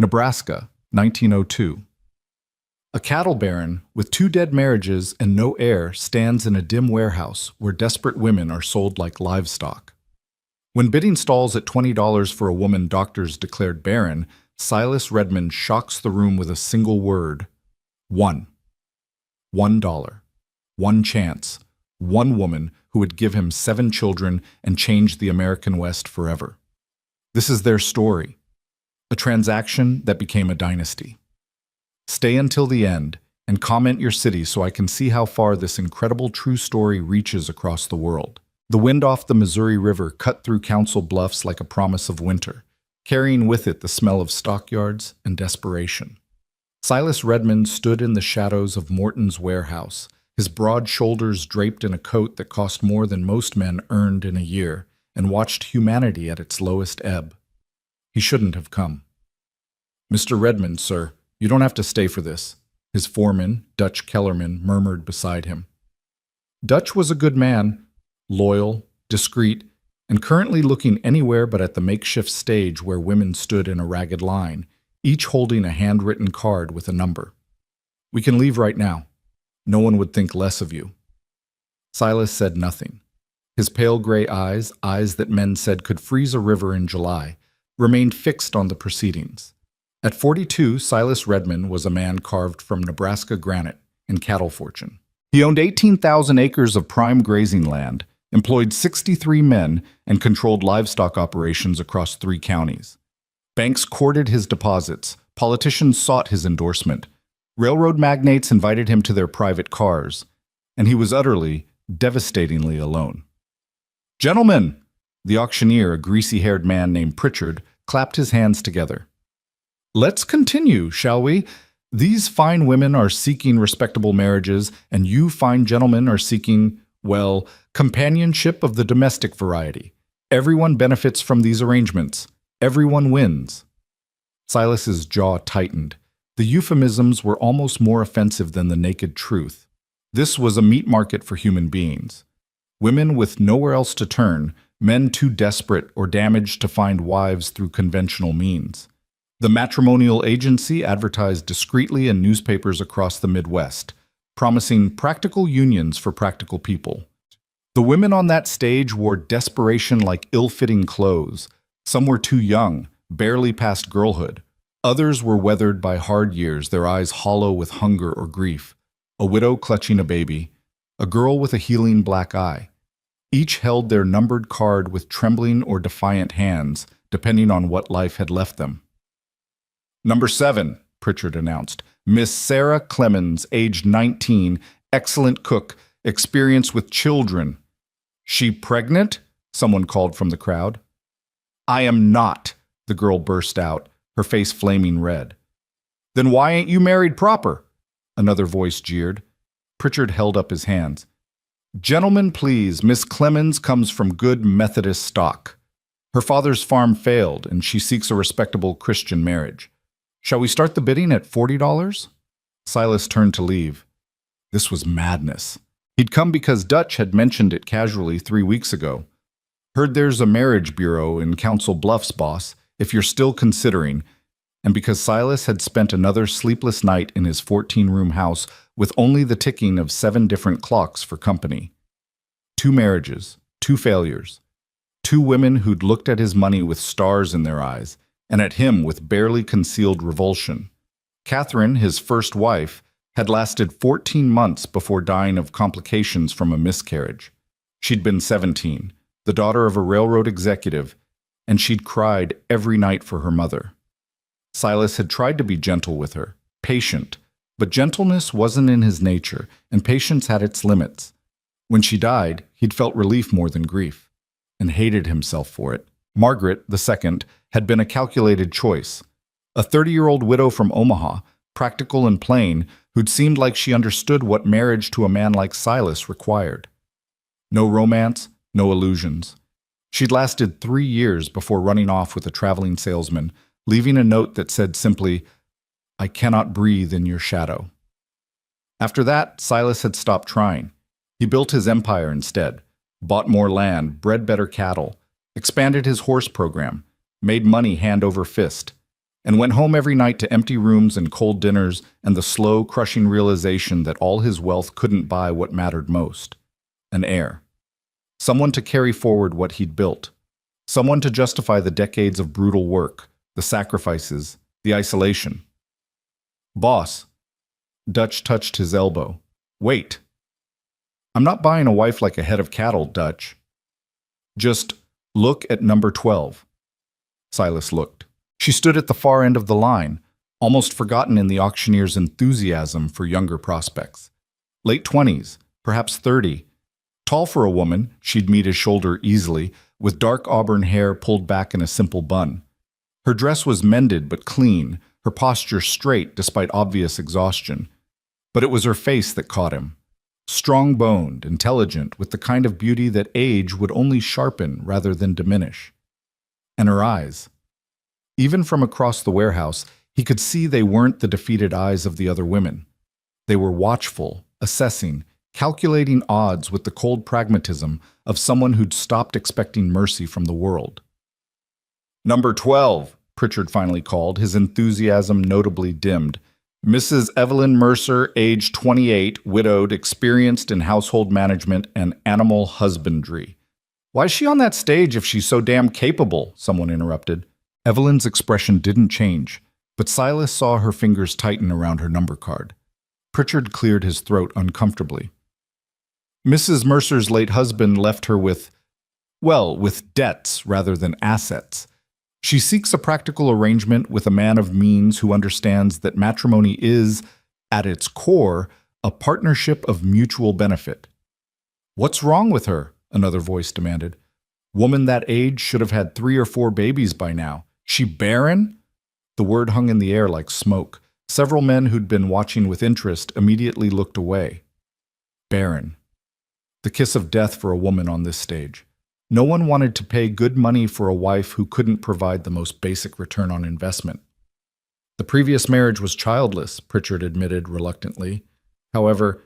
Nebraska, 1902. A cattle baron with 2 dead marriages and no heir stands in a dim warehouse where desperate women are sold like livestock. When bidding stalls at $20 for a woman doctors declared barren, Silas Redmond shocks the room with a single word: one. $1. One chance. One woman who would give him 7 children and change the American West forever. This is their story. A transaction that became a dynasty. Stay until the end and comment your city so I can see how far this incredible true story reaches across the world. The wind off the Missouri River cut through Council Bluffs like a promise of winter, carrying with it the smell of stockyards and desperation. Silas Redmond stood in the shadows of Morton's warehouse, his broad shoulders draped in a coat that cost more than most men earned in a year, and watched humanity at its lowest ebb. He shouldn't have come. "Mr. Redmond, sir, you don't have to stay for this," his foreman, Dutch Kellerman, murmured beside him. Dutch was a good man, loyal, discreet, and currently looking anywhere but at the makeshift stage where women stood in a ragged line, each holding a handwritten card with a number. "We can leave right now. No one would think less of you." Silas said nothing. His pale gray eyes that men said could freeze a river in July, remained fixed on the proceedings. At 42, Silas Redmond was a man carved from Nebraska granite and cattle fortune. He owned 18,000 acres of prime grazing land, employed 63 men, and controlled livestock operations across 3 counties. Banks courted his deposits, politicians sought his endorsement, railroad magnates invited him to their private cars, and he was utterly, devastatingly alone. "Gentlemen!" The auctioneer, a greasy-haired man named Pritchard, clapped his hands together. "Let's continue, shall we? These fine women are seeking respectable marriages, and you fine gentlemen are seeking, well, companionship of the domestic variety. Everyone benefits from these arrangements. Everyone wins." Silas's jaw tightened. The euphemisms were almost more offensive than the naked truth. This was a meat market for human beings. Women with nowhere else to turn, men too desperate or damaged to find wives through conventional means. The matrimonial agency advertised discreetly in newspapers across the Midwest, promising practical unions for practical people. The women on that stage wore desperation like ill-fitting clothes. Some were too young, barely past girlhood. Others were weathered by hard years, their eyes hollow with hunger or grief. A widow clutching a baby, a girl with a healing black eye. Each held their numbered card with trembling or defiant hands, depending on what life had left them. "Number 7, Pritchard announced. "Miss Sarah Clemens, age 19, excellent cook, experience with children." "She pregnant?" someone called from the crowd. "I am not," the girl burst out, her face flaming red. "Then why ain't you married proper?" another voice jeered. Pritchard held up his hands. "Gentlemen, please, Miss Clemens comes from good Methodist stock. Her father's farm failed, and she seeks a respectable Christian marriage. Shall we start the bidding at $40? Silas turned to leave. This was madness. He'd come because Dutch had mentioned it casually 3 weeks ago. "Heard there's a marriage bureau in Council Bluffs, boss, if you're still considering," and because Silas had spent another sleepless night in his 14-room house with only the ticking of 7 different clocks for company. 2 marriages, 2 failures, 2 women who'd looked at his money with stars in their eyes, and at him with barely concealed revulsion. Catherine, his first wife, had lasted 14 months before dying of complications from a miscarriage. She'd been 17, the daughter of a railroad executive, and she'd cried every night for her mother. Silas had tried to be gentle with her, patient, but gentleness wasn't in his nature, and patience had its limits. When she died, he'd felt relief more than grief, and hated himself for it. Margaret, the second, had been a calculated choice. A 30-year-old widow from Omaha, practical and plain, who'd seemed like she understood what marriage to a man like Silas required. No romance, no illusions. She'd lasted 3 years before running off with a traveling salesman, leaving a note that said simply, "I cannot breathe in your shadow." After that, Silas had stopped trying. He built his empire instead, bought more land, bred better cattle, expanded his horse program, made money hand over fist. and went home every night to empty rooms and cold dinners and the slow, crushing realization that all his wealth couldn't buy what mattered most: an heir. Someone to carry forward what he'd built. Someone to justify the decades of brutal work, the sacrifices, the isolation. Boss. Dutch touched his elbow. Wait. I'm not buying a wife like a head of cattle, Dutch. Just look at number 12. Silas looked. She stood at the far end of the line, almost forgotten in the auctioneer's enthusiasm for younger prospects. Late 20s, perhaps 30. Tall for a woman, she'd meet his shoulder easily, with dark auburn hair pulled back in a simple bun. Her dress was mended but clean, her posture straight despite obvious exhaustion. But it was her face that caught him. Strong-boned, intelligent, with the kind of beauty that age would only sharpen rather than diminish. And her eyes. Even from across the warehouse, he could see they weren't the defeated eyes of the other women. They were watchful, assessing, calculating odds with the cold pragmatism of someone who'd stopped expecting mercy from the world. Number 12, Pritchard finally called, his enthusiasm notably dimmed. Mrs. Evelyn Mercer, age 28, widowed, experienced in household management and animal husbandry. Why is she on that stage if she's so damn capable? Someone interrupted. Evelyn's expression didn't change, but Silas saw her fingers tighten around her number card. Pritchard cleared his throat uncomfortably. Mrs. Mercer's late husband left her with debts rather than assets. She seeks a practical arrangement with a man of means who understands that matrimony is, at its core, a partnership of mutual benefit. What's wrong with her? Another voice demanded. Woman that age should have had 3 or 4 babies by now. She barren? The word hung in the air like smoke. Several men who'd been watching with interest immediately looked away. Barren. The kiss of death for a woman on this stage. No one wanted to pay good money for a wife who couldn't provide the most basic return on investment. The previous marriage was childless, Pritchard admitted reluctantly. However,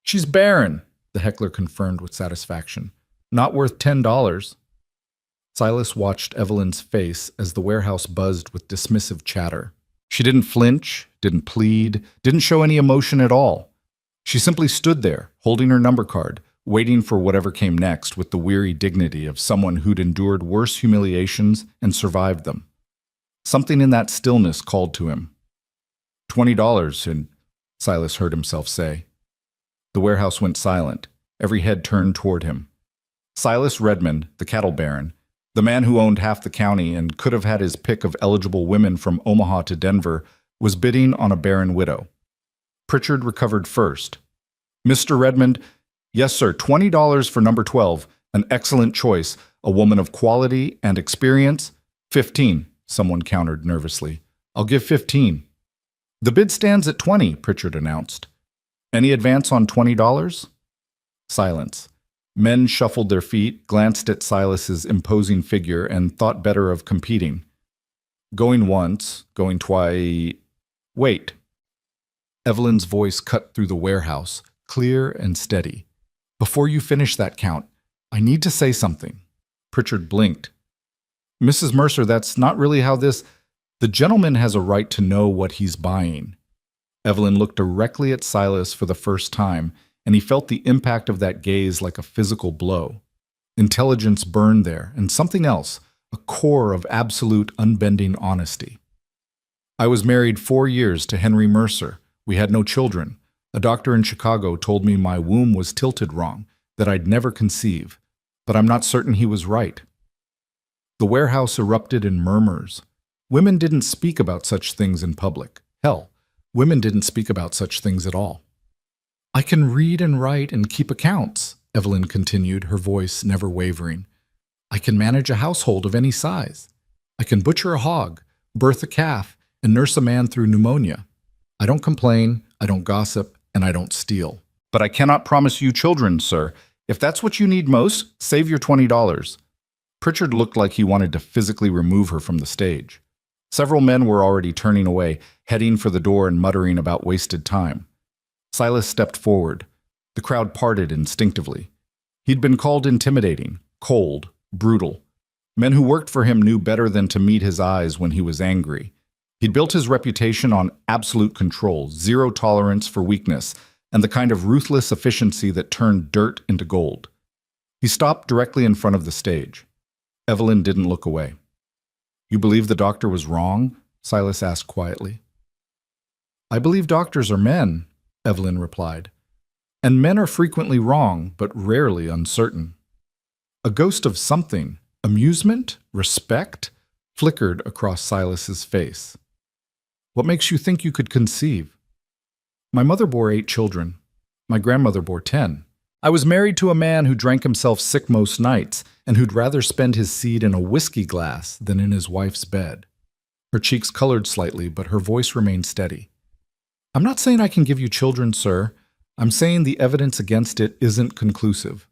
she's barren, the heckler confirmed with satisfaction. Not worth $10. Silas watched Evelyn's face as the warehouse buzzed with dismissive chatter. She didn't flinch, didn't plead, didn't show any emotion at all. She simply stood there, holding her number card, waiting for whatever came next with the weary dignity of someone who'd endured worse humiliations and survived them. Something in that stillness called to him. $20, and Silas heard himself say. The warehouse went silent. Every head turned toward him. Silas Redmond, the cattle baron, the man who owned half the county and could have had his pick of eligible women from Omaha to Denver, was bidding on a barren widow. Pritchard recovered first. Mr. Redmond, yes, sir, $20 for number 12, an excellent choice, a woman of quality and experience. 15, someone countered nervously. I'll give 15. The bid stands at 20, Pritchard announced. Any advance on $20? Silence. Men shuffled their feet, glanced at Silas's imposing figure, and thought better of competing. Going once, going twice. Wait. Evelyn's voice cut through the warehouse, clear and steady. Before you finish that count, I need to say something. Pritchard blinked. Mrs. Mercer, that's not really how this... The gentleman has a right to know what he's buying. Evelyn looked directly at Silas for the first time, and he felt the impact of that gaze like a physical blow. Intelligence burned there, and something else, a core of absolute unbending honesty. I was married 4 years to Henry Mercer. We had no children. A doctor in Chicago told me my womb was tilted wrong, that I'd never conceive, but I'm not certain he was right. The warehouse erupted in murmurs. Women didn't speak about such things in public. Hell, women didn't speak about such things at all. I can read and write and keep accounts, Evelyn continued, her voice never wavering. I can manage a household of any size. I can butcher a hog, birth a calf, and nurse a man through pneumonia. I don't complain, I don't gossip, and I don't steal. But I cannot promise you children, sir. If that's what you need most, save your $20. Pritchard looked like he wanted to physically remove her from the stage. Several men were already turning away, heading for the door and muttering about wasted time. Silas stepped forward. The crowd parted instinctively. He'd been called intimidating, cold, brutal. Men who worked for him knew better than to meet his eyes when he was angry. He'd built his reputation on absolute control, zero tolerance for weakness, and the kind of ruthless efficiency that turned dirt into gold. He stopped directly in front of the stage. Evelyn didn't look away. "You believe the doctor was wrong?" Silas asked quietly. "I believe doctors are men," Evelyn replied. "And men are frequently wrong, but rarely uncertain." A ghost of something, amusement, respect, flickered across Silas's face. "What makes you think you could conceive?" "My mother bore 8 children. My grandmother bore 10. I was married to a man who drank himself sick most nights and who'd rather spend his seed in a whiskey glass than in his wife's bed." Her cheeks colored slightly, but her voice remained steady. "I'm not saying I can give you children, sir. I'm saying the evidence against it isn't conclusive."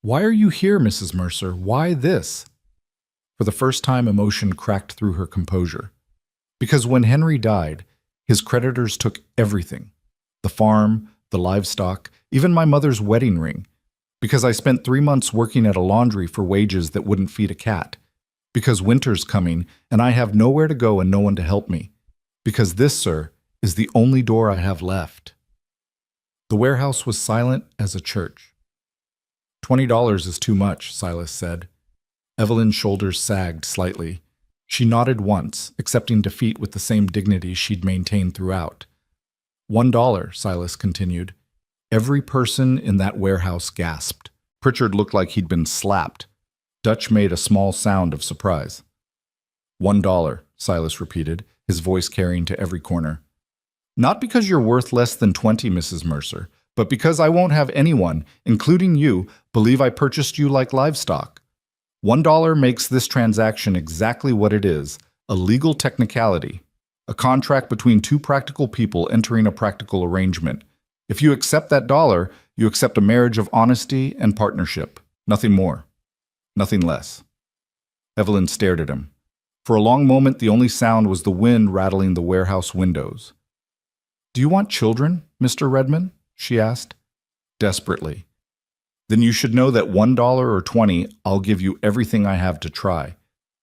"Why are you here, Mrs. Mercer? Why this?" For the first time, emotion cracked through her composure. "Because when Henry died, his creditors took everything. The farm, the livestock, even my mother's wedding ring. Because I spent 3 months working at a laundry for wages that wouldn't feed a cat. Because winter's coming, and I have nowhere to go and no one to help me. Because this, sir, is the only door I have left." The warehouse was silent as a church. $20 is too much," Silas said. Evelyn's shoulders sagged slightly. She nodded once, accepting defeat with the same dignity she'd maintained throughout. $1, Silas continued. Every person in that warehouse gasped. Pritchard looked like he'd been slapped. Dutch made a small sound of surprise. $1, Silas repeated, his voice carrying to every corner. "Not because you're worth less than 20, Mrs. Mercer, but because I won't have anyone, including you, believe I purchased you like livestock. $1 makes this transaction exactly what it is, a legal technicality, a contract between 2 practical people entering a practical arrangement. If you accept that dollar, you accept a marriage of honesty and partnership. Nothing more. Nothing less." Evelyn stared at him. For a long moment, the only sound was the wind rattling the warehouse windows. "Do you want children, Mr. Redmond?" she asked. Desperately. "Then you should know that $1 or 20, I'll give you everything I have to try.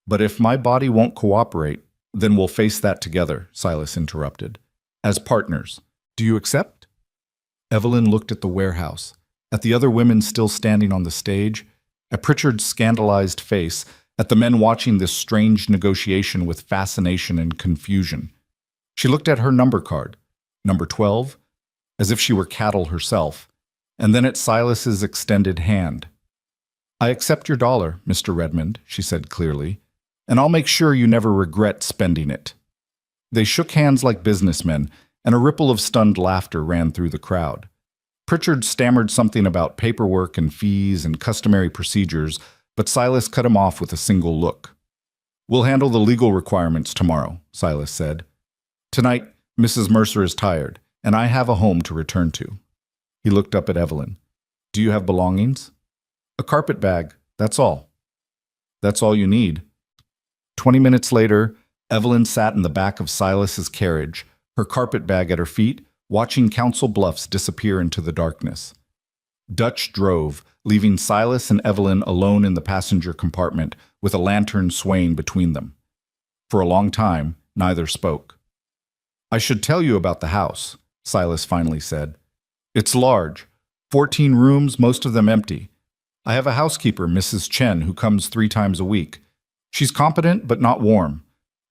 But if my body won't cooperate, then we'll face that together," Silas interrupted. "As partners. Do you accept?" Evelyn looked at the warehouse, at the other women still standing on the stage, at Pritchard's scandalized face, at the men watching this strange negotiation with fascination and confusion. She looked at her number card, number 12, as if she were cattle herself, and then at Silas's extended hand. "I accept your dollar, Mr. Redmond," she said clearly, "and I'll make sure you never regret spending it." They shook hands like businessmen, and a ripple of stunned laughter ran through the crowd. Pritchard stammered something about paperwork and fees and customary procedures, but Silas cut him off with a single look. "We'll handle the legal requirements tomorrow," Silas said. "Tonight, Mrs. Mercer is tired, and I have a home to return to." He looked up at Evelyn. "Do you have belongings?" "A carpet bag, that's all." "That's all you need." 20 minutes later, Evelyn sat in the back of Silas's carriage, her carpet bag at her feet, watching Council Bluffs disappear into the darkness. Dutch drove, leaving Silas and Evelyn alone in the passenger compartment with a lantern swaying between them. For a long time, neither spoke. "I should tell you about the house," Silas finally said. "It's large, 14 rooms, most of them empty. I have a housekeeper, Mrs. Chen, who comes 3 times a week. She's competent but not warm.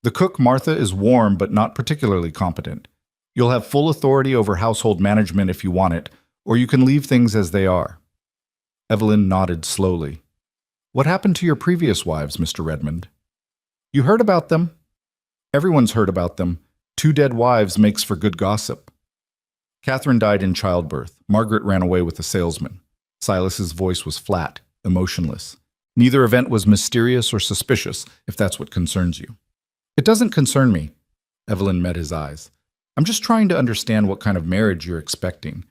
The cook, Martha, is warm but not particularly competent. You'll have full authority over household management if you want it, or you can leave things as they are." Evelyn nodded slowly. "What happened to your previous wives, Mr. Redmond?" "You heard about them." "Everyone's heard about them. 2 dead wives makes for good gossip." "Catherine died in childbirth. Margaret ran away with a salesman." Silas's voice was flat, emotionless. "Neither event was mysterious or suspicious, if that's what concerns you." "It doesn't concern me." Evelyn met his eyes. "I'm just trying to understand what kind of marriage you're expecting.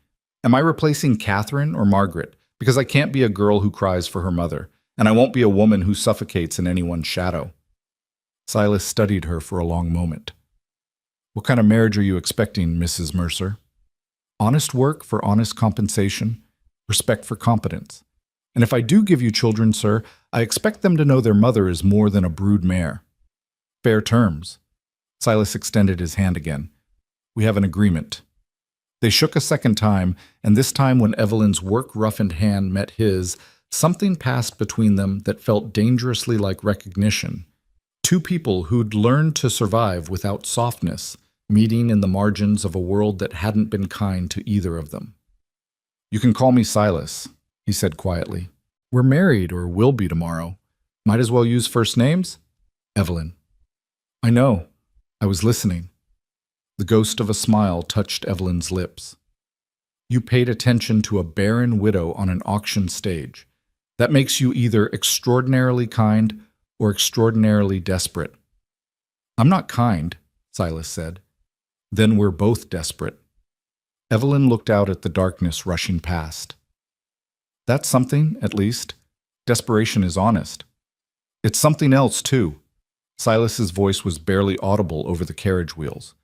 Am I replacing Catherine or Margaret? Because I can't be a girl who cries for her mother, and I won't be a woman who suffocates in anyone's shadow." Silas studied her for a long moment. "What kind of marriage are you expecting, Mrs. Mercer?" "Honest work for honest compensation, respect for competence. And if I do give you children, sir, I expect them to know their mother is more than a brood mare." "Fair terms." Silas extended his hand again. We have an agreement. They shook a second time, and this time when Evelyn's work-roughened hand met his, something passed between them that felt dangerously like recognition. Two people who'd learned to survive without softness, meeting in the margins of a world that hadn't been kind to either of them. You can call me Silas, he said quietly. We're married, or will be tomorrow. Might as well use first names? Evelyn. I know. I was listening. The ghost of a smile touched Evelyn's lips. You paid attention to a barren widow on an auction stage. That makes you either extraordinarily kind or extraordinarily desperate. I'm not kind, Silas said. Then we're both desperate. Evelyn looked out at the darkness rushing past. That's something, at least. Desperation is honest. It's something else, too. Silas's voice was barely audible over the carriage wheels.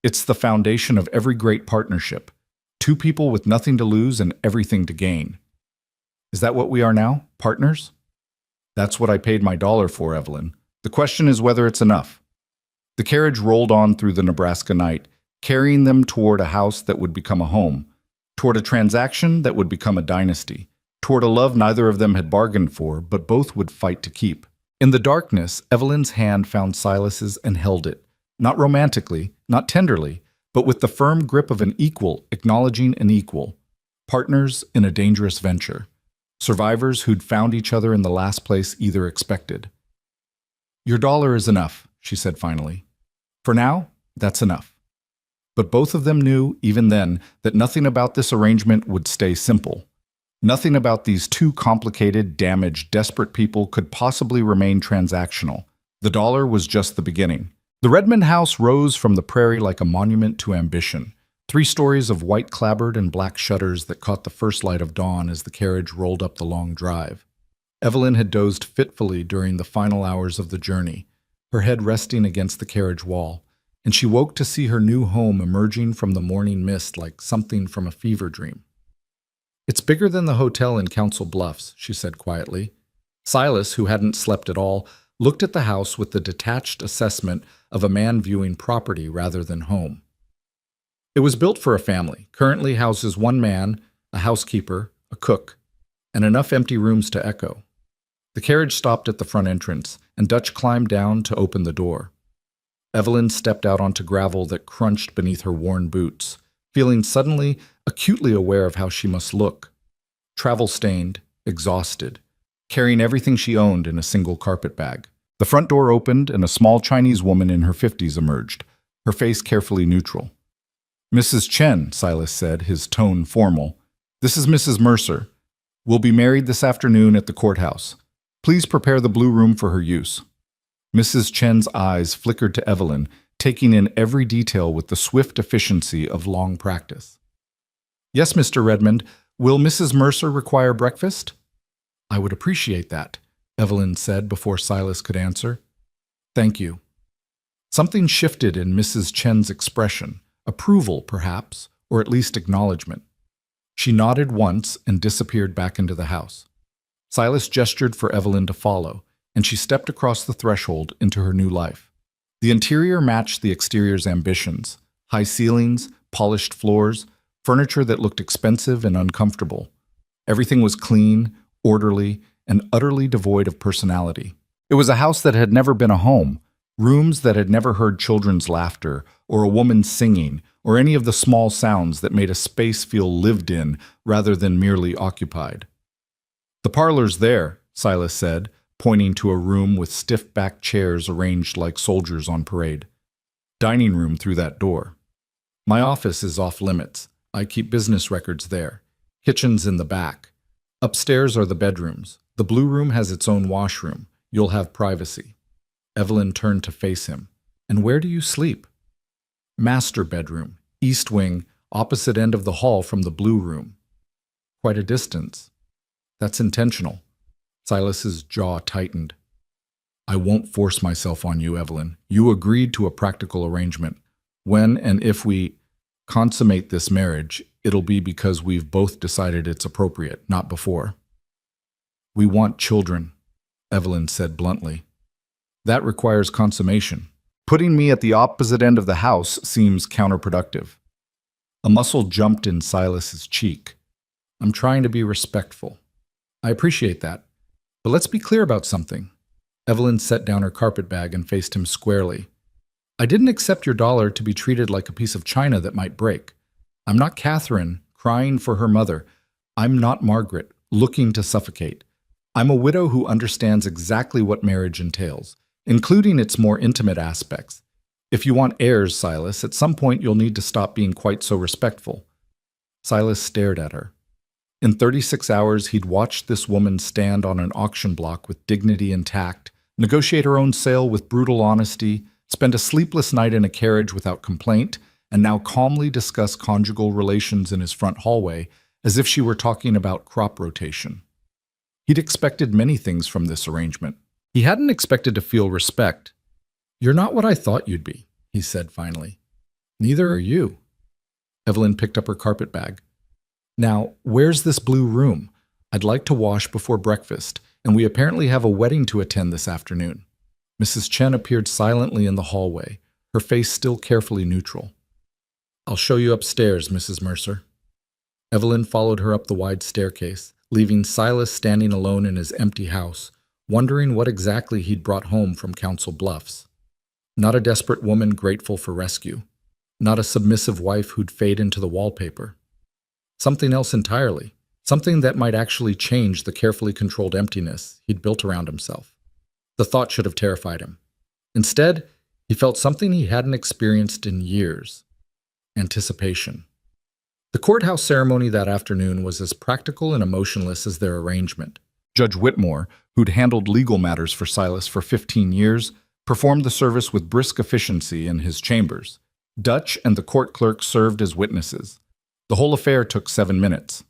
It's the foundation of every great partnership. Two people with nothing to lose and everything to gain. Is that what we are now? Partners? That's what I paid my dollar for, Evelyn. The question is whether it's enough. The carriage rolled on through the Nebraska night, carrying them toward a house that would become a home, toward a transaction that would become a dynasty, toward a love neither of them had bargained for, but both would fight to keep. In the darkness, Evelyn's hand found Silas's and held it, not romantically, not tenderly, but with the firm grip of an equal acknowledging an equal. Partners in a dangerous venture. Survivors who'd found each other in the last place either expected. Your dollar is enough, she said finally. For now, that's enough. But both of them knew, even then, that nothing about this arrangement would stay simple. Nothing about these two complicated, damaged, desperate people could possibly remain transactional. The dollar was just the beginning. The Redmond house rose from the prairie like a monument to ambition. 3 stories of white clapboard and black shutters that caught the first light of dawn as the carriage rolled up the long drive. Evelyn had dozed fitfully during the final hours of the journey, her head resting against the carriage wall, and she woke to see her new home emerging from the morning mist like something from a fever dream. It's bigger than the hotel in Council Bluffs, she said quietly. Silas, who hadn't slept at all, looked at the house with the detached assessment of a man viewing property rather than home. It was built for a family, currently houses 1 man, a housekeeper, a cook, and enough empty rooms to echo. The carriage stopped at the front entrance, and Dutch climbed down to open the door. Evelyn stepped out onto gravel that crunched beneath her worn boots, feeling suddenly acutely aware of how she must look. Travel-stained, exhausted, carrying everything she owned in a single carpet bag. The front door opened and a small Chinese woman in her 50s emerged, her face carefully neutral. Mrs. Chen, Silas said, his tone formal. This is Mrs. Mercer. We'll be married this afternoon at the courthouse. Please prepare the blue room for her use. Mrs. Chen's eyes flickered to Evelyn, taking in every detail with the swift efficiency of long practice. Yes, Mr. Redmond, will Mrs. Mercer require breakfast? I would appreciate that, Evelyn said before Silas could answer. Thank you. Something shifted in Mrs. Chen's expression, approval perhaps, or at least acknowledgement. She nodded once and disappeared back into the house. Silas gestured for Evelyn to follow, and she stepped across the threshold into her new life. The interior matched the exterior's ambitions, high ceilings, polished floors, furniture that looked expensive and uncomfortable. Everything was clean, orderly, and utterly devoid of personality. It was a house that had never been a home, rooms that had never heard children's laughter, or a woman singing, or any of the small sounds that made a space feel lived in rather than merely occupied. The parlor's there, Silas said, pointing to a room with stiff-backed chairs arranged like soldiers on parade. Dining room through that door. My office is off limits. I keep business records there. Kitchen's in the back. Upstairs are the bedrooms. The blue room has its own washroom. You'll have privacy. Evelyn turned to face him. And where do you sleep? Master bedroom, east wing, opposite end of the hall from the blue room. Quite a distance. That's intentional. Silas's jaw tightened. I won't force myself on you, Evelyn. You agreed to a practical arrangement. When and if we consummate this marriage, it'll be because we've both decided it's appropriate, not before. We want children, Evelyn said bluntly. That requires consummation. Putting me at the opposite end of the house seems counterproductive. A muscle jumped in Silas's cheek. I'm trying to be respectful. I appreciate that. But let's be clear about something. Evelyn set down her carpetbag and faced him squarely. I didn't accept your dollar to be treated like a piece of china that might break. I'm not Catherine, crying for her mother. I'm not Margaret, looking to suffocate. I'm a widow who understands exactly what marriage entails, including its more intimate aspects. If you want heirs, Silas, at some point you'll need to stop being quite so respectful. Silas stared at her. In 36 hours, he'd watched this woman stand on an auction block with dignity and tact, negotiate her own sale with brutal honesty, spend a sleepless night in a carriage without complaint, and now calmly discuss conjugal relations in his front hallway as if she were talking about crop rotation. He'd expected many things from this arrangement. He hadn't expected to feel respect. You're not what I thought you'd be, he said finally. Neither are you. Evelyn picked up her carpetbag. Now, where's this blue room? I'd like to wash before breakfast, and we apparently have a wedding to attend this afternoon. Mrs. Chen appeared silently in the hallway, her face still carefully neutral. I'll show you upstairs, Mrs. Mercer. Evelyn followed her up the wide staircase, leaving Silas standing alone in his empty house, wondering what exactly he'd brought home from Council Bluffs. Not a desperate woman grateful for rescue. Not a submissive wife who'd fade into the wallpaper. Something else entirely. Something that might actually change the carefully controlled emptiness he'd built around himself. The thought should have terrified him. Instead, he felt something he hadn't experienced in years. Anticipation. The courthouse ceremony that afternoon was as practical and emotionless as their arrangement. Judge Whitmore, who'd handled legal matters for Silas for 15 years, performed the service with brisk efficiency in his chambers. Dutch and the court clerk served as witnesses. The whole affair took 7 minutes.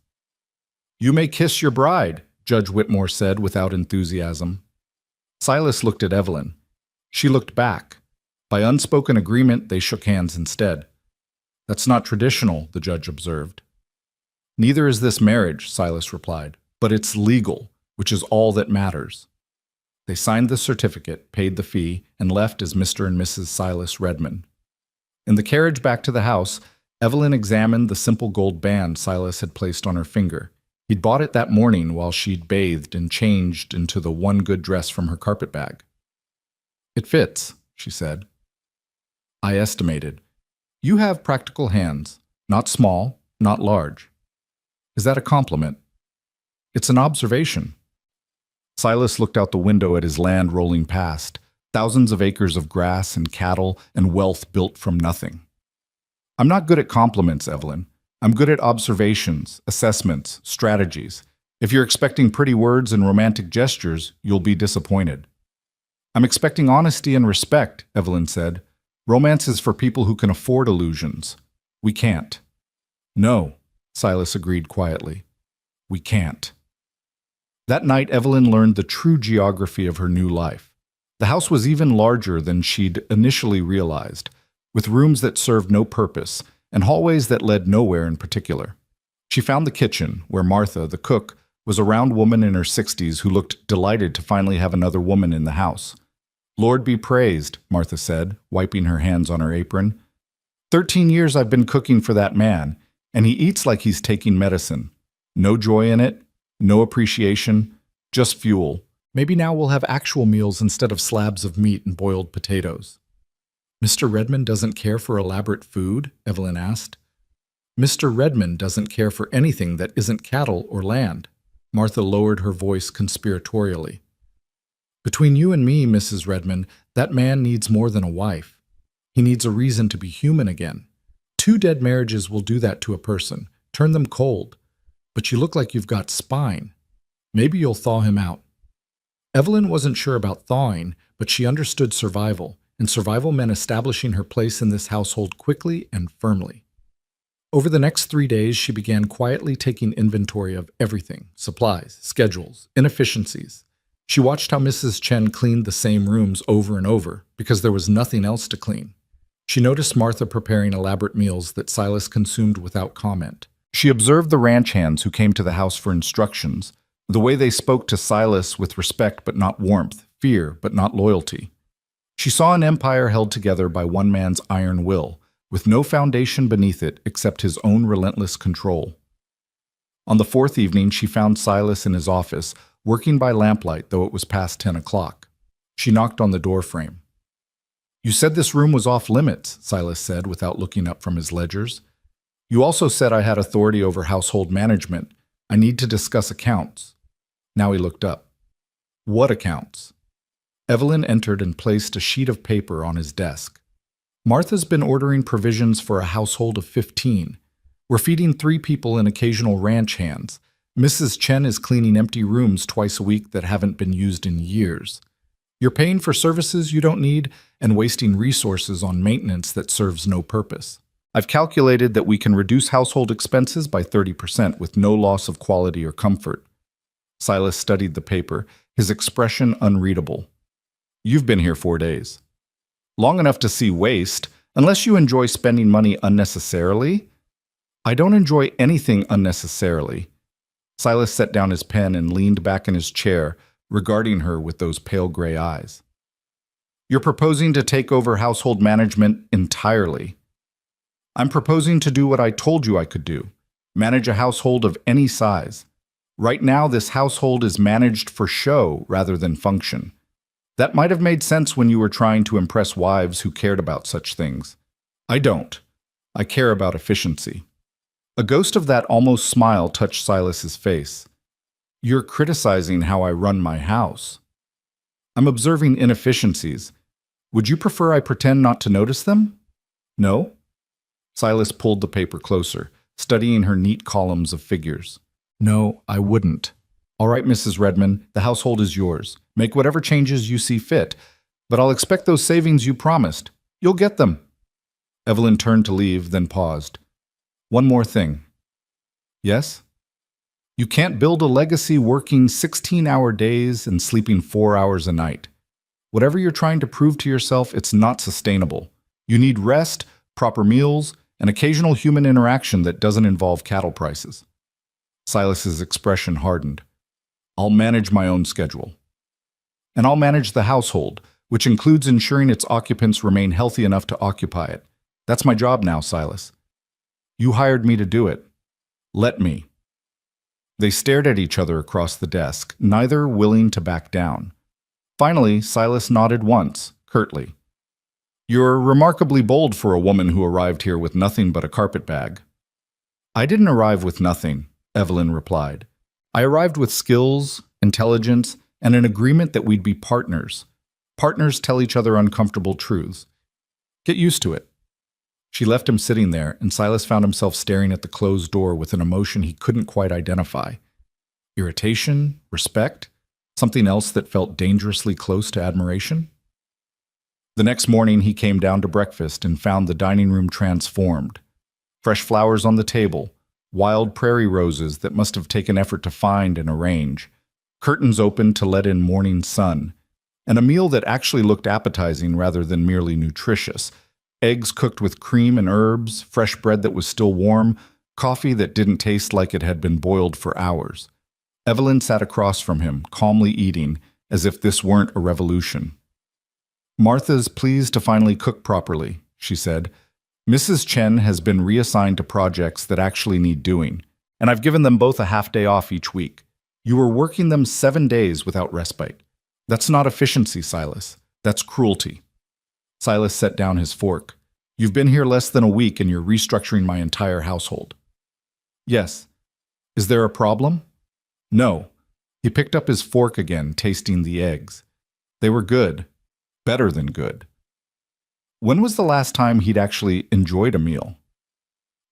You may kiss your bride, Judge Whitmore said without enthusiasm. Silas looked at Evelyn. She looked back. By unspoken agreement, they shook hands instead. That's not traditional, the judge observed. Neither is this marriage, Silas replied, but it's legal, which is all that matters. They signed the certificate, paid the fee, and left as Mr. and Mrs. Silas Redmond. In the carriage back to the house, Evelyn examined the simple gold band Silas had placed on her finger. He'd bought it that morning while she'd bathed and changed into the one good dress from her carpetbag. It fits, she said. I estimated. You have practical hands, not small, not large. Is that a compliment? It's an observation. Silas looked out the window at his land rolling past, thousands of acres of grass and cattle and wealth built from nothing. I'm not good at compliments, Evelyn. I'm good at observations, assessments, strategies. If you're expecting pretty words and romantic gestures, you'll be disappointed. I'm expecting honesty and respect, Evelyn said. Romance is for people who can afford illusions. We can't. No, Silas agreed quietly. We can't. That night, Evelyn learned the true geography of her new life. The house was even larger than she'd initially realized, with rooms that served no purpose and hallways that led nowhere in particular. She found the kitchen, where Martha, the cook, was a round woman in her 60s who looked delighted to finally have another woman in the house. Lord be praised, Martha said, wiping her hands on her apron. 13 years I've been cooking for that man, and he eats like he's taking medicine. No joy in it, no appreciation, just fuel. Maybe now we'll have actual meals instead of slabs of meat and boiled potatoes. Mr. Redmond doesn't care for elaborate food? Evelyn asked. Mr. Redmond doesn't care for anything that isn't cattle or land. Martha lowered her voice conspiratorially. Between you and me, Mrs. Redmond, that man needs more than a wife. He needs a reason to be human again. 2 dead marriages will do that to a person, turn them cold. But you look like you've got spine. Maybe you'll thaw him out. Evelyn wasn't sure about thawing, but she understood survival, and survival meant establishing her place in this household quickly and firmly. Over the next 3 days, she began quietly taking inventory of everything, supplies, schedules, inefficiencies. She watched how Mrs. Chen cleaned the same rooms over and over, because there was nothing else to clean. She noticed Martha preparing elaborate meals that Silas consumed without comment. She observed the ranch hands who came to the house for instructions, the way they spoke to Silas with respect but not warmth, fear but not loyalty. She saw an empire held together by one man's iron will, with no foundation beneath it except his own relentless control. On the fourth evening, she found Silas in his office, working by lamplight, though it was past 10 o'clock. She knocked on the doorframe. "You said this room was off limits," Silas said without looking up from his ledgers. "You also said I had authority over household management. I need to discuss accounts." Now he looked up. "What accounts?" Evelyn entered and placed a sheet of paper on his desk. "Martha's been ordering provisions for a household of 15. We're feeding 3 people and occasional ranch hands. Mrs. Chen is cleaning empty rooms twice a week that haven't been used in years. You're paying for services you don't need and wasting resources on maintenance that serves no purpose. I've calculated that we can reduce household expenses by 30% with no loss of quality or comfort." Silas studied the paper, his expression unreadable. "You've been here 4 days. Long enough to see waste, unless you enjoy spending money unnecessarily." "I don't enjoy anything unnecessarily." Silas set down his pen and leaned back in his chair, regarding her with those pale gray eyes. "You're proposing to take over household management entirely." "I'm proposing to do what I told you I could do, manage a household of any size. Right now, this household is managed for show rather than function. That might have made sense when you were trying to impress wives who cared about such things. I don't. I care about efficiency." A ghost of that almost smile touched Silas's face. "You're criticizing how I run my house." "I'm observing inefficiencies. Would you prefer I pretend not to notice them?" "No?" Silas pulled the paper closer, studying her neat columns of figures. "No, I wouldn't." "All right, Mrs. Redmond, the household is yours. Make whatever changes you see fit, but I'll expect those savings you promised. You'll get them." Evelyn turned to leave, then paused. "One more thing." "Yes?" "You can't build a legacy working 16-hour days and sleeping 4 hours a night. Whatever you're trying to prove to yourself, it's not sustainable. You need rest, proper meals, and occasional human interaction that doesn't involve cattle prices." Silas's expression hardened. "I'll manage my own schedule. And I'll manage the household, which includes ensuring its occupants remain healthy enough to occupy it. That's my job now, Silas. You hired me to do it. Let me." They stared at each other across the desk, neither willing to back down. Finally, Silas nodded once, curtly. "You're remarkably bold for a woman who arrived here with nothing but a carpet bag." "I didn't arrive with nothing," Evelyn replied. "I arrived with skills, intelligence, and an agreement that we'd be partners. Partners tell each other uncomfortable truths. Get used to it." She left him sitting there, and Silas found himself staring at the closed door with an emotion he couldn't quite identify. Irritation? Respect? Something else that felt dangerously close to admiration? The next morning he came down to breakfast and found the dining room transformed. Fresh flowers on the table, wild prairie roses that must have taken effort to find and arrange, curtains open to let in morning sun, and a meal that actually looked appetizing rather than merely nutritious. Eggs cooked with cream and herbs, fresh bread that was still warm, coffee that didn't taste like it had been boiled for hours. Evelyn sat across from him, calmly eating, as if this weren't a revolution. "Martha's pleased to finally cook properly," she said. "Mrs. Chen has been reassigned to projects that actually need doing, and I've given them both a half-day off each week. You were working them 7 days without respite. That's not efficiency, Silas. That's cruelty." Silas set down his fork. "You've been here less than a week and you're restructuring my entire household." "Yes. Is there a problem?" "No." He picked up his fork again, tasting the eggs. They were good. Better than good. When was the last time he'd actually enjoyed a meal?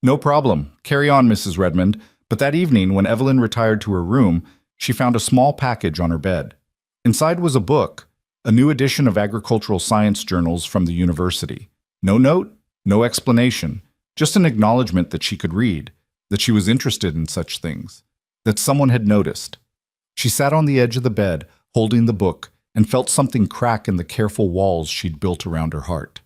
"No problem. Carry on, Mrs. Redmond." But that evening, when Evelyn retired to her room, she found a small package on her bed. Inside was a book, a new edition of agricultural science journals from the university. No note, no explanation, just an acknowledgement that she could read, that she was interested in such things, that someone had noticed. She sat on the edge of the bed, holding the book, and felt something crack in the careful walls she'd built around her heart.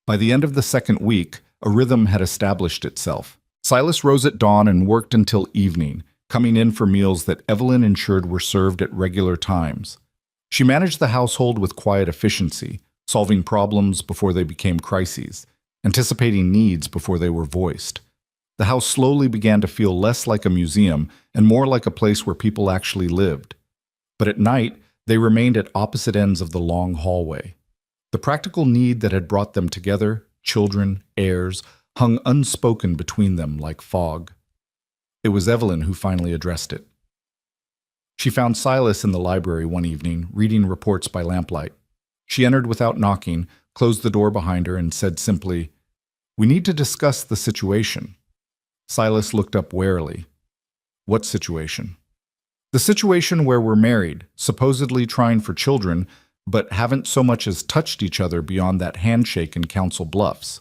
By the end of the second week, a rhythm had established itself. Silas rose at dawn and worked until evening, coming in for meals that Evelyn ensured were served at regular times. She managed the household with quiet efficiency, solving problems before they became crises, anticipating needs before they were voiced. The house slowly began to feel less like a museum and more like a place where people actually lived. But at night, they remained at opposite ends of the long hallway. The practical need that had brought them together, children, heirs, hung unspoken between them like fog. It was Evelyn who finally addressed it. She found Silas in the library one evening, reading reports by lamplight. She entered without knocking, closed the door behind her, and said simply, "We need to discuss the situation." Silas looked up warily. "What situation?" "The situation where we're married, supposedly trying for children, but haven't so much as touched each other beyond that handshake in Council Bluffs."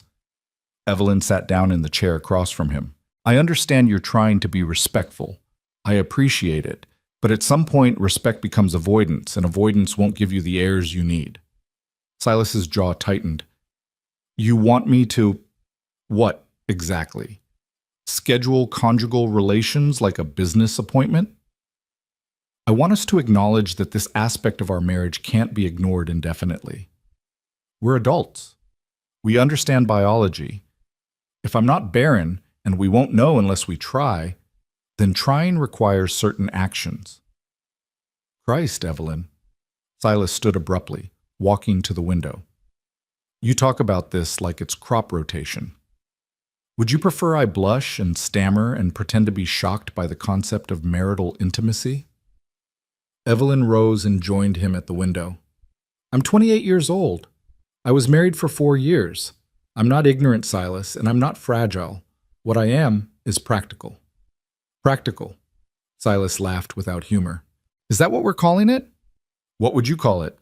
Evelyn sat down in the chair across from him. "I understand you're trying to be respectful. I appreciate it. But at some point, respect becomes avoidance, and avoidance won't give you the airs you need." Silas's jaw tightened. "You want me to— what, exactly? Schedule conjugal relations like a business appointment?" "I want us to acknowledge that this aspect of our marriage can't be ignored indefinitely. We're adults. We understand biology. If I'm not barren, and we won't know unless we try, then trying requires certain actions." "Christ, Evelyn." Silas stood abruptly, walking to the window. "You talk about this like it's crop rotation. Would you prefer I blush and stammer and pretend to be shocked by the concept of marital intimacy?" Evelyn rose and joined him at the window. "I'm 28 years old. I was married for 4 years. I'm not ignorant, Silas, and I'm not fragile. What I am is practical." "Practical?" Silas laughed without humor. "Is that what we're calling it? What would you call it?"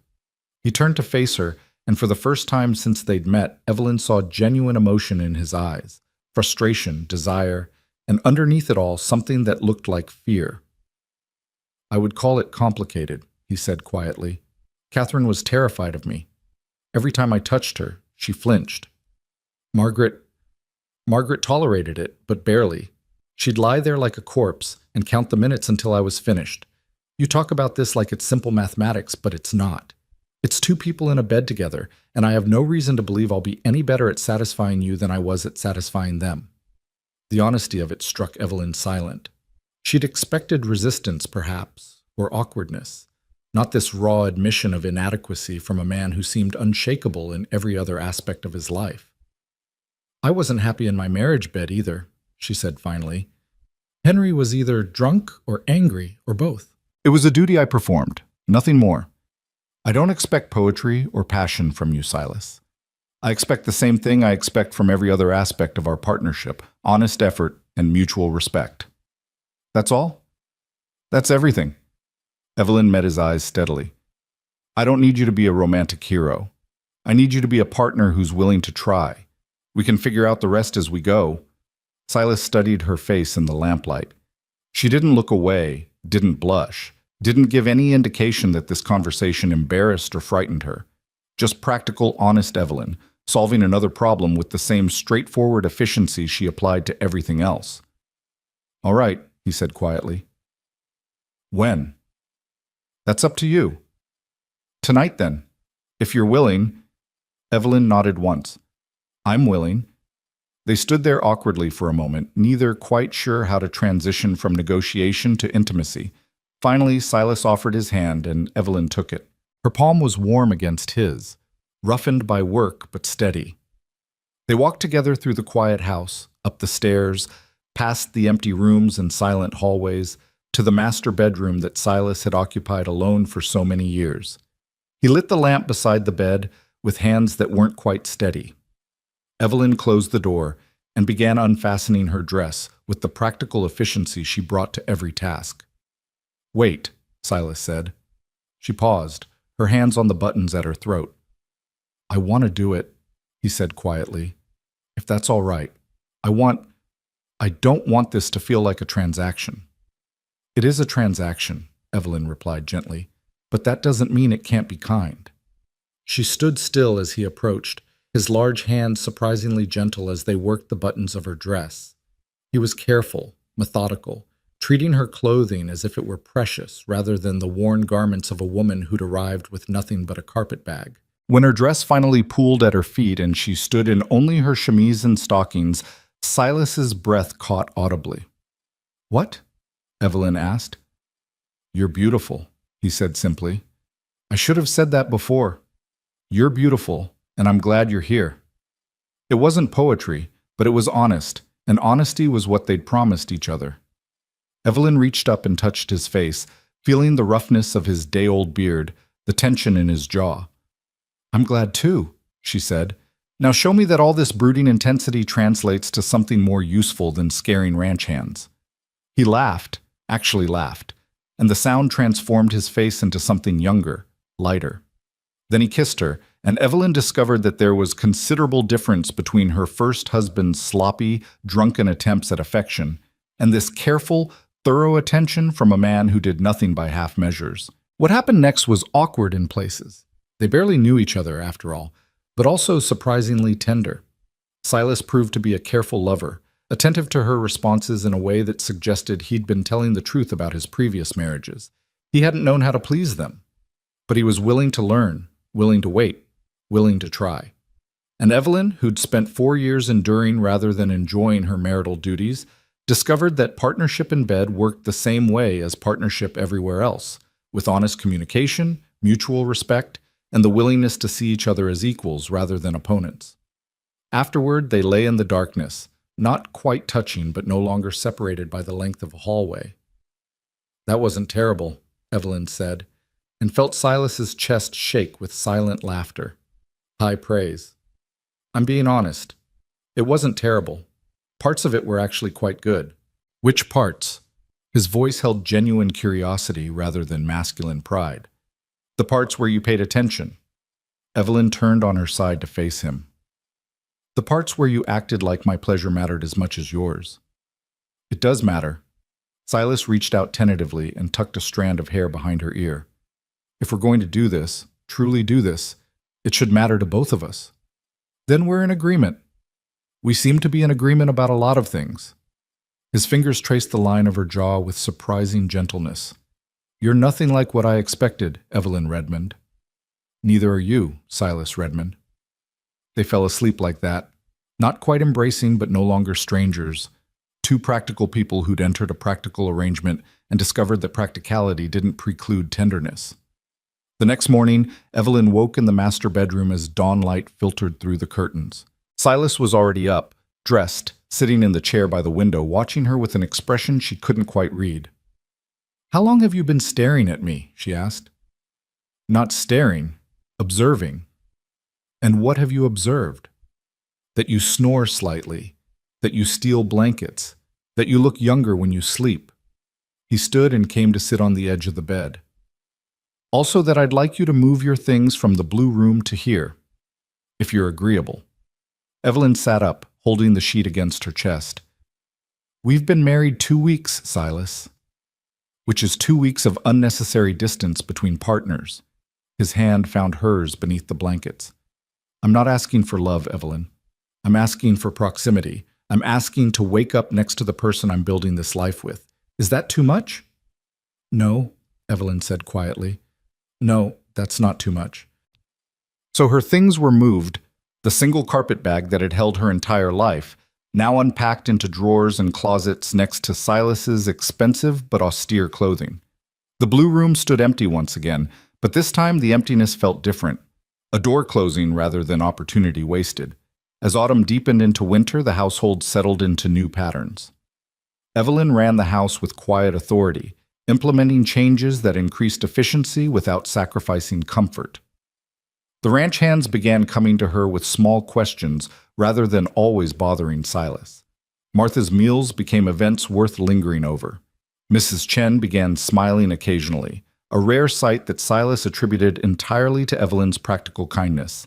He turned to face her, and for the first time since they'd met, Evelyn saw genuine emotion in his eyes, frustration, desire, and underneath it all, something that looked like fear. "I would call it complicated," he said quietly. "Catherine was terrified of me. Every time I touched her, she flinched. Margaret tolerated it, but barely. She'd lie there like a corpse and count the minutes until I was finished. You talk about this like it's simple mathematics, but it's not. It's 2 people in a bed together, and I have no reason to believe I'll be any better at satisfying you than I was at satisfying them." The honesty of it struck Evelyn silent. She'd expected resistance, perhaps, or awkwardness, not this raw admission of inadequacy from a man who seemed unshakable in every other aspect of his life. "I wasn't happy in my marriage bed either," she said finally. "Henry was either drunk or angry or both. It was a duty I performed, nothing more. I don't expect poetry or passion from you, Silas. I expect the same thing I expect from every other aspect of our partnership: honest effort and mutual respect." "That's all?" "That's everything." Evelyn met his eyes steadily. "I don't need you to be a romantic hero. I need you to be a partner who's willing to try. We can figure out the rest as we go." Silas studied her face in the lamplight. She didn't look away, didn't blush, didn't give any indication that this conversation embarrassed or frightened her. Just practical, honest Evelyn, solving another problem with the same straightforward efficiency she applied to everything else. "All right," he said quietly. "When?" "That's up to you." "Tonight, then, if you're willing." Evelyn nodded once. "I'm willing." They stood there awkwardly for a moment, neither quite sure how to transition from negotiation to intimacy. Finally, Silas offered his hand, and Evelyn took it. Her palm was warm against his, roughened by work but steady. They walked together through the quiet house, up the stairs, past the empty rooms and silent hallways, to the master bedroom that Silas had occupied alone for so many years. He lit the lamp beside the bed with hands that weren't quite steady. Evelyn closed the door and began unfastening her dress with the practical efficiency she brought to every task. "Wait," Silas said. She paused, her hands on the buttons at her throat. "I want to do it," he said quietly. "If that's all right. I don't want this to feel like a transaction." "It is a transaction," Evelyn replied gently, "but that doesn't mean it can't be kind." She stood still as he approached, his large hands surprisingly gentle as they worked the buttons of her dress. He was careful, methodical, treating her clothing as if it were precious rather than the worn garments of a woman who'd arrived with nothing but a carpetbag. When her dress finally pooled at her feet and she stood in only her chemise and stockings, Silas's breath caught audibly. "What?" Evelyn asked. "You're beautiful," he said simply. "I should have said that before. You're beautiful, and I'm glad you're here." It wasn't poetry, but it was honest, and honesty was what they'd promised each other. Evelyn reached up and touched his face, feeling the roughness of his day-old beard, the tension in his jaw. "I'm glad too," she said. "Now show me that all this brooding intensity translates to something more useful than scaring ranch hands." He laughed, actually laughed, and the sound transformed his face into something younger, lighter. Then he kissed her, and Evelyn discovered that there was considerable difference between her first husband's sloppy, drunken attempts at affection and this careful, thorough attention from a man who did nothing by half measures. What happened next was awkward in places. They barely knew each other, after all, but also surprisingly tender. Silas proved to be a careful lover, attentive to her responses in a way that suggested he'd been telling the truth about his previous marriages. He hadn't known how to please them, but he was willing to learn, willing to wait, willing to try. And Evelyn, who'd spent 4 years enduring rather than enjoying her marital duties, discovered that partnership in bed worked the same way as partnership everywhere else, with honest communication, mutual respect, and the willingness to see each other as equals rather than opponents. Afterward, they lay in the darkness, not quite touching but no longer separated by the length of a hallway. "That wasn't terrible," Evelyn said, and felt Silas's chest shake with silent laughter. High praise. "I'm being honest. It wasn't terrible. Parts of it were actually quite good." "Which parts?" His voice held genuine curiosity rather than masculine pride. "The parts where you paid attention." Evelyn turned on her side to face him. "The parts where you acted like my pleasure mattered as much as yours." "It does matter." Silas reached out tentatively and tucked a strand of hair behind her ear. "If we're going to do this, truly do this, it should matter to both of us." "Then we're in agreement." "We seem to be in agreement about a lot of things." His fingers traced the line of her jaw with surprising gentleness. "You're nothing like what I expected, Evelyn Redmond." "Neither are you, Silas Redmond." They fell asleep like that, not quite embracing but no longer strangers, two practical people who'd entered a practical arrangement and discovered that practicality didn't preclude tenderness. The next morning, Evelyn woke in the master bedroom as dawn light filtered through the curtains. Silas was already up, dressed, sitting in the chair by the window, watching her with an expression she couldn't quite read. "How long have you been staring at me?" she asked. "Not staring, observing." "And what have you observed?" "That you snore slightly, that you steal blankets, that you look younger when you sleep." He stood and came to sit on the edge of the bed. "Also that I'd like you to move your things from the blue room to here, if you're agreeable." Evelyn sat up, holding the sheet against her chest. "We've been married 2 weeks, Silas." "Which is 2 weeks of unnecessary distance between partners." His hand found hers beneath the blankets. "I'm not asking for love, Evelyn. I'm asking for proximity. I'm asking to wake up next to the person I'm building this life with. Is that too much?" "No," Evelyn said quietly. "No, that's not too much." So her things were moved, the single carpet bag that had held her entire life, now unpacked into drawers and closets next to Silas's expensive but austere clothing. The blue room stood empty once again, but this time the emptiness felt different. A door closing rather than opportunity wasted. As autumn deepened into winter, the household settled into new patterns. Evelyn ran the house with quiet authority, implementing changes that increased efficiency without sacrificing comfort. The ranch hands began coming to her with small questions rather than always bothering Silas. Martha's meals became events worth lingering over. Mrs. Chen began smiling occasionally, a rare sight that Silas attributed entirely to Evelyn's practical kindness.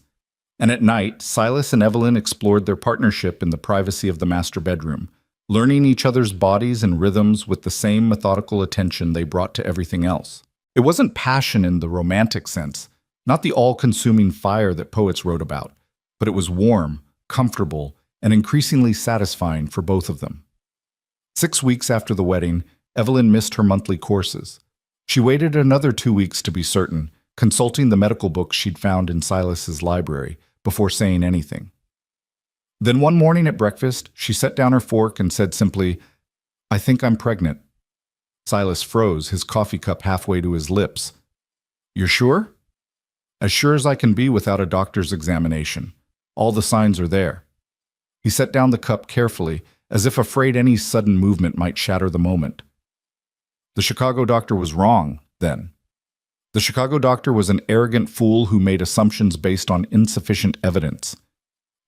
And at night, Silas and Evelyn explored their partnership in the privacy of the master bedroom, learning each other's bodies and rhythms with the same methodical attention they brought to everything else. It wasn't passion in the romantic sense, not the all-consuming fire that poets wrote about, but it was warm, comfortable, and increasingly satisfying for both of them. 6 weeks after the wedding, Evelyn missed her monthly courses. She waited another 2 weeks to be certain, consulting the medical books she'd found in Silas's library before saying anything. Then one morning at breakfast, she set down her fork and said simply, "I think I'm pregnant." Silas froze, his coffee cup halfway to his lips. "You're sure?" "As sure as I can be without a doctor's examination. All the signs are there." He set down the cup carefully, as if afraid any sudden movement might shatter the moment. The Chicago doctor was wrong, then. The Chicago doctor was an arrogant fool who made assumptions based on insufficient evidence.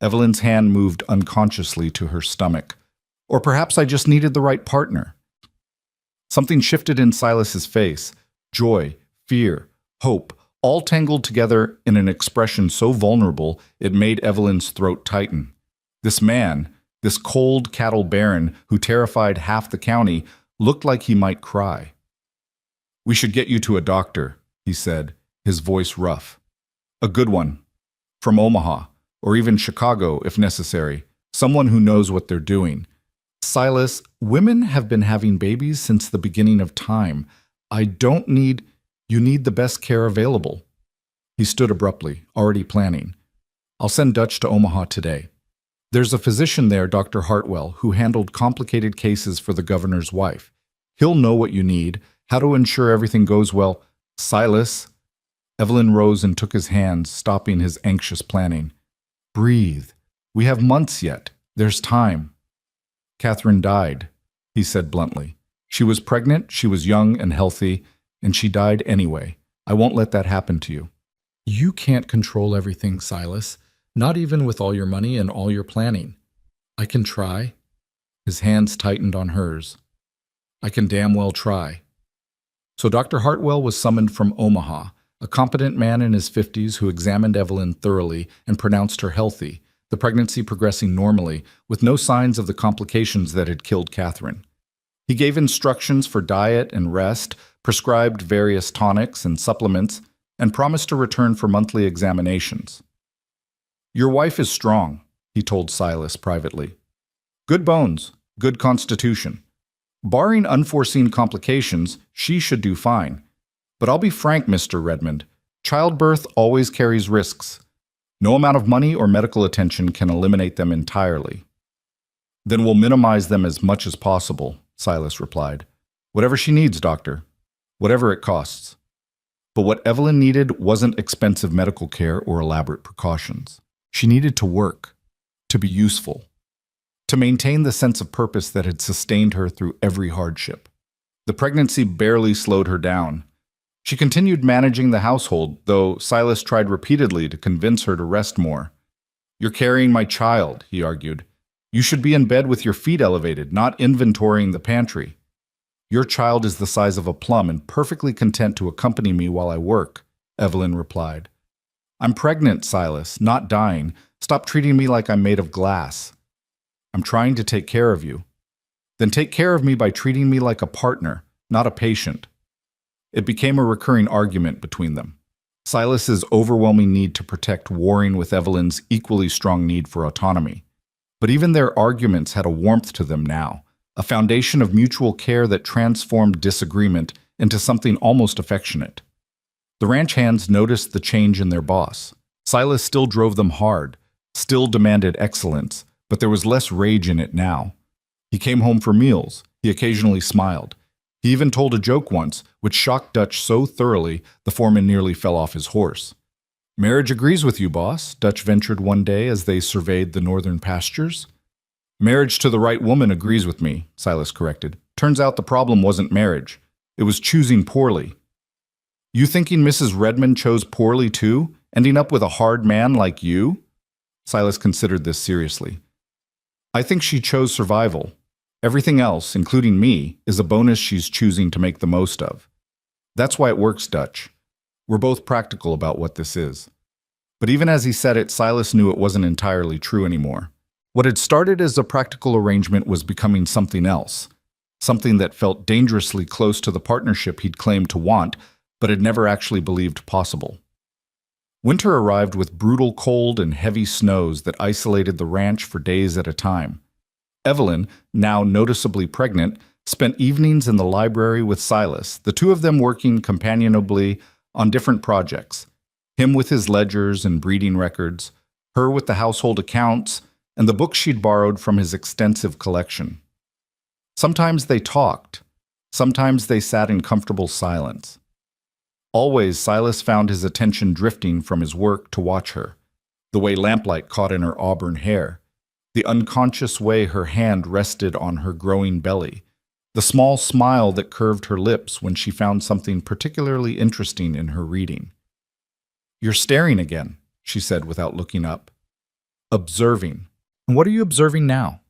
Evelyn's hand moved unconsciously to her stomach. Or perhaps I just needed the right partner. Something shifted in Silas's face. Joy, fear, hope, all tangled together in an expression so vulnerable it made Evelyn's throat tighten. This man, this cold cattle baron who terrified half the county, looked like he might cry. "We should get you to a doctor," he said, his voice rough. "A good one. From Omaha, or even Chicago if necessary. Someone who knows what they're doing." "Silas, women have been having babies since the beginning of time. You need the best care available." He stood abruptly, already planning. "I'll send Dutch to Omaha today. There's a physician there, Dr. Hartwell, who handled complicated cases for the governor's wife. He'll know what you need, how to ensure everything goes well." "Silas." Evelyn rose and took his hand, stopping his anxious planning. "Breathe. We have months yet. There's time." "Catherine died," he said bluntly. "She was pregnant, she was young and healthy, and she died anyway. I won't let that happen to you." "You can't control everything, Silas, not even with all your money and all your planning." "I can try." His hands tightened on hers. "I can damn well try." So Dr. Hartwell was summoned from Omaha, a competent man in his 50s who examined Evelyn thoroughly and pronounced her healthy, the pregnancy progressing normally, with no signs of the complications that had killed Catherine. He gave instructions for diet and rest, prescribed various tonics and supplements, and promised to return for monthly examinations. "Your wife is strong," he told Silas privately. "Good bones, good constitution. Barring unforeseen complications, she should do fine. But I'll be frank, Mr. Redmond, childbirth always carries risks. No amount of money or medical attention can eliminate them entirely." "Then we'll minimize them as much as possible," Silas replied. "Whatever she needs, doctor. Whatever it costs." But what Evelyn needed wasn't expensive medical care or elaborate precautions. She needed to work, to be useful, to maintain the sense of purpose that had sustained her through every hardship. The pregnancy barely slowed her down. She continued managing the household, though Silas tried repeatedly to convince her to rest more. "You're carrying my child," he argued. "You should be in bed with your feet elevated, not inventorying the pantry. Your child is the size of a plum and perfectly content to accompany me while I work," Evelyn replied. "I'm pregnant, Silas, not dying. Stop treating me like I'm made of glass." "I'm trying to take care of you." "Then take care of me by treating me like a partner, not a patient." It became a recurring argument between them. Silas's overwhelming need to protect warring with Evelyn's equally strong need for autonomy. But even their arguments had a warmth to them now, a foundation of mutual care that transformed disagreement into something almost affectionate. The ranch hands noticed the change in their boss. Silas still drove them hard, still demanded excellence, but there was less rage in it now. He came home for meals. He occasionally smiled. He even told a joke once, which shocked Dutch so thoroughly the foreman nearly fell off his horse. "Marriage agrees with you, boss," Dutch ventured one day as they surveyed the northern pastures. "Marriage to the right woman agrees with me," Silas corrected. "Turns out the problem wasn't marriage. It was choosing poorly." "You thinking Mrs. Redmond chose poorly too, ending up with a hard man like you?" Silas considered this seriously. "I think she chose survival. Everything else, including me, is a bonus she's choosing to make the most of. That's why it works, Dutch. We're both practical about what this is." But even as he said it, Silas knew it wasn't entirely true anymore. What had started as a practical arrangement was becoming something else, something that felt dangerously close to the partnership he'd claimed to want, but had never actually believed possible. Winter arrived with brutal cold and heavy snows that isolated the ranch for days at a time. Evelyn, now noticeably pregnant, spent evenings in the library with Silas, the two of them working companionably on different projects. Him with his ledgers and breeding records, her with the household accounts, and the books she'd borrowed from his extensive collection. Sometimes they talked. Sometimes they sat in comfortable silence. Always, Silas found his attention drifting from his work to watch her, the way lamplight caught in her auburn hair, the unconscious way her hand rested on her growing belly, the small smile that curved her lips when she found something particularly interesting in her reading. "You're staring again," she said without looking up. "Observing. And what are you observing now?"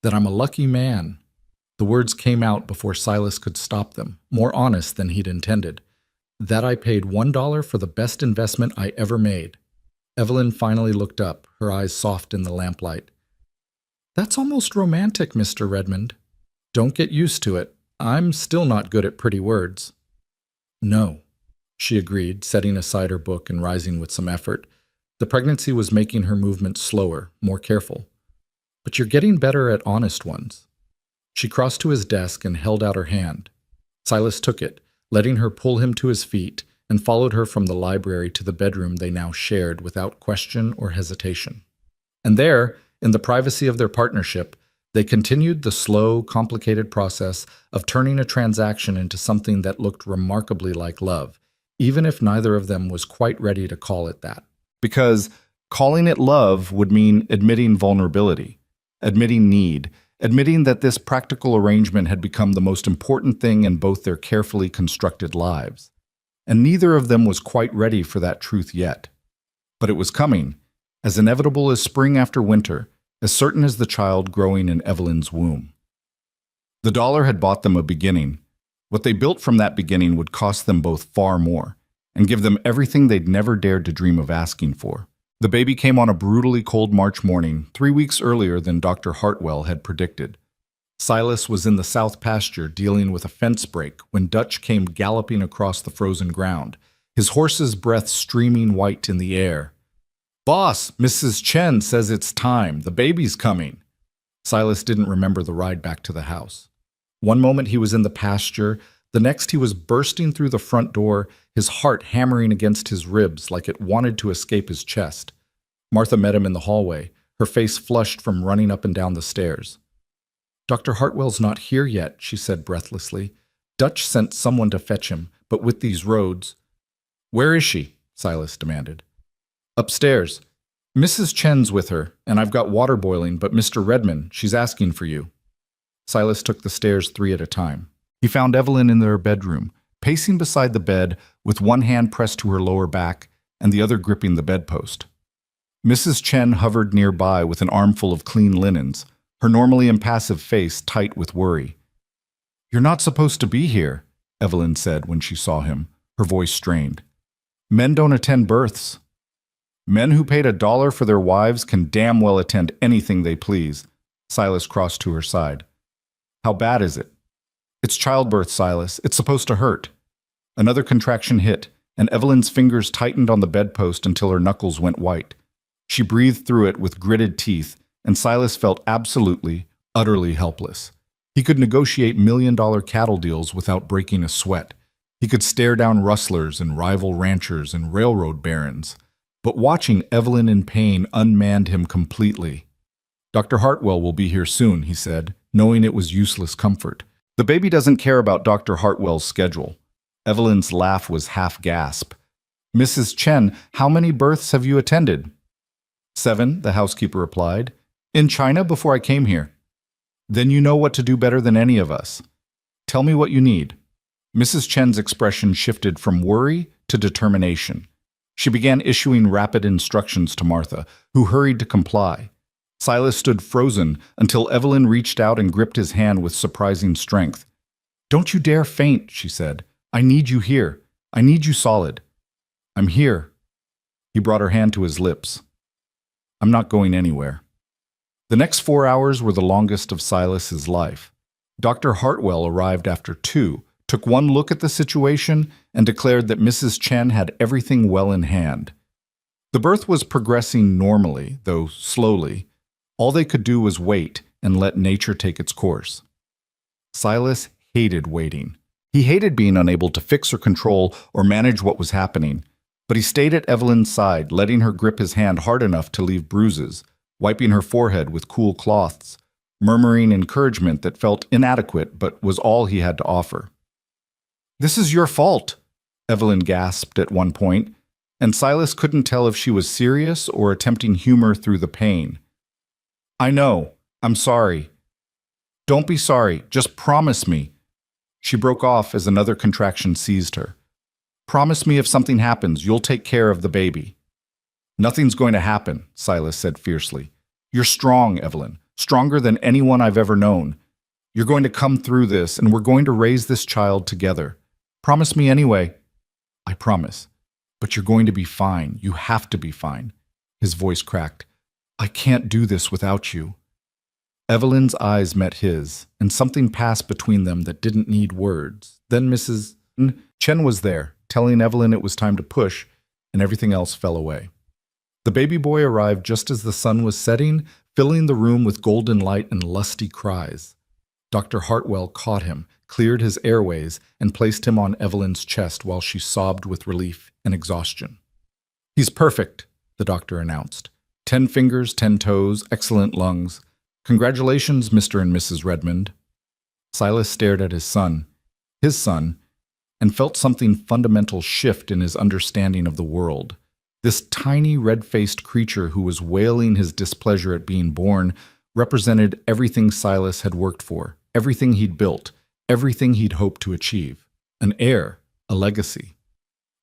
"That I'm a lucky man." The words came out before Silas could stop them, more honest than he'd intended. "That I paid $1 for the best investment I ever made." Evelyn finally looked up, her eyes soft in the lamplight. "That's almost romantic, Mr. Redmond." "Don't get used to it. I'm still not good at pretty words." "No," she agreed, setting aside her book and rising with some effort. The pregnancy was making her movements slower, more careful. "But you're getting better at honest ones." She crossed to his desk and held out her hand. Silas took it, letting her pull him to his feet, and followed her from the library to the bedroom they now shared without question or hesitation. And there, in the privacy of their partnership, they continued the slow, complicated process of turning a transaction into something that looked remarkably like love, even if neither of them was quite ready to call it that. Because calling it love would mean admitting vulnerability, admitting need, admitting that this practical arrangement had become the most important thing in both their carefully constructed lives. And neither of them was quite ready for that truth yet. But it was coming, as inevitable as spring after winter, as certain as the child growing in Evelyn's womb. The dollar had bought them a beginning. What they built from that beginning would cost them both far more, and give them everything they'd never dared to dream of asking for. The baby came on a brutally cold March morning, 3 weeks earlier than Dr. Hartwell had predicted. Silas was in the south pasture dealing with a fence break when Dutch came galloping across the frozen ground, his horse's breath streaming white in the air. "Boss, Mrs. Chen says it's time. The baby's coming." Silas didn't remember the ride back to the house. One moment he was in the pasture, the next he was bursting through the front door, his heart hammering against his ribs like it wanted to escape his chest. Martha met him in the hallway, her face flushed from running up and down the stairs. "Dr. Hartwell's not here yet," she said breathlessly. "Dutch sent someone to fetch him, but with these roads—" "Where is she?" Silas demanded. "Upstairs. Mrs. Chen's with her, and I've got water boiling, but Mr. Redmond, she's asking for you." Silas took the stairs 3 at a time. He found Evelyn in their bedroom, pacing beside the bed with one hand pressed to her lower back and the other gripping the bedpost. Mrs. Chen hovered nearby with an armful of clean linens, her normally impassive face tight with worry. "You're not supposed to be here," Evelyn said when she saw him, her voice strained. "Men don't attend births." "Men who paid $1 for their wives can damn well attend anything they please." Silas crossed to her side. "How bad is it?" "It's childbirth, Silas. It's supposed to hurt." Another contraction hit, and Evelyn's fingers tightened on the bedpost until her knuckles went white. She breathed through it with gritted teeth, and Silas felt absolutely, utterly helpless. He could negotiate million-dollar cattle deals without breaking a sweat. He could stare down rustlers and rival ranchers and railroad barons. But watching Evelyn in pain unmanned him completely. "Dr. Hartwell will be here soon," he said, knowing it was useless comfort. "The baby doesn't care about Dr. Hartwell's schedule." Evelyn's laugh was half-gasp. "Mrs. Chen, how many births have you attended?" 7, the housekeeper replied. "In China before I came here." "Then you know what to do better than any of us. Tell me what you need." Mrs. Chen's expression shifted from worry to determination. She began issuing rapid instructions to Martha, who hurried to comply. Silas stood frozen until Evelyn reached out and gripped his hand with surprising strength. "Don't you dare faint," she said. "I need you here. I need you solid." "I'm here." He brought her hand to his lips. "I'm not going anywhere." The next 4 hours were the longest of Silas's life. Dr. Hartwell arrived after 2, took one look at the situation, and declared that Mrs. Chen had everything well in hand. The birth was progressing normally, though slowly. All they could do was wait and let nature take its course. Silas hated waiting. He hated being unable to fix or control or manage what was happening, but he stayed at Evelyn's side, letting her grip his hand hard enough to leave bruises, wiping her forehead with cool cloths, murmuring encouragement that felt inadequate but was all he had to offer. "This is your fault," Evelyn gasped at one point, and Silas couldn't tell if she was serious or attempting humor through the pain. "I know. I'm sorry." "Don't be sorry. Just promise me." She broke off as another contraction seized her. "Promise me if something happens, you'll take care of the baby." "Nothing's going to happen," Silas said fiercely. "You're strong, Evelyn. Stronger than anyone I've ever known. You're going to come through this, and we're going to raise this child together. Promise me anyway." "I promise. But you're going to be fine. You have to be fine." His voice cracked. "I can't do this without you." Evelyn's eyes met his, and something passed between them that didn't need words. Then Mrs. Chen was there, telling Evelyn it was time to push, and everything else fell away. The baby boy arrived just as the sun was setting, filling the room with golden light and lusty cries. Dr. Hartwell caught him, cleared his airways, and placed him on Evelyn's chest while she sobbed with relief and exhaustion. "He's perfect," the doctor announced. 10 fingers, 10 toes, excellent lungs. "Congratulations, Mr. and Mrs. Redmond." Silas stared at his son, and felt something fundamental shift in his understanding of the world. This tiny, red-faced creature who was wailing his displeasure at being born represented everything Silas had worked for, everything he'd built, everything he'd hoped to achieve. An heir, a legacy,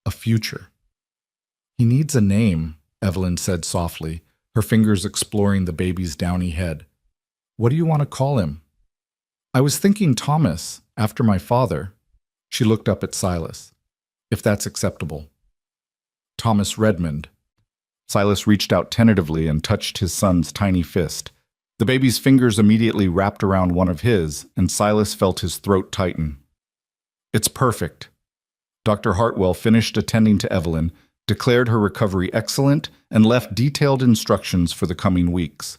a future. "He needs a name," Evelyn said softly, her fingers exploring the baby's downy head. "What do you want to call him?" "I was thinking Thomas, after my father." She looked up at Silas. "If that's acceptable." "Thomas Redmond." Silas reached out tentatively and touched his son's tiny fist. The baby's fingers immediately wrapped around one of his, and Silas felt his throat tighten. "It's perfect." Dr. Hartwell finished attending to Evelyn, declared her recovery excellent, and left detailed instructions for the coming weeks.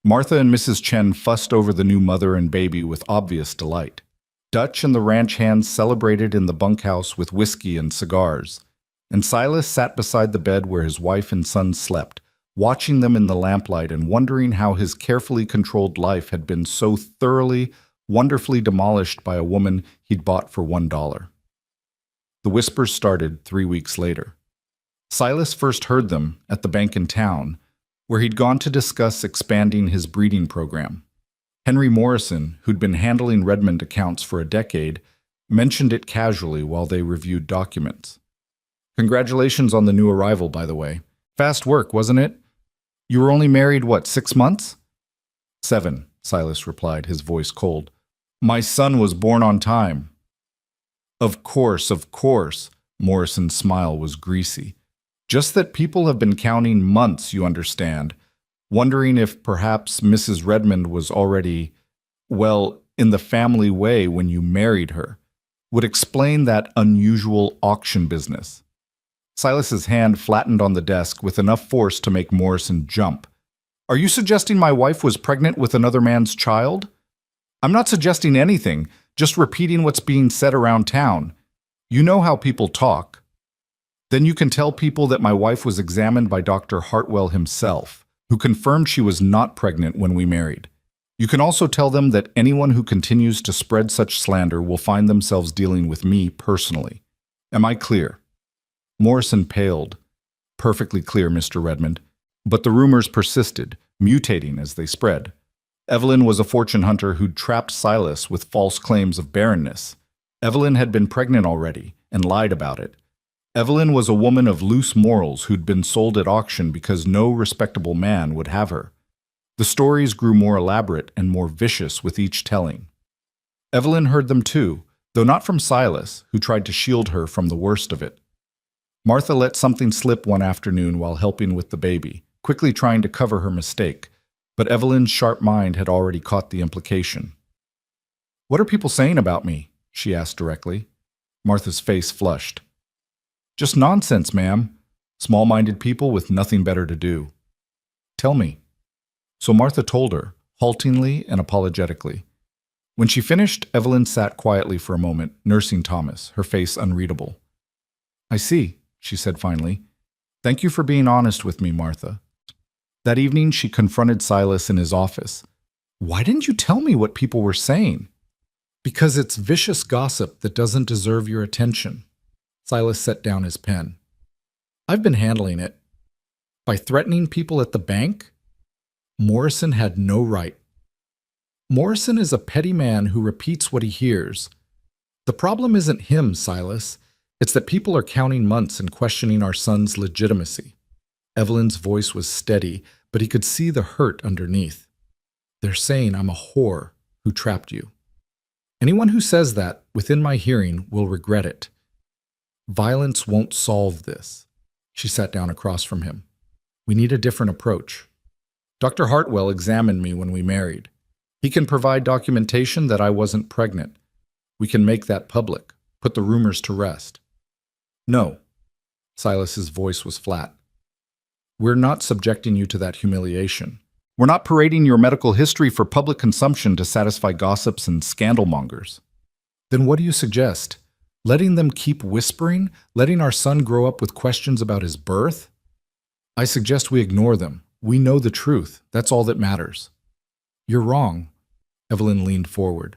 Martha and Mrs. Chen fussed over the new mother and baby with obvious delight. Dutch and the ranch hands celebrated in the bunkhouse with whiskey and cigars, and Silas sat beside the bed where his wife and son slept, watching them in the lamplight and wondering how his carefully controlled life had been so thoroughly, wonderfully demolished by a woman he'd bought for $1. The whispers started 3 weeks later. Silas first heard them at the bank in town, where he'd gone to discuss expanding his breeding program. Henry Morrison, who'd been handling Redmond accounts for a decade, mentioned it casually while they reviewed documents. "Congratulations on the new arrival, by the way. Fast work, wasn't it? You were only married, 6 months?" "7, Silas replied, his voice cold. "My son was born on time." Of course. Morrison's smile was greasy. "Just that people have been counting months, you understand, wondering if perhaps Mrs. Redmond was already, in the family way when you married her. Would explain that unusual auction business." Silas's hand flattened on the desk with enough force to make Morrison jump. "Are you suggesting my wife was pregnant with another man's child?" "I'm not suggesting anything, just repeating what's being said around town. You know how people talk." "Then you can tell people that my wife was examined by Dr. Hartwell himself, who confirmed she was not pregnant when we married. You can also tell them that anyone who continues to spread such slander will find themselves dealing with me personally. Am I clear?" Morrison paled. "Perfectly clear, Mr. Redmond." But the rumors persisted, mutating as they spread. Evelyn was a fortune hunter who'd trapped Silas with false claims of barrenness. Evelyn had been pregnant already and lied about it. Evelyn was a woman of loose morals who'd been sold at auction because no respectable man would have her. The stories grew more elaborate and more vicious with each telling. Evelyn heard them too, though not from Silas, who tried to shield her from the worst of it. Martha let something slip one afternoon while helping with the baby, quickly trying to cover her mistake, but Evelyn's sharp mind had already caught the implication. "What are people saying about me?" she asked directly. Martha's face flushed. "Just nonsense, ma'am. Small-minded people with nothing better to do." "Tell me." So Martha told her, haltingly and apologetically. When she finished, Evelyn sat quietly for a moment, nursing Thomas, her face unreadable. "I see," she said finally. "Thank you for being honest with me, Martha." That evening, she confronted Silas in his office. "Why didn't you tell me what people were saying?" "Because it's vicious gossip that doesn't deserve your attention." Silas set down his pen. "I've been handling it. By threatening people at the bank? Morrison had no right. Morrison is a petty man who repeats what he hears. The problem isn't him, Silas. It's that people are counting months and questioning our son's legitimacy." Evelyn's voice was steady, but he could see the hurt underneath. "They're saying I'm a whore who trapped you. Anyone who says that, within my hearing, will regret it. Violence won't solve this." She sat down across from him. "We need a different approach. Dr. Hartwell examined me when we married. He can provide documentation that I wasn't pregnant. We can make that public, put the rumors to rest." "No." Silas's voice was flat. "We're not subjecting you to that humiliation. We're not parading your medical history for public consumption to satisfy gossips and scandalmongers." "Then what do you suggest? Letting them keep whispering? Letting our son grow up with questions about his birth?" "I suggest we ignore them. We know the truth. That's all that matters." "You're wrong." Evelyn leaned forward.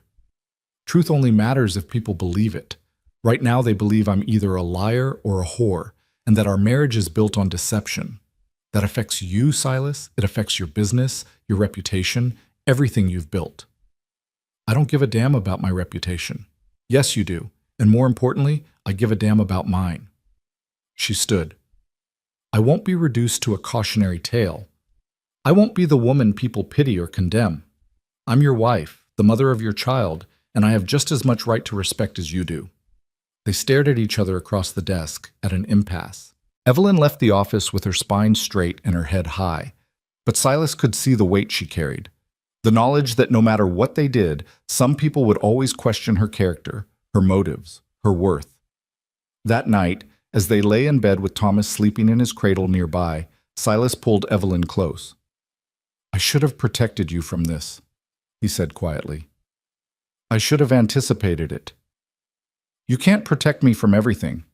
"Truth only matters if people believe it. Right now they believe I'm either a liar or a whore, and that our marriage is built on deception. That affects you, Silas. It affects your business, your reputation, everything you've built." "I don't give a damn about my reputation." "Yes, you do. And more importantly, I give a damn about mine." She stood. "I won't be reduced to a cautionary tale. I won't be the woman people pity or condemn. I'm your wife, the mother of your child, and I have just as much right to respect as you do." They stared at each other across the desk, at an impasse. Evelyn left the office with her spine straight and her head high, but Silas could see the weight she carried. The knowledge that no matter what they did, some people would always question her character, her motives, her worth. That night, as they lay in bed with Thomas sleeping in his cradle nearby, Silas pulled Evelyn close. "I should have protected you from this," he said quietly. "I should have anticipated it. You can't protect me from everything.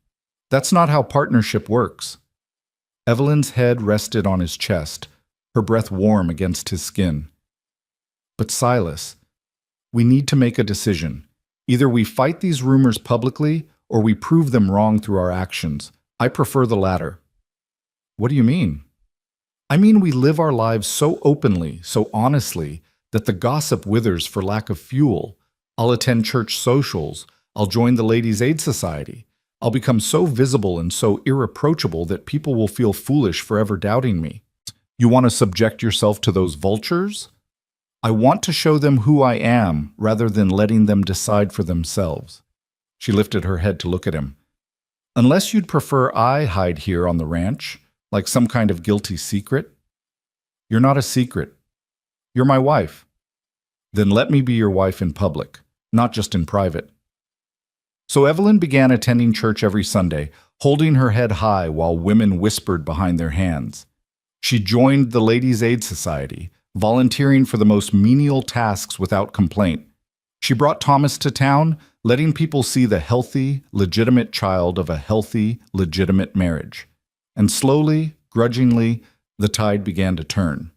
That's not how partnership works." Evelyn's head rested on his chest, her breath warm against his skin. "But Silas, we need to make a decision. Either we fight these rumors publicly, or we prove them wrong through our actions. I prefer the latter." "What do you mean?" "I mean we live our lives so openly, so honestly, that the gossip withers for lack of fuel. I'll attend church socials. I'll join the Ladies' Aid Society. I'll become so visible and so irreproachable that people will feel foolish forever doubting me." "You want to subject yourself to those vultures?" "I want to show them who I am, rather than letting them decide for themselves." She lifted her head to look at him. "Unless you'd prefer I hide here on the ranch, like some kind of guilty secret?" "You're not a secret. You're my wife." "Then let me be your wife in public, not just in private." So Evelyn began attending church every Sunday, holding her head high while women whispered behind their hands. She joined the Ladies' Aid Society, volunteering for the most menial tasks without complaint. She brought Thomas to town, letting people see the healthy, legitimate child of a healthy, legitimate marriage. And slowly, grudgingly, the tide began to turn.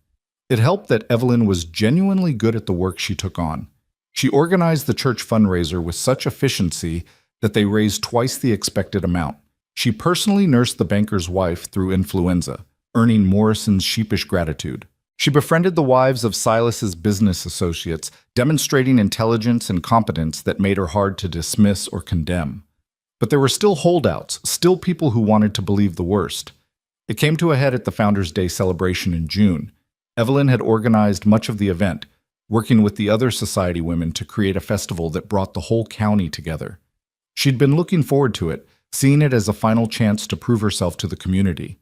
It helped that Evelyn was genuinely good at the work she took on. She organized the church fundraiser with such efficiency that they raised twice the expected amount. She personally nursed the banker's wife through influenza, earning Morrison's sheepish gratitude. She befriended the wives of Silas's business associates, demonstrating intelligence and competence that made her hard to dismiss or condemn. But there were still holdouts, still people who wanted to believe the worst. It came to a head at the Founders' Day celebration in June. Evelyn had organized much of the event, working with the other society women to create a festival that brought the whole county together. She'd been looking forward to it, seeing it as a final chance to prove herself to the community.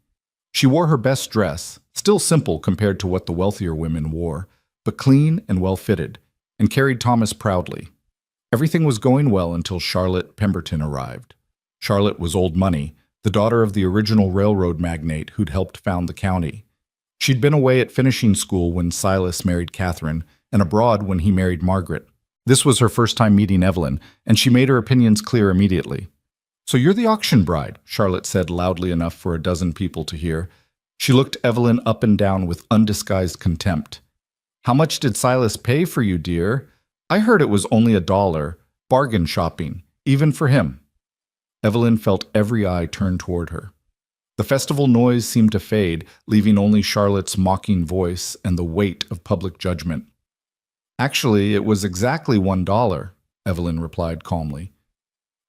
She wore her best dress, still simple compared to what the wealthier women wore, but clean and well-fitted, and carried Thomas proudly. Everything was going well until Charlotte Pemberton arrived. Charlotte was old money, the daughter of the original railroad magnate who'd helped found the county. She'd been away at finishing school when Silas married Catherine, and abroad when he married Margaret. This was her first time meeting Evelyn, and she made her opinions clear immediately. "So you're the auction bride," Charlotte said loudly enough for a dozen people to hear. She looked Evelyn up and down with undisguised contempt. "How much did Silas pay for you, dear? I heard it was only $1. Bargain shopping, even for him." Evelyn felt every eye turn toward her. The festival noise seemed to fade, leaving only Charlotte's mocking voice and the weight of public judgment. "Actually, it was exactly $1, Evelyn replied calmly.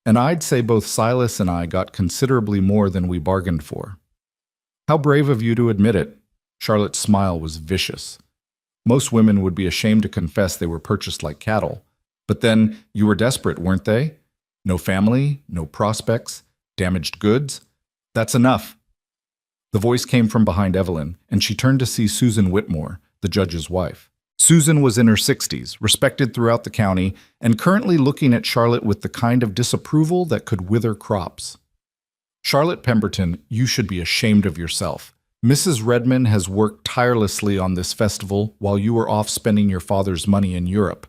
"And I'd say both Silas and I got considerably more than we bargained for." "How brave of you to admit it." Charlotte's smile was vicious. Most women would be ashamed to confess they were purchased like cattle. But then, you were desperate, weren't they? No family, no prospects, damaged goods. That's enough. The voice came from behind Evelyn, and she turned to see Susan Whitmore, the judge's wife. Susan was in her 60s, respected throughout the county, and currently looking at Charlotte with the kind of disapproval that could wither crops. "Charlotte Pemberton, you should be ashamed of yourself. Mrs. Redmond has worked tirelessly on this festival while you were off spending your father's money in Europe.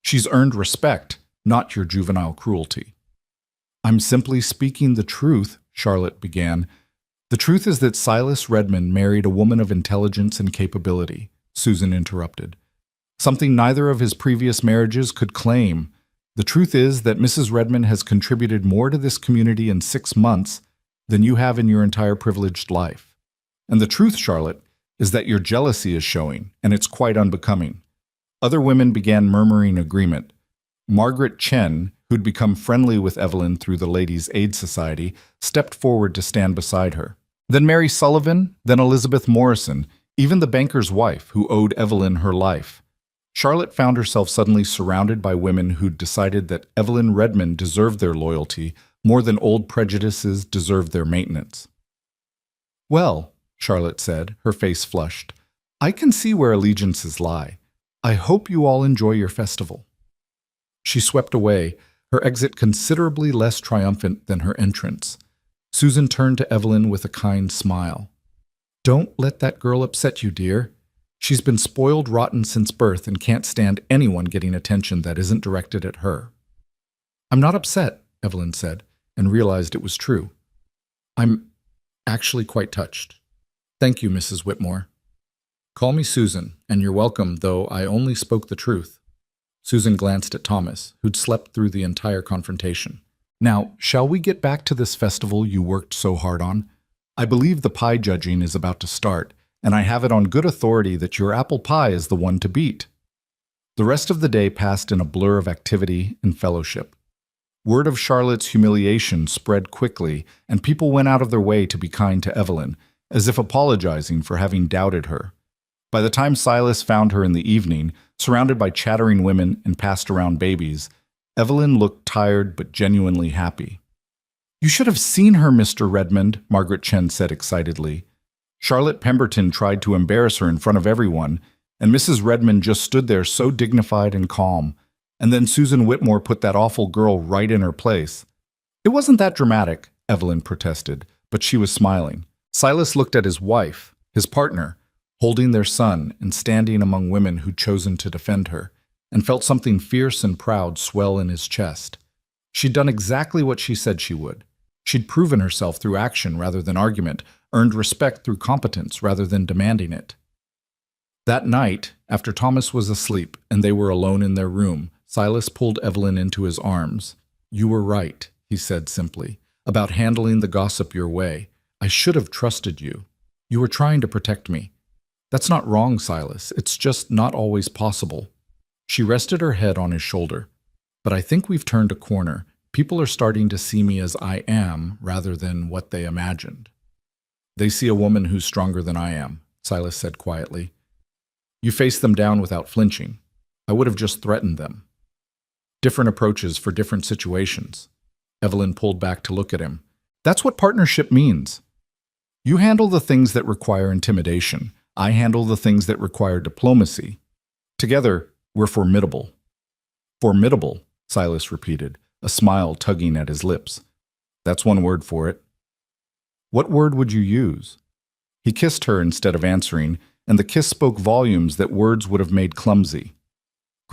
She's earned respect, not your juvenile cruelty." "I'm simply speaking the truth," Charlotte began. "The truth is that Silas Redmond married a woman of intelligence and capability," Susan interrupted. "Something neither of his previous marriages could claim. The truth is that Mrs. Redmond has contributed more to this community in 6 months than you have in your entire privileged life. And the truth, Charlotte, is that your jealousy is showing, and it's quite unbecoming." Other women began murmuring agreement. Margaret Chen, who'd become friendly with Evelyn through the Ladies' Aid Society, stepped forward to stand beside her. Then Mary Sullivan, then Elizabeth Morrison, even the banker's wife, who owed Evelyn her life. Charlotte found herself suddenly surrounded by women who'd decided that Evelyn Redmond deserved their loyalty more than old prejudices deserved their maintenance. "Well," Charlotte said, her face flushed, "I can see where allegiances lie. I hope you all enjoy your festival." She swept away, her exit considerably less triumphant than her entrance. Susan turned to Evelyn with a kind smile. "Don't let that girl upset you, dear. She's been spoiled rotten since birth and can't stand anyone getting attention that isn't directed at her." "I'm not upset," Evelyn said, and realized it was true. "I'm actually quite touched. Thank you, Mrs. Whitmore." "Call me Susan, and you're welcome, though I only spoke the truth." Susan glanced at Thomas, who'd slept through the entire confrontation. "Now, shall we get back to this festival you worked so hard on? I believe the pie judging is about to start, and I have it on good authority that your apple pie is the one to beat." The rest of the day passed in a blur of activity and fellowship. Word of Charlotte's humiliation spread quickly, and people went out of their way to be kind to Evelyn, as if apologizing for having doubted her. By the time Silas found her in the evening, surrounded by chattering women and passed-around babies, Evelyn looked tired but genuinely happy. "You should have seen her, Mr. Redmond," Margaret Chen said excitedly. Charlotte Pemberton tried to embarrass her in front of everyone, and Mrs. Redmond just stood there so dignified and calm. And then Susan Whitmore put that awful girl right in her place. "It wasn't that dramatic," Evelyn protested, but she was smiling. Silas looked at his wife, his partner, holding their son and standing among women who'd chosen to defend her, and felt something fierce and proud swell in his chest. She'd done exactly what she said she would. She'd proven herself through action rather than argument, earned respect through competence rather than demanding it. That night, after Thomas was asleep and they were alone in their room, Silas pulled Evelyn into his arms. "You were right," he said simply, "about handling the gossip your way. I should have trusted you. You were trying to protect me. That's not wrong, Silas. It's just not always possible." She rested her head on his shoulder. "But I think we've turned a corner. People are starting to see me as I am rather than what they imagined." "They see a woman who's stronger than I am," Silas said quietly. "You faced them down without flinching. I would have just threatened them." Different approaches for different situations. Evelyn pulled back to look at him. "That's what partnership means. You handle the things that require intimidation. I handle the things that require diplomacy. Together, we're formidable." "Formidable," Silas repeated, a smile tugging at his lips. "That's one word for it." "What word would you use?" He kissed her instead of answering, and the kiss spoke volumes that words would have made clumsy.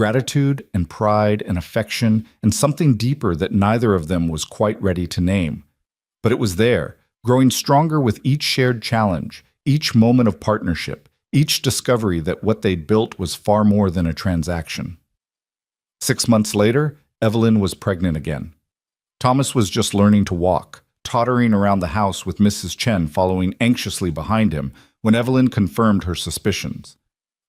gratitude and pride and affection and something deeper that neither of them was quite ready to name. But it was there, growing stronger with each shared challenge, each moment of partnership, each discovery that what they'd built was far more than a transaction. 6 months later, Evelyn was pregnant again. Thomas was just learning to walk, tottering around the house with Mrs. Chen following anxiously behind him when Evelyn confirmed her suspicions.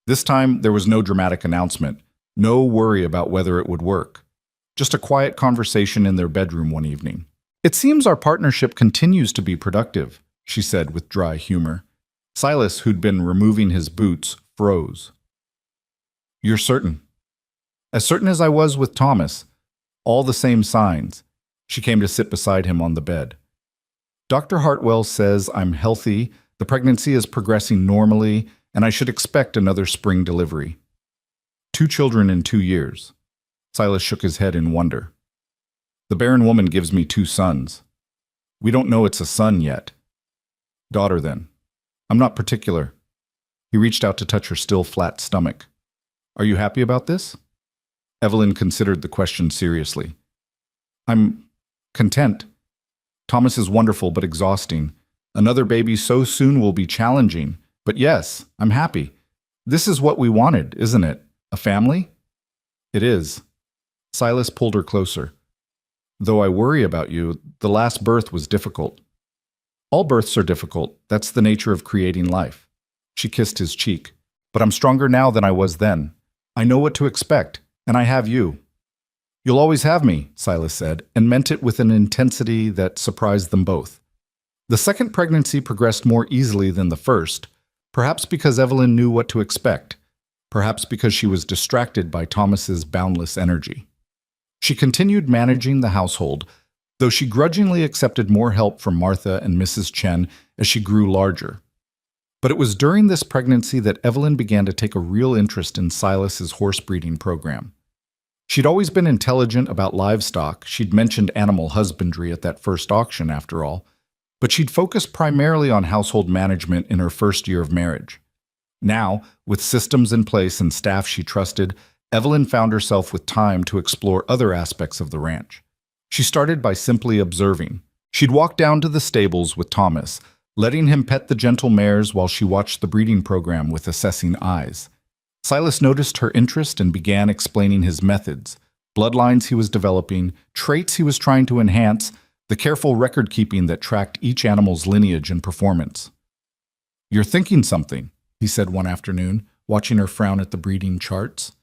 This time, there was no dramatic announcement, no worry about whether it would work. Just a quiet conversation in their bedroom one evening. "It seems our partnership continues to be productive," she said with dry humor. Silas, who'd been removing his boots, froze. "You're certain?" "As certain as I was with Thomas. All the same signs." She came to sit beside him on the bed. "Dr. Hartwell says I'm healthy, the pregnancy is progressing normally, and I should expect another spring delivery. 2 children in 2 years. Silas shook his head in wonder. "The Barren woman gives me 2 sons. We don't know it's a son yet." "Daughter, then." "I'm not particular." He reached out to touch her still flat stomach. "Are you happy about this?" Evelyn considered the question seriously. "I'm content. Thomas is wonderful but exhausting. Another baby so soon will be challenging. But yes, I'm happy. This is what we wanted, isn't it? A family?" "It is." Silas pulled her closer. "Though I worry about you, the last birth was difficult." "All births are difficult. That's the nature of creating life." She kissed his cheek. "But I'm stronger now than I was then. I know what to expect, and I have you." "You'll always have me," Silas said, and meant it with an intensity that surprised them both. The second pregnancy progressed more easily than the first, perhaps because Evelyn knew what to expect, perhaps because she was distracted by Thomas's boundless energy. She continued managing the household, though she grudgingly accepted more help from Martha and Mrs. Chen as she grew larger. But it was during this pregnancy that Evelyn began to take a real interest in Silas's horse breeding program. She'd always been intelligent about livestock. She'd mentioned animal husbandry at that first auction, after all. But she'd focused primarily on household management in her first year of marriage. Now, with systems in place and staff she trusted, Evelyn found herself with time to explore other aspects of the ranch. She started by simply observing. She'd walk down to the stables with Thomas, letting him pet the gentle mares while she watched the breeding program with assessing eyes. Silas noticed her interest and began explaining his methods, bloodlines he was developing, traits he was trying to enhance, the careful record-keeping that tracked each animal's lineage and performance. "You're thinking something," he said one afternoon, watching her frown at the breeding charts.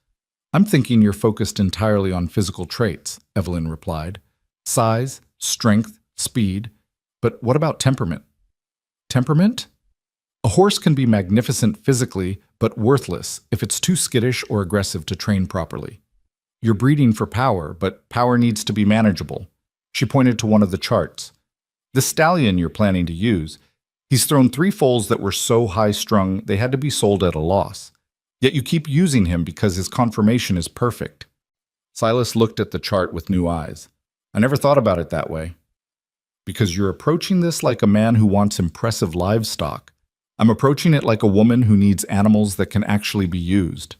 "I'm thinking you're focused entirely on physical traits," Evelyn replied. "Size, strength, speed. But what about temperament?" "Temperament? A horse can be magnificent physically, but worthless if it's too skittish or aggressive to train properly. You're breeding for power, but power needs to be manageable." She pointed to one of the charts. "The stallion you're planning to use, he's thrown 3 foals that were so high-strung they had to be sold at a loss. Yet you keep using him because his conformation is perfect." Silas looked at the chart with new eyes. "I never thought about it that way." "Because you're approaching this like a man who wants impressive livestock. I'm approaching it like a woman who needs animals that can actually be used."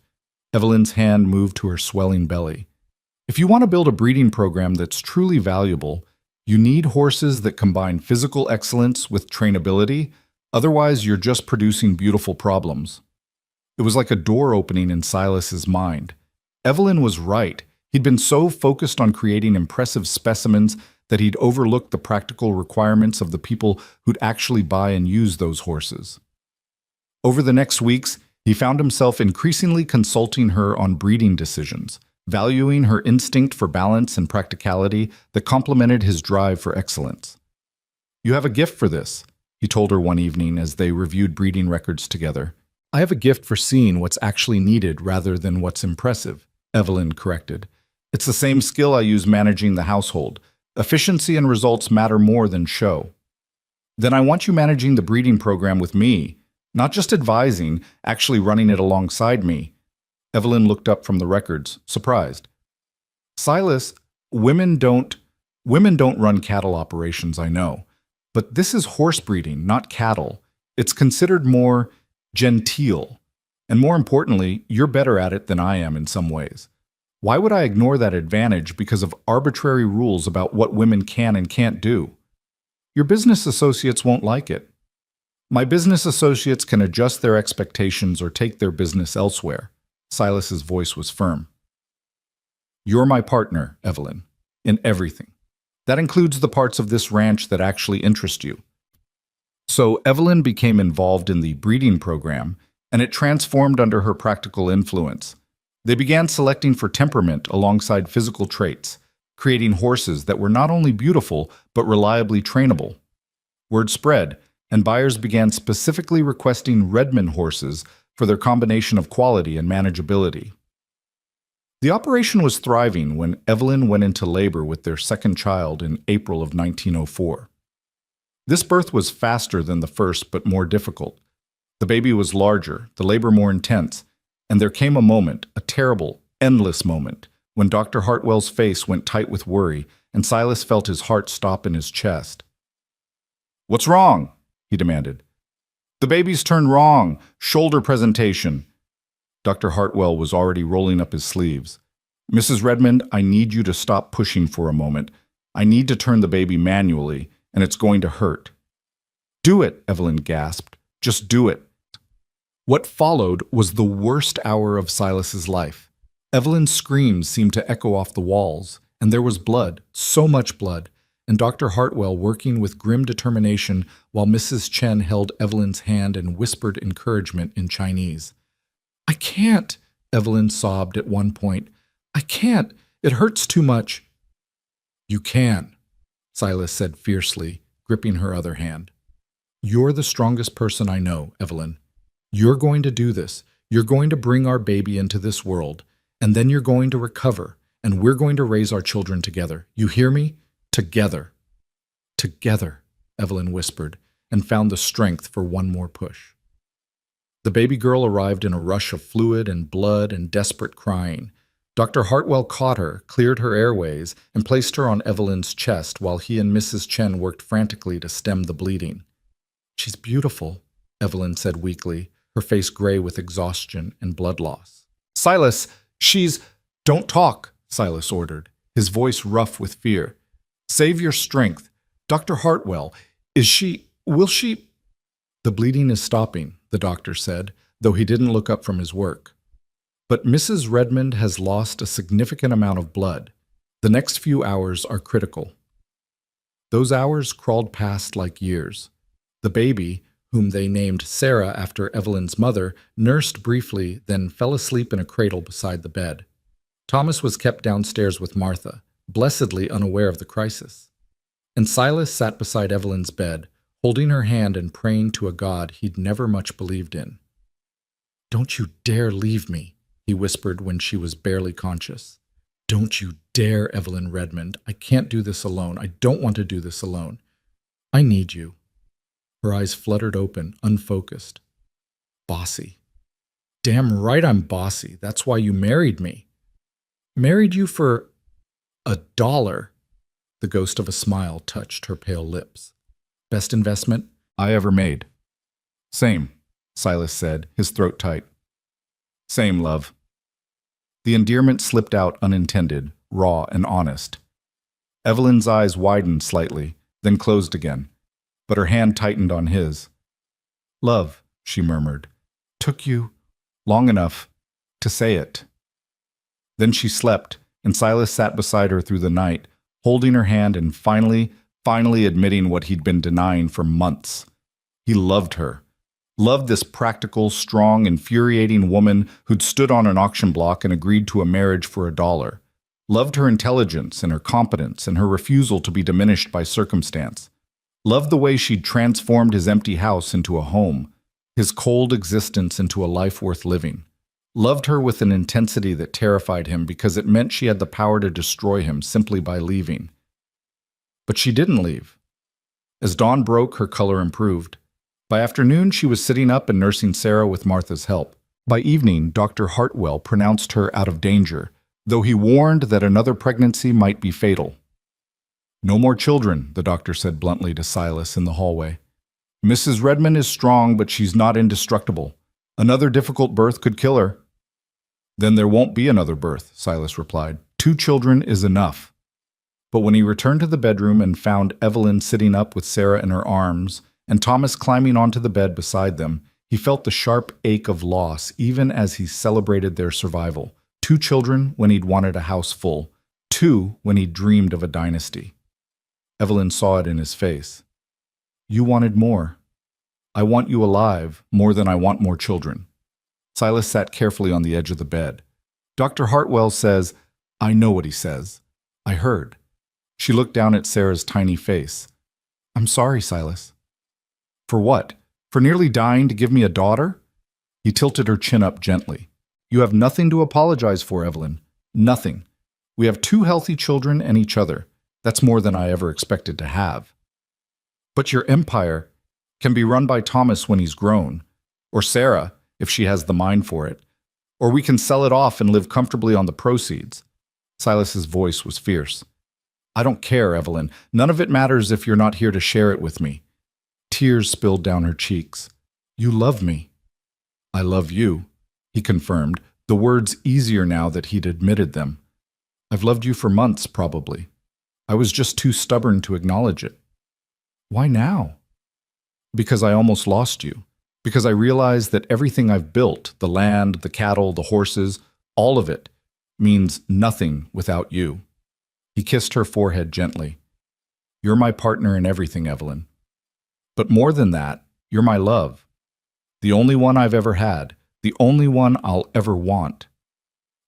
Evelyn's hand moved to her swelling belly. "If you want to build a breeding program that's truly valuable, you need horses that combine physical excellence with trainability, otherwise you're just producing beautiful problems." It was like a door opening in Silas's mind. Evelyn was right. He'd been so focused on creating impressive specimens that he'd overlooked the practical requirements of the people who'd actually buy and use those horses. Over the next weeks, he found himself increasingly consulting her on breeding decisions, valuing her instinct for balance and practicality that complemented his drive for excellence. "You have a gift for this," he told her one evening as they reviewed breeding records together. "I have a gift for seeing what's actually needed rather than what's impressive," Evelyn corrected. "It's the same skill I use managing the household. Efficiency and results matter more than show." "Then I want you managing the breeding program with me, not just advising, actually running it alongside me." Evelyn looked up from the records, surprised. "Silas, women don't run cattle operations, I know. But this is horse breeding, not cattle. It's considered more genteel. And more importantly, you're better at it than I am in some ways. Why would I ignore that advantage because of arbitrary rules about what women can and can't do? Your business associates won't like it. My business associates can adjust their expectations or take their business elsewhere. Silas's voice was firm. You're my partner, Evelyn, in everything. That includes the parts of this ranch that actually interest you. So Evelyn became involved in the breeding program, and it transformed under her practical influence. They began selecting for temperament alongside physical traits, creating horses that were not only beautiful, but reliably trainable. Word spread, and buyers began specifically requesting Redmond horses for their combination of quality and manageability. The operation was thriving when Evelyn went into labor with their second child in April of 1904. This birth was faster than the first, but more difficult. The baby was larger, the labor more intense, and there came a moment, a terrible, endless moment, when Dr. Hartwell's face went tight with worry and Silas felt his heart stop in his chest. "What's wrong?" he demanded. "The baby's turned wrong. Shoulder presentation." Dr. Hartwell was already rolling up his sleeves. "Mrs. Redmond, I need you to stop pushing for a moment. I need to turn the baby manually, and it's going to hurt." "Do it," Evelyn gasped. "Just do it." What followed was the worst hour of Silas's life. Evelyn's screams seemed to echo off the walls, and there was blood, so much blood, and Dr. Hartwell working with grim determination while Mrs. Chen held Evelyn's hand and whispered encouragement in Chinese. "I can't," Evelyn sobbed at one point. "I can't. It hurts too much." "You can," Silas said fiercely, gripping her other hand. "You're the strongest person I know, Evelyn. You're going to do this. You're going to bring our baby into this world, and then you're going to recover, and we're going to raise our children together. You hear me? Together." "Together," Evelyn whispered, and found the strength for one more push. The baby girl arrived in a rush of fluid and blood and desperate crying. Dr. Hartwell caught her, cleared her airways, and placed her on Evelyn's chest while he and Mrs. Chen worked frantically to stem the bleeding. "She's beautiful," Evelyn said weakly, her face gray with exhaustion and blood loss. "Silas, she's—" "Don't talk," Silas ordered, his voice rough with fear. "Save your strength. Dr. Hartwell, will she—" "The bleeding is stopping," the doctor said, though he didn't look up from his work. "But Mrs. Redmond has lost a significant amount of blood. The next few hours are critical." Those hours crawled past like years. The baby, whom they named Sarah after Evelyn's mother, nursed briefly, then fell asleep in a cradle beside the bed. Thomas was kept downstairs with Martha, blessedly unaware of the crisis. And Silas sat beside Evelyn's bed, holding her hand and praying to a God he'd never much believed in. "Don't you dare leave me," he whispered when she was barely conscious. "Don't you dare, Evelyn Redmond. I can't do this alone. I don't want to do this alone. I need you." Her eyes fluttered open, unfocused. "Bossy. Damn right I'm bossy. That's why you married me." "Married you for $1. The ghost of a smile touched her pale lips. "Best investment I ever made." "Same," Silas said, his throat tight. "Same, love." The endearment slipped out unintended, raw and honest. Evelyn's eyes widened slightly, then closed again, but her hand tightened on his. "Love," she murmured, "took you long enough to say it." Then she slept, and Silas sat beside her through the night, holding her hand and finally admitting what he'd been denying for months. He loved her. Loved this practical, strong, infuriating woman who'd stood on an auction block and agreed to a marriage for $1. Loved her intelligence and her competence and her refusal to be diminished by circumstance. Loved the way she'd transformed his empty house into a home, his cold existence into a life worth living. Loved her with an intensity that terrified him because it meant she had the power to destroy him simply by leaving. But she didn't leave. As dawn broke, her color improved. By afternoon, she was sitting up and nursing Sarah with Martha's help. By evening, Dr. Hartwell pronounced her out of danger, though he warned that another pregnancy might be fatal. "No more children," the doctor said bluntly to Silas in the hallway. "Mrs. Redmond is strong, but she's not indestructible. Another difficult birth could kill her." Then there won't be another birth, Silas replied. 2 children is enough. But when he returned to the bedroom and found Evelyn sitting up with Sarah in her arms and Thomas climbing onto the bed beside them, he felt the sharp ache of loss even as he celebrated their survival. 2 children when he'd wanted a house full. 2 when he dreamed of a dynasty. Evelyn saw it in his face. You wanted more. I want you alive more than I want more children. Silas sat carefully on the edge of the bed. Dr. Hartwell says, I know what he says. I heard. She looked down at Sarah's tiny face. I'm sorry, Silas. For what? For nearly dying to give me a daughter? He tilted her chin up gently. You have nothing to apologize for, Evelyn. Nothing. We have 2 healthy children and each other. That's more than I ever expected to have. But your empire can be run by Thomas when he's grown, or Sarah, if she has the mind for it, or we can sell it off and live comfortably on the proceeds. Silas's voice was fierce. I don't care, Evelyn. None of it matters if you're not here to share it with me. Tears spilled down her cheeks. You love me. I love you, he confirmed, the words easier now that he'd admitted them. I've loved you for months, probably. I was just too stubborn to acknowledge it. Why now? Because I almost lost you. Because I realized that everything I've built, the land, the cattle, the horses, all of it, means nothing without you. He kissed her forehead gently. You're my partner in everything, Evelyn. But more than that, you're my love. The only one I've ever had. The only one I'll ever want.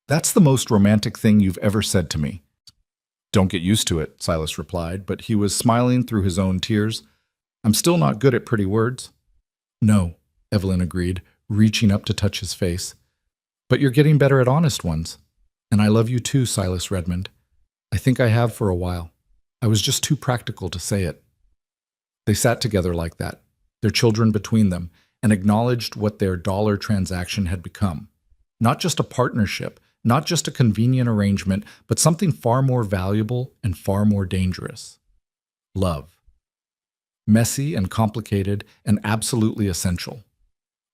That's the most romantic thing you've ever said to me. Don't get used to it, Silas replied, but he was smiling through his own tears. I'm still not good at pretty words. No, Evelyn agreed, reaching up to touch his face. But you're getting better at honest ones. And I love you too, Silas Redmond. I think I have for a while. I was just too practical to say it. They sat together like that, their children between them, and acknowledged what their dollar transaction had become. Not just a partnership, not just a convenient arrangement, but something far more valuable and far more dangerous. Love. Messy and complicated and absolutely essential.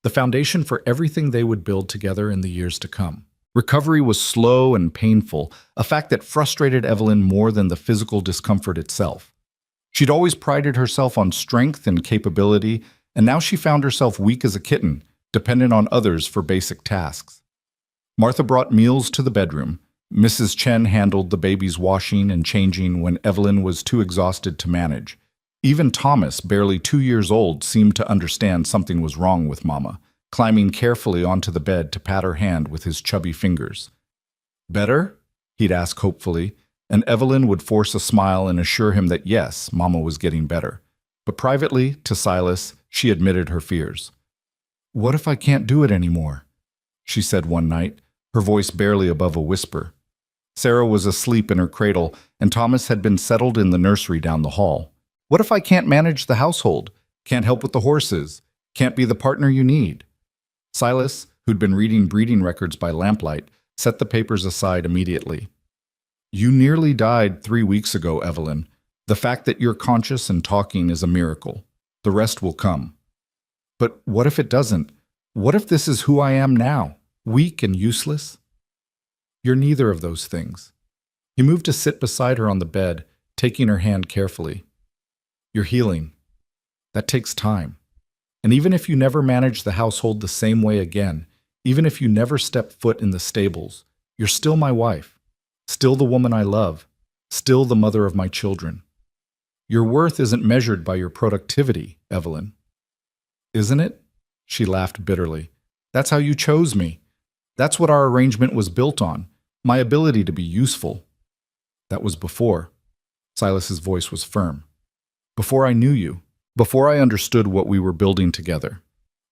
The foundation for everything they would build together in the years to come. Recovery was slow and painful, a fact that frustrated Evelyn more than the physical discomfort itself. She'd always prided herself on strength and capability, and now she found herself weak as a kitten, dependent on others for basic tasks. Martha brought meals to the bedroom. Mrs. Chen handled the baby's washing and changing when Evelyn was too exhausted to manage. Even Thomas, barely 2 years old, seemed to understand something was wrong with Mama, climbing carefully onto the bed to pat her hand with his chubby fingers. Better? He'd ask hopefully, and Evelyn would force a smile and assure him that yes, Mama was getting better. But privately, to Silas, she admitted her fears. What if I can't do it anymore? She said one night, her voice barely above a whisper. Sarah was asleep in her cradle, and Thomas had been settled in the nursery down the hall. What if I can't manage the household, can't help with the horses, can't be the partner you need? Silas, who'd been reading breeding records by lamplight, set the papers aside immediately. You nearly died 3 weeks ago, Evelyn. The fact that you're conscious and talking is a miracle. The rest will come. But what if it doesn't? What if this is who I am now? Weak and useless? You're neither of those things. He moved to sit beside her on the bed, taking her hand carefully. You're healing. That takes time. And even if you never manage the household the same way again, even if you never step foot in the stables, you're still my wife, still the woman I love, still the mother of my children. Your worth isn't measured by your productivity, Evelyn. Isn't it? She laughed bitterly. That's how you chose me. That's what our arrangement was built on, my ability to be useful. That was before. Silas's voice was firm. Before I knew you, before I understood what we were building together.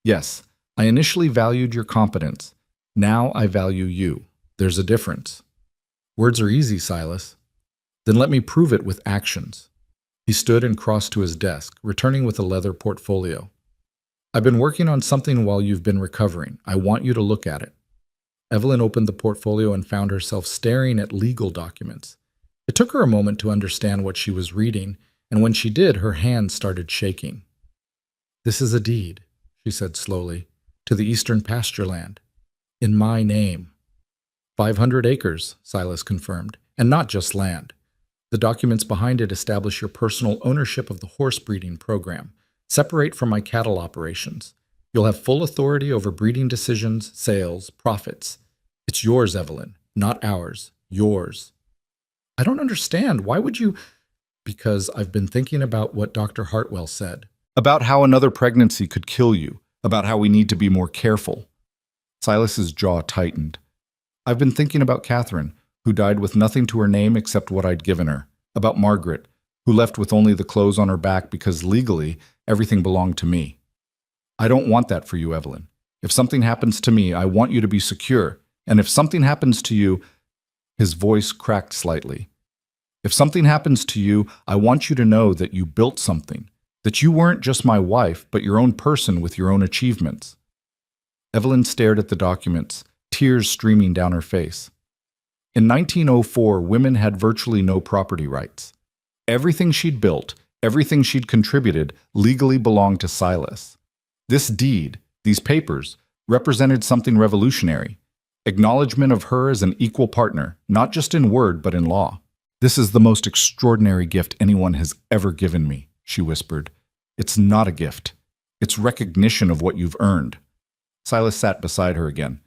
Yes, I initially valued your competence. Now I value you. There's a difference. Words are easy, Silas. Then let me prove it with actions. He stood and crossed to his desk, returning with a leather portfolio. I've been working on something while you've been recovering. I want you to look at it. Evelyn opened the portfolio and found herself staring at legal documents. It took her a moment to understand what she was reading, and when she did, her hands started shaking. This is a deed, she said slowly, to the eastern pasture land. In my name. 500 acres, Silas confirmed, and not just land. The documents behind it establish your personal ownership of the horse breeding program, separate from my cattle operations. You'll have full authority over breeding decisions, sales, profits. It's yours, Evelyn, not ours. Yours. I don't understand. Why would you? Because I've been thinking about what Dr. Hartwell said. About how another pregnancy could kill you, about how we need to be more careful. Silas's jaw tightened. I've been thinking about Catherine, who died with nothing to her name except what I'd given her. About Margaret, who left with only the clothes on her back because legally everything belonged to me. I don't want that for you, Evelyn. If something happens to me, I want you to be secure. And if something happens to you, his voice cracked slightly. If something happens to you, I want you to know that you built something, that you weren't just my wife, but your own person with your own achievements. Evelyn stared at the documents, tears streaming down her face. In 1904, women had virtually no property rights. Everything she'd built, everything she'd contributed, legally belonged to Silas. This deed, these papers, represented something revolutionary. Acknowledgement of her as an equal partner, not just in word but in law. This is the most extraordinary gift anyone has ever given me, she whispered. It's not a gift. It's recognition of what you've earned. Silas sat beside her again.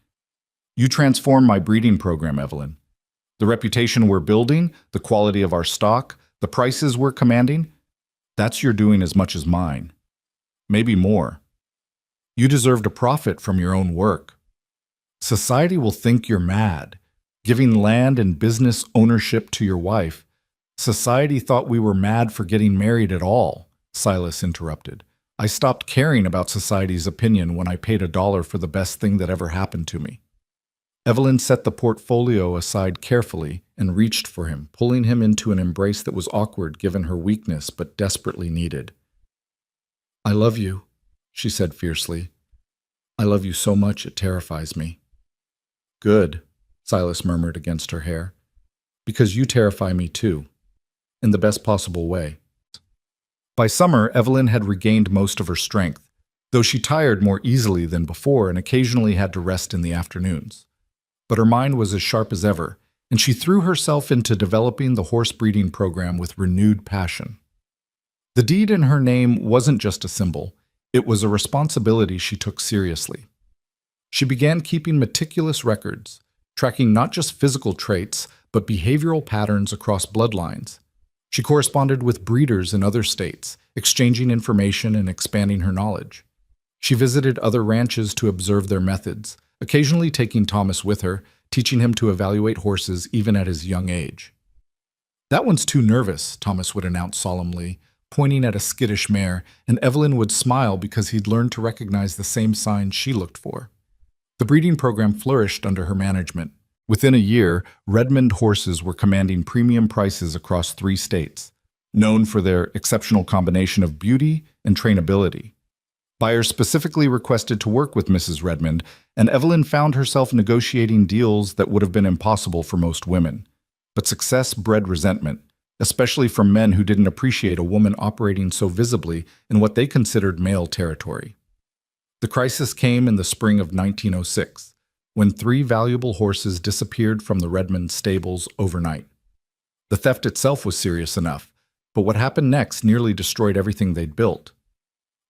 You transformed my breeding program, Evelyn. The reputation we're building, the quality of our stock, the prices we're commanding, that's your doing as much as mine. Maybe more. You deserved a profit from your own work. Society will think you're mad, giving land and business ownership to your wife. Society thought we were mad for getting married at all, Silas interrupted. I stopped caring about society's opinion when I paid $1 for the best thing that ever happened to me. Evelyn set the portfolio aside carefully and reached for him, pulling him into an embrace that was awkward given her weakness but desperately needed. I love you, she said fiercely. I love you so much it terrifies me. Good, Silas murmured against her hair. Because you terrify me too, in the best possible way. By summer, Evelyn had regained most of her strength, though she tired more easily than before and occasionally had to rest in the afternoons. But her mind was as sharp as ever, and she threw herself into developing the horse breeding program with renewed passion. The deed in her name wasn't just a symbol, it was a responsibility she took seriously. She began keeping meticulous records, tracking not just physical traits, but behavioral patterns across bloodlines. She corresponded with breeders in other states, exchanging information and expanding her knowledge. She visited other ranches to observe their methods, occasionally taking Thomas with her, teaching him to evaluate horses even at his young age. That one's too nervous, Thomas would announce solemnly, pointing at a skittish mare, and Evelyn would smile because he'd learned to recognize the same signs she looked for. The breeding program flourished under her management. Within a year, Redmond horses were commanding premium prices across 3 states, known for their exceptional combination of beauty and trainability. Buyers specifically requested to work with Mrs. Redmond, and Evelyn found herself negotiating deals that would have been impossible for most women. But success bred resentment, especially from men who didn't appreciate a woman operating so visibly in what they considered male territory. The crisis came in the spring of 1906, when 3 valuable horses disappeared from the Redmond stables overnight. The theft itself was serious enough, but what happened next nearly destroyed everything they'd built.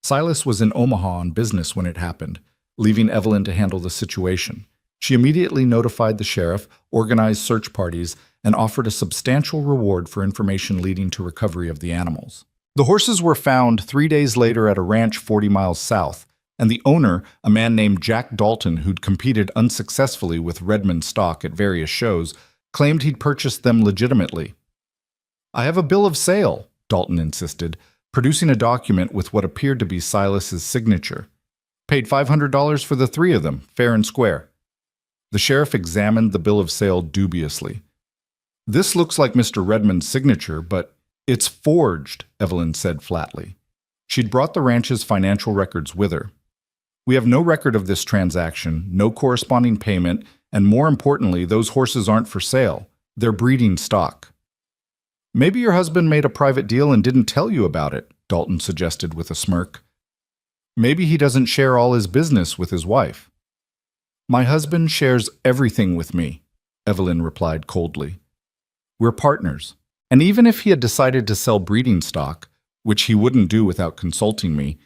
Silas was in Omaha on business when it happened, leaving Evelyn to handle the situation. She immediately notified the sheriff, organized search parties, and offered a substantial reward for information leading to recovery of the animals. The horses were found 3 days later at a ranch 40 miles south, and the owner, a man named Jack Dalton who'd competed unsuccessfully with Redmond stock at various shows, claimed he'd purchased them legitimately. I have a bill of sale, Dalton insisted, producing a document with what appeared to be Silas's signature. Paid $500 for the 3 of them, fair and square. The sheriff examined the bill of sale dubiously. This looks like Mr. Redmond's signature, but it's forged, Evelyn said flatly. She'd brought the ranch's financial records with her. We have no record of this transaction, no corresponding payment, and more importantly, those horses aren't for sale. They're breeding stock. Maybe your husband made a private deal and didn't tell you about it, Dalton suggested with a smirk. Maybe he doesn't share all his business with his wife. My husband shares everything with me, Evelyn replied coldly. We're partners. And even if he had decided to sell breeding stock, which he wouldn't do without consulting me,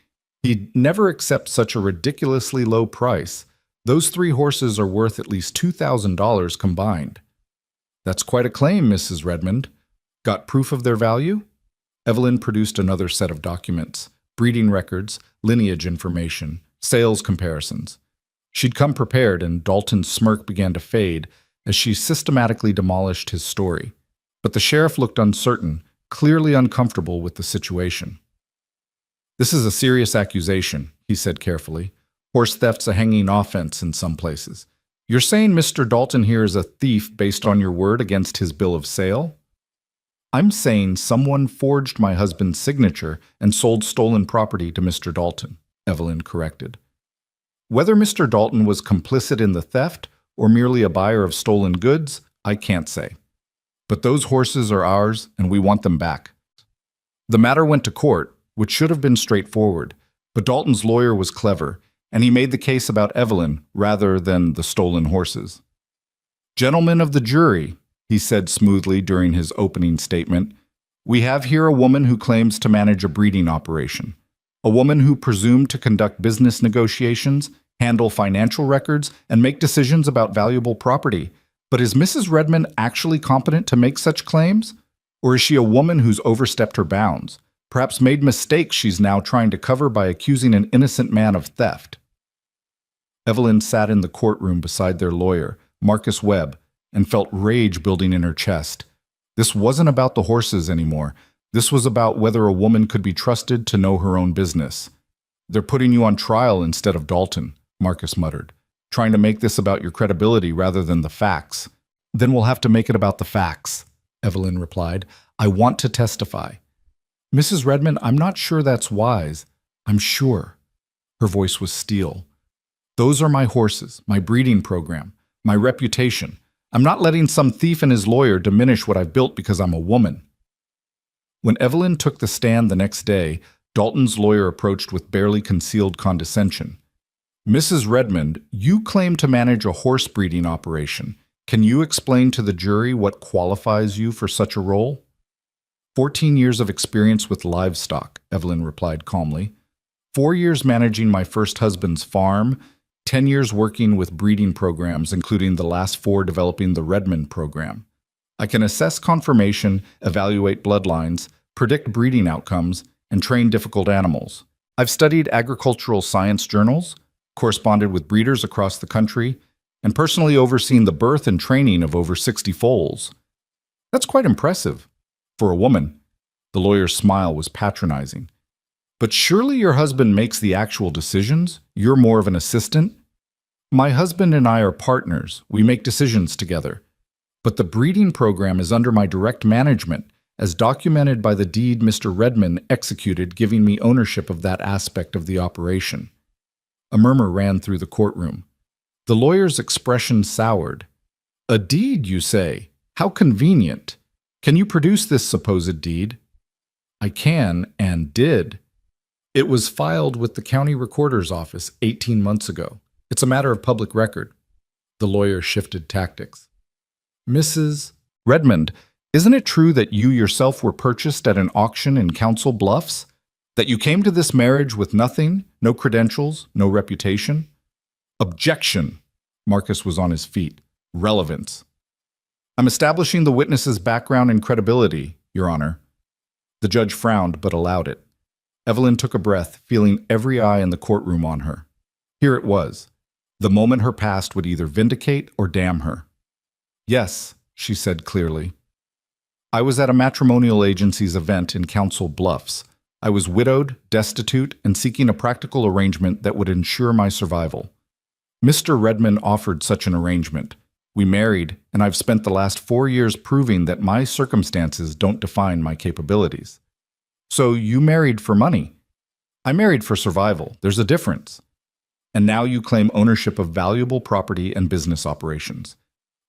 he'd never accept such a ridiculously low price. Those 3 horses are worth at least $2,000 combined. That's quite a claim, Mrs. Redmond. Got proof of their value? Evelyn produced another set of documents, breeding records, lineage information, sales comparisons. She'd come prepared, and Dalton's smirk began to fade as she systematically demolished his story. But the sheriff looked uncertain, clearly uncomfortable with the situation. This is a serious accusation, he said carefully. Horse theft's a hanging offense in some places. You're saying Mr. Dalton here is a thief based on your word against his bill of sale? I'm saying someone forged my husband's signature and sold stolen property to Mr. Dalton, Evelyn corrected. Whether Mr. Dalton was complicit in the theft or merely a buyer of stolen goods, I can't say. But those horses are ours, and we want them back. The matter went to court, which should have been straightforward, but Dalton's lawyer was clever, and he made the case about Evelyn rather than the stolen horses. Gentlemen of the jury, he said smoothly during his opening statement, we have here a woman who claims to manage a breeding operation, a woman who presumed to conduct business negotiations, handle financial records, and make decisions about valuable property. But is Mrs. Redmond actually competent to make such claims? Or is she a woman who's overstepped her bounds, perhaps made mistakes she's now trying to cover by accusing an innocent man of theft? Evelyn sat in the courtroom beside their lawyer, Marcus Webb, and felt rage building in her chest. This wasn't about the horses anymore. This was about whether a woman could be trusted to know her own business. They're putting you on trial instead of Dalton, Marcus muttered, trying to make this about your credibility rather than the facts. Then we'll have to make it about the facts, Evelyn replied. I want to testify. Mrs. Redmond, I'm not sure that's wise. I'm sure. Her voice was steel. Those are my horses, my breeding program, my reputation. I'm not letting some thief and his lawyer diminish what I've built because I'm a woman. When Evelyn took the stand the next day, Dalton's lawyer approached with barely concealed condescension. Mrs. Redmond, you claim to manage a horse breeding operation. Can you explain to the jury what qualifies you for such a role? 14 years of experience with livestock, Evelyn replied calmly. 4 years managing my first husband's farm, 10 years working with breeding programs, including the last 4 developing the Redmond program. I can assess conformation, evaluate bloodlines, predict breeding outcomes, and train difficult animals. I've studied agricultural science journals, corresponded with breeders across the country, and personally overseen the birth and training of over 60 foals. That's quite impressive. For a woman, the lawyer's smile was patronizing. But surely your husband makes the actual decisions? You're more of an assistant? My husband and I are partners. We make decisions together. But the breeding program is under my direct management, as documented by the deed Mr. Redmond executed giving me ownership of that aspect of the operation. A murmur ran through the courtroom. The lawyer's expression soured. A deed, you say? How convenient. Can you produce this supposed deed? I can, and did. It was filed with the county recorder's office 18 months ago. It's a matter of public record. The lawyer shifted tactics. Mrs. Redmond, isn't it true that you yourself were purchased at an auction in Council Bluffs? That you came to this marriage with nothing, no credentials, no reputation? Objection! Marcus was on his feet. Relevance. I'm establishing the witness's background and credibility, Your Honor. The judge frowned but allowed it. Evelyn took a breath, feeling every eye in the courtroom on her. Here it was. The moment her past would either vindicate or damn her. Yes, she said clearly. I was at a matrimonial agency's event in Council Bluffs. I was widowed, destitute, and seeking a practical arrangement that would ensure my survival. Mr. Redmond offered such an arrangement. We married, and I've spent the last 4 years proving that my circumstances don't define my capabilities. So you married for money. I married for survival. There's a difference. And now you claim ownership of valuable property and business operations.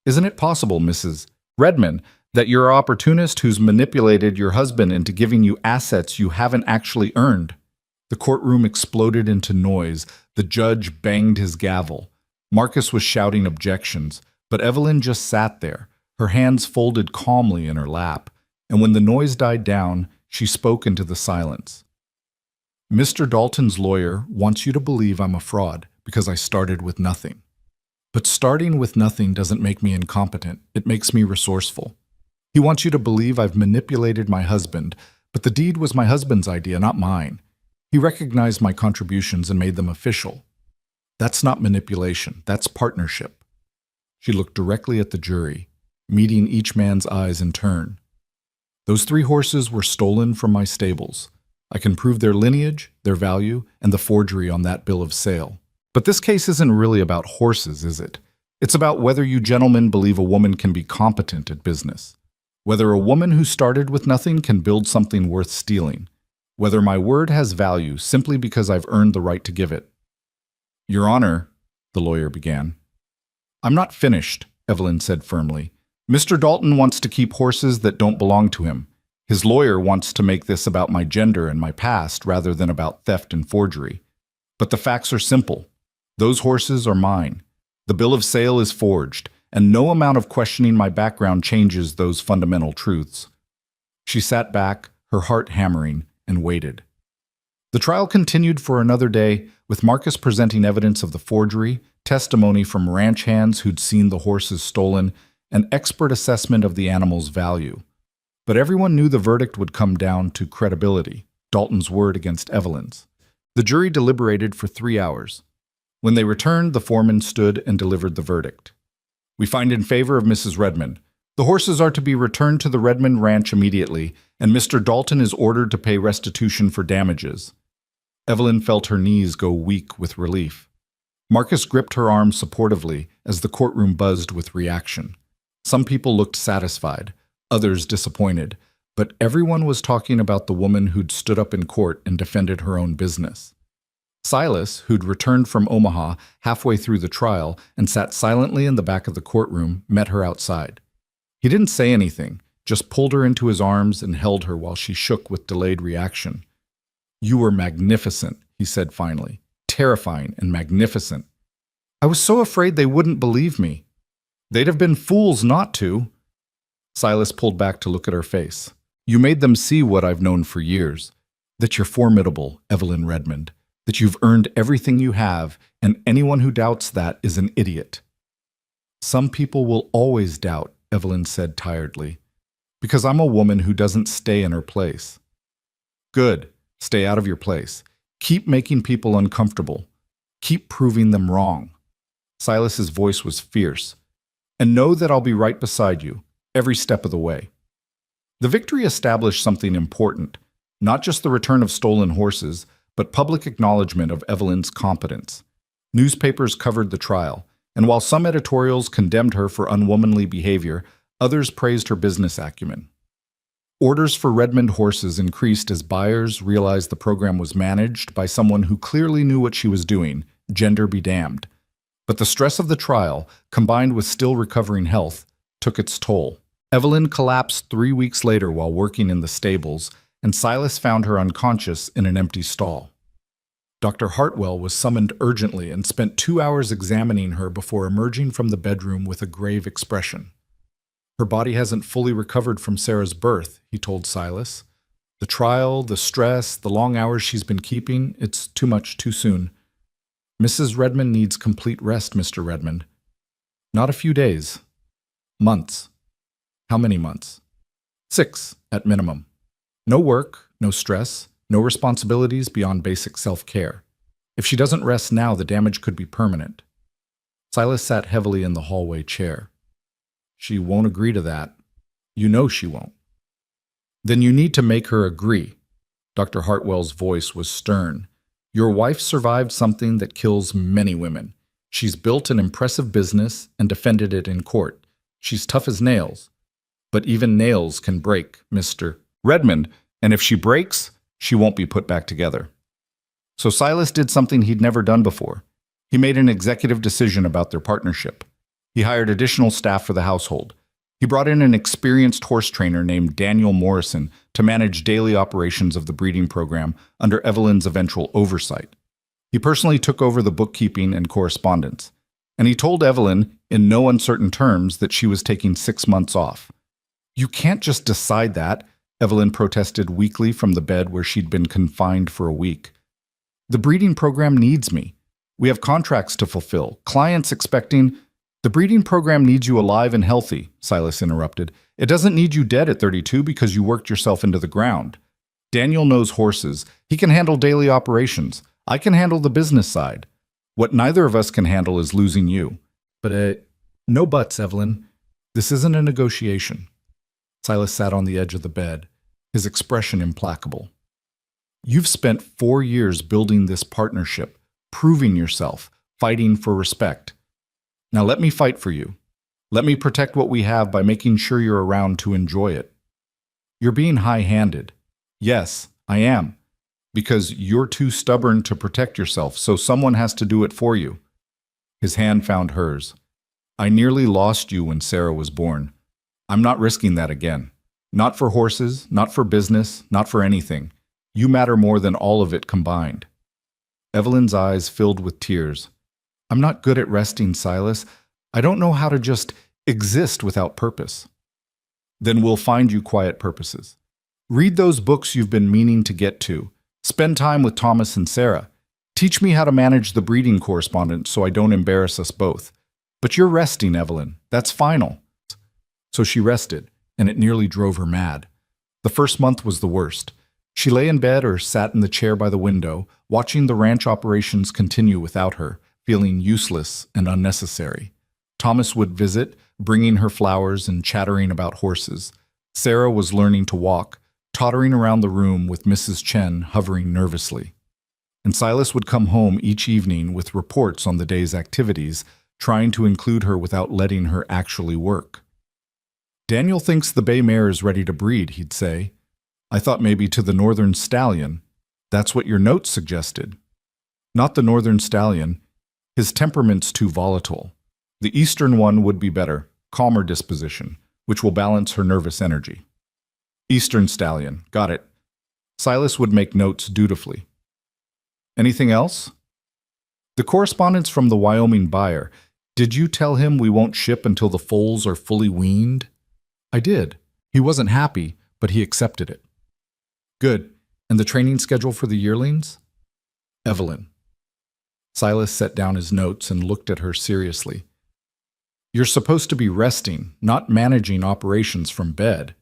Isn't it possible, Mrs. Redmond, that you're an opportunist who's manipulated your husband into giving you assets you haven't actually earned? The courtroom exploded into noise. The judge banged his gavel. Marcus was shouting objections, But Evelyn just sat there, her hands folded calmly in her lap, and when the noise died down, she spoke into the silence. Mr. Dalton's lawyer wants you to believe I'm a fraud because I started with nothing. But starting with nothing doesn't make me incompetent, it makes me resourceful. He wants you to believe I've manipulated my husband, but the deed was my husband's idea, not mine. He recognized my contributions and made them official. That's not manipulation, that's partnership. She looked directly at the jury, meeting each man's eyes in turn. Those 3 horses were stolen from my stables. I can prove their lineage, their value, and the forgery on that bill of sale. But this case isn't really about horses, is it? It's about whether you gentlemen believe a woman can be competent at business. Whether a woman who started with nothing can build something worth stealing. Whether my word has value simply because I've earned the right to give it. Your Honor, the lawyer began. I'm not finished, Evelyn said firmly. Mr. Dalton wants to keep horses that don't belong to him. His lawyer wants to make this about my gender and my past rather than about theft and forgery. But the facts are simple. Those horses are mine. The bill of sale is forged, and no amount of questioning my background changes those fundamental truths. She sat back, her heart hammering, and waited. The trial continued for another day, with Marcus presenting evidence of the forgery, testimony from ranch hands who'd seen the horses stolen, and expert assessment of the animal's value. But everyone knew the verdict would come down to credibility, Dalton's word against Evelyn's. The jury deliberated for 3 hours. When they returned, the foreman stood and delivered the verdict. We find in favor of Mrs. Redmond. The horses are to be returned to the Redmond Ranch immediately, and Mr. Dalton is ordered to pay restitution for damages. Evelyn felt her knees go weak with relief. Marcus gripped her arm supportively as the courtroom buzzed with reaction. Some people looked satisfied, others disappointed, but everyone was talking about the woman who'd stood up in court and defended her own business. Silas, who'd returned from Omaha halfway through the trial and sat silently in the back of the courtroom, met her outside. He didn't say anything, just pulled her into his arms and held her while she shook with delayed reaction. You were magnificent, he said finally. Terrifying and magnificent. I was so afraid they wouldn't believe me. They'd have been fools not to. Silas pulled back to look at her face. You made them see what I've known for years, that you're formidable, Evelyn Redmond, that you've earned everything you have, and anyone who doubts that is an idiot. Some people will always doubt, Evelyn said tiredly, because I'm a woman who doesn't stay in her place. Good. Stay out of your place. Keep making people uncomfortable. Keep proving them wrong. Silas's voice was fierce. And know that I'll be right beside you, every step of the way. The victory established something important, not just the return of stolen horses, but public acknowledgement of Evelyn's competence. Newspapers covered the trial, and while some editorials condemned her for unwomanly behavior, others praised her business acumen. Orders for Redmond horses increased as buyers realized the program was managed by someone who clearly knew what she was doing, gender be damned. But the stress of the trial, combined with still recovering health, took its toll. Evelyn collapsed 3 weeks later while working in the stables, and Silas found her unconscious in an empty stall. Dr. Hartwell was summoned urgently and spent 2 hours examining her before emerging from the bedroom with a grave expression. Her body hasn't fully recovered from Sarah's birth, he told Silas. The trial, the stress, the long hours she's been keeping, it's too much too soon. Mrs. Redmond needs complete rest, Mr. Redmond. Not a few days. Months. How many months? 6, at minimum. No work, no stress, no responsibilities beyond basic self-care. If she doesn't rest now, the damage could be permanent. Silas sat heavily in the hallway chair. She won't agree to that. You know she won't. Then you need to make her agree. Dr. Hartwell's voice was stern. Your wife survived something that kills many women. She's built an impressive business and defended it in court. She's tough as nails. But even nails can break, Mr. Redmond, and if she breaks, she won't be put back together. So Silas did something he'd never done before. He made an executive decision about their partnership. He hired additional staff for the household. He brought in an experienced horse trainer named Daniel Morrison to manage daily operations of the breeding program under Evelyn's eventual oversight. He personally took over the bookkeeping and correspondence. And he told Evelyn, in no uncertain terms, that she was taking 6 months off. You can't just decide that, Evelyn protested weakly from the bed where she'd been confined for a week. The breeding program needs me. We have contracts to fulfill, clients expecting. The breeding program needs you alive and healthy, Silas interrupted. It doesn't need you dead at 32 because you worked yourself into the ground. Daniel knows horses. He can handle daily operations. I can handle the business side. What neither of us can handle is losing you. But, no buts, Evelyn. This isn't a negotiation. Silas sat on the edge of the bed, his expression implacable. You've spent 4 years building this partnership, proving yourself, fighting for respect. Now let me fight for you. Let me protect what we have by making sure you're around to enjoy it. You're being high-handed. Yes, I am. Because you're too stubborn to protect yourself, so someone has to do it for you. His hand found hers. I nearly lost you when Sarah was born. I'm not risking that again. Not for horses, not for business, not for anything. You matter more than all of it combined. Evelyn's eyes filled with tears. I'm not good at resting, Silas. I don't know how to just exist without purpose. Then we'll find you quiet purposes. Read those books you've been meaning to get to. Spend time with Thomas and Sarah. Teach me how to manage the breeding correspondence so I don't embarrass us both. But you're resting, Evelyn. That's final. So she rested, and it nearly drove her mad. The first month was the worst. She lay in bed or sat in the chair by the window, watching the ranch operations continue without her, feeling useless and unnecessary. Thomas would visit, bringing her flowers and chattering about horses. Sarah was learning to walk, tottering around the room with Mrs. Chen hovering nervously. And Silas would come home each evening with reports on the day's activities, trying to include her without letting her actually work. Daniel thinks the bay mare is ready to breed, he'd say. I thought maybe to the northern stallion. That's what your notes suggested. Not the northern stallion. His temperament's too volatile. The eastern one would be better, calmer disposition, which will balance her nervous energy. Eastern stallion, got it. Silas would make notes dutifully. Anything else? The correspondence from the Wyoming buyer. Did you tell him we won't ship until the foals are fully weaned? I did. He wasn't happy, but he accepted it. Good. And the training schedule for the yearlings? Evelyn. Silas set down his notes and looked at her seriously. You're supposed to be resting, not managing operations from bed.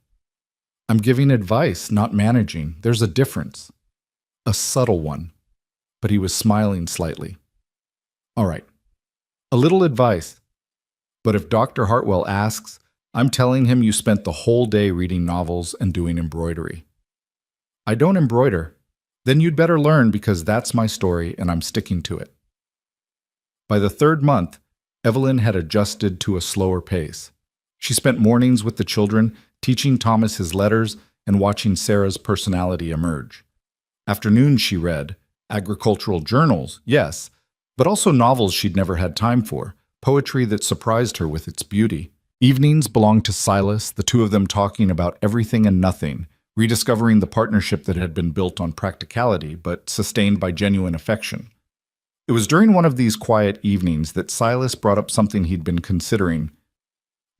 I'm giving advice, not managing. There's a difference. A subtle one. But he was smiling slightly. All right. A little advice. But if Dr. Hartwell asks, I'm telling him you spent the whole day reading novels and doing embroidery. I don't embroider. Then you'd better learn because that's my story and I'm sticking to it. By the 3rd month, Evelyn had adjusted to a slower pace. She spent mornings with the children, teaching Thomas his letters and watching Sarah's personality emerge. Afternoons she read, agricultural journals, yes, but also novels she'd never had time for, poetry that surprised her with its beauty. Evenings belonged to Silas, the two of them talking about everything and nothing, rediscovering the partnership that had been built on practicality but sustained by genuine affection. It was during one of these quiet evenings that Silas brought up something he'd been considering.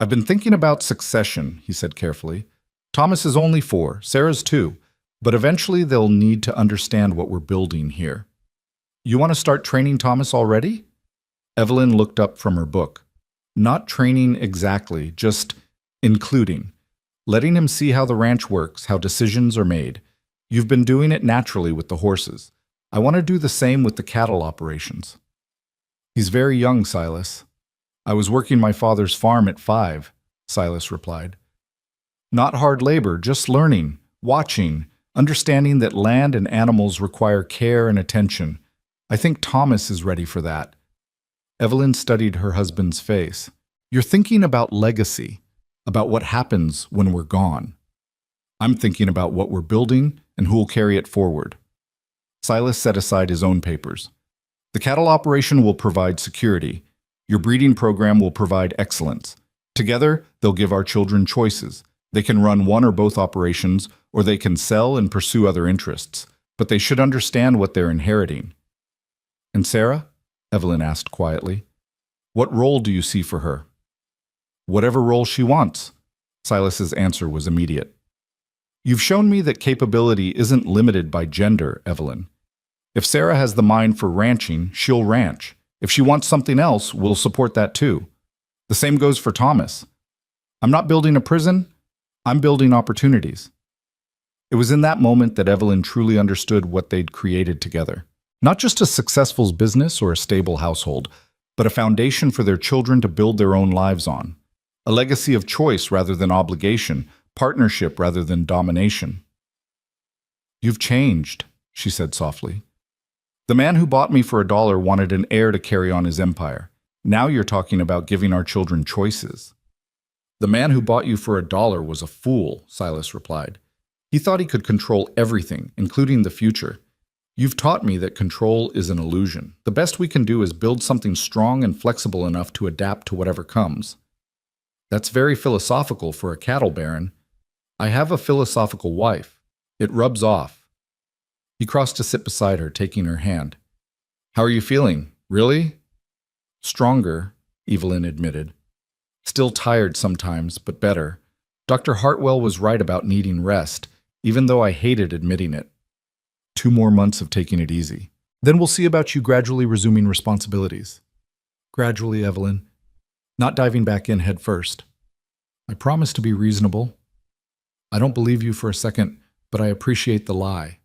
I've been thinking about succession, he said carefully. Thomas is only 4, Sarah's 2, but eventually they'll need to understand what we're building here. You want to start training Thomas already? Evelyn looked up from her book. Not training exactly, just including. Letting him see how the ranch works, how decisions are made. You've been doing it naturally with the horses. I want to do the same with the cattle operations. He's very young, Silas. I was working my father's farm at 5, Silas replied. Not hard labor, just learning, watching, understanding that land and animals require care and attention. I think Thomas is ready for that. Evelyn studied her husband's face. You're thinking about legacy, about what happens when we're gone. I'm thinking about what we're building and who will carry it forward. Silas set aside his own papers. The cattle operation will provide security. Your breeding program will provide excellence. Together, they'll give our children choices. They can run one or both operations, or they can sell and pursue other interests. But they should understand what they're inheriting. And Sarah? Evelyn asked quietly. What role do you see for her? Whatever role she wants. Silas's answer was immediate. You've shown me that capability isn't limited by gender, Evelyn. If Sarah has the mind for ranching, she'll ranch. If she wants something else, we'll support that too. The same goes for Thomas. I'm not building a prison, I'm building opportunities. It was in that moment that Evelyn truly understood what they'd created together. Not just a successful business or a stable household, but a foundation for their children to build their own lives on. A legacy of choice rather than obligation, partnership rather than domination. You've changed, she said softly. The man who bought me for $1 wanted an heir to carry on his empire. Now you're talking about giving our children choices. The man who bought you for $1 was a fool, Silas replied. He thought he could control everything, including the future. You've taught me that control is an illusion. The best we can do is build something strong and flexible enough to adapt to whatever comes. That's very philosophical for a cattle baron. I have a philosophical wife. It rubs off. He crossed to sit beside her, taking her hand. How are you feeling? Really? Stronger, Evelyn admitted. Still tired sometimes, but better. Dr. Hartwell was right about needing rest, even though I hated admitting it. 2 more months of taking it easy. Then we'll see about you gradually resuming responsibilities. Gradually, Evelyn. Not diving back in head first. I promise to be reasonable. I don't believe you for a second, but I appreciate the lie.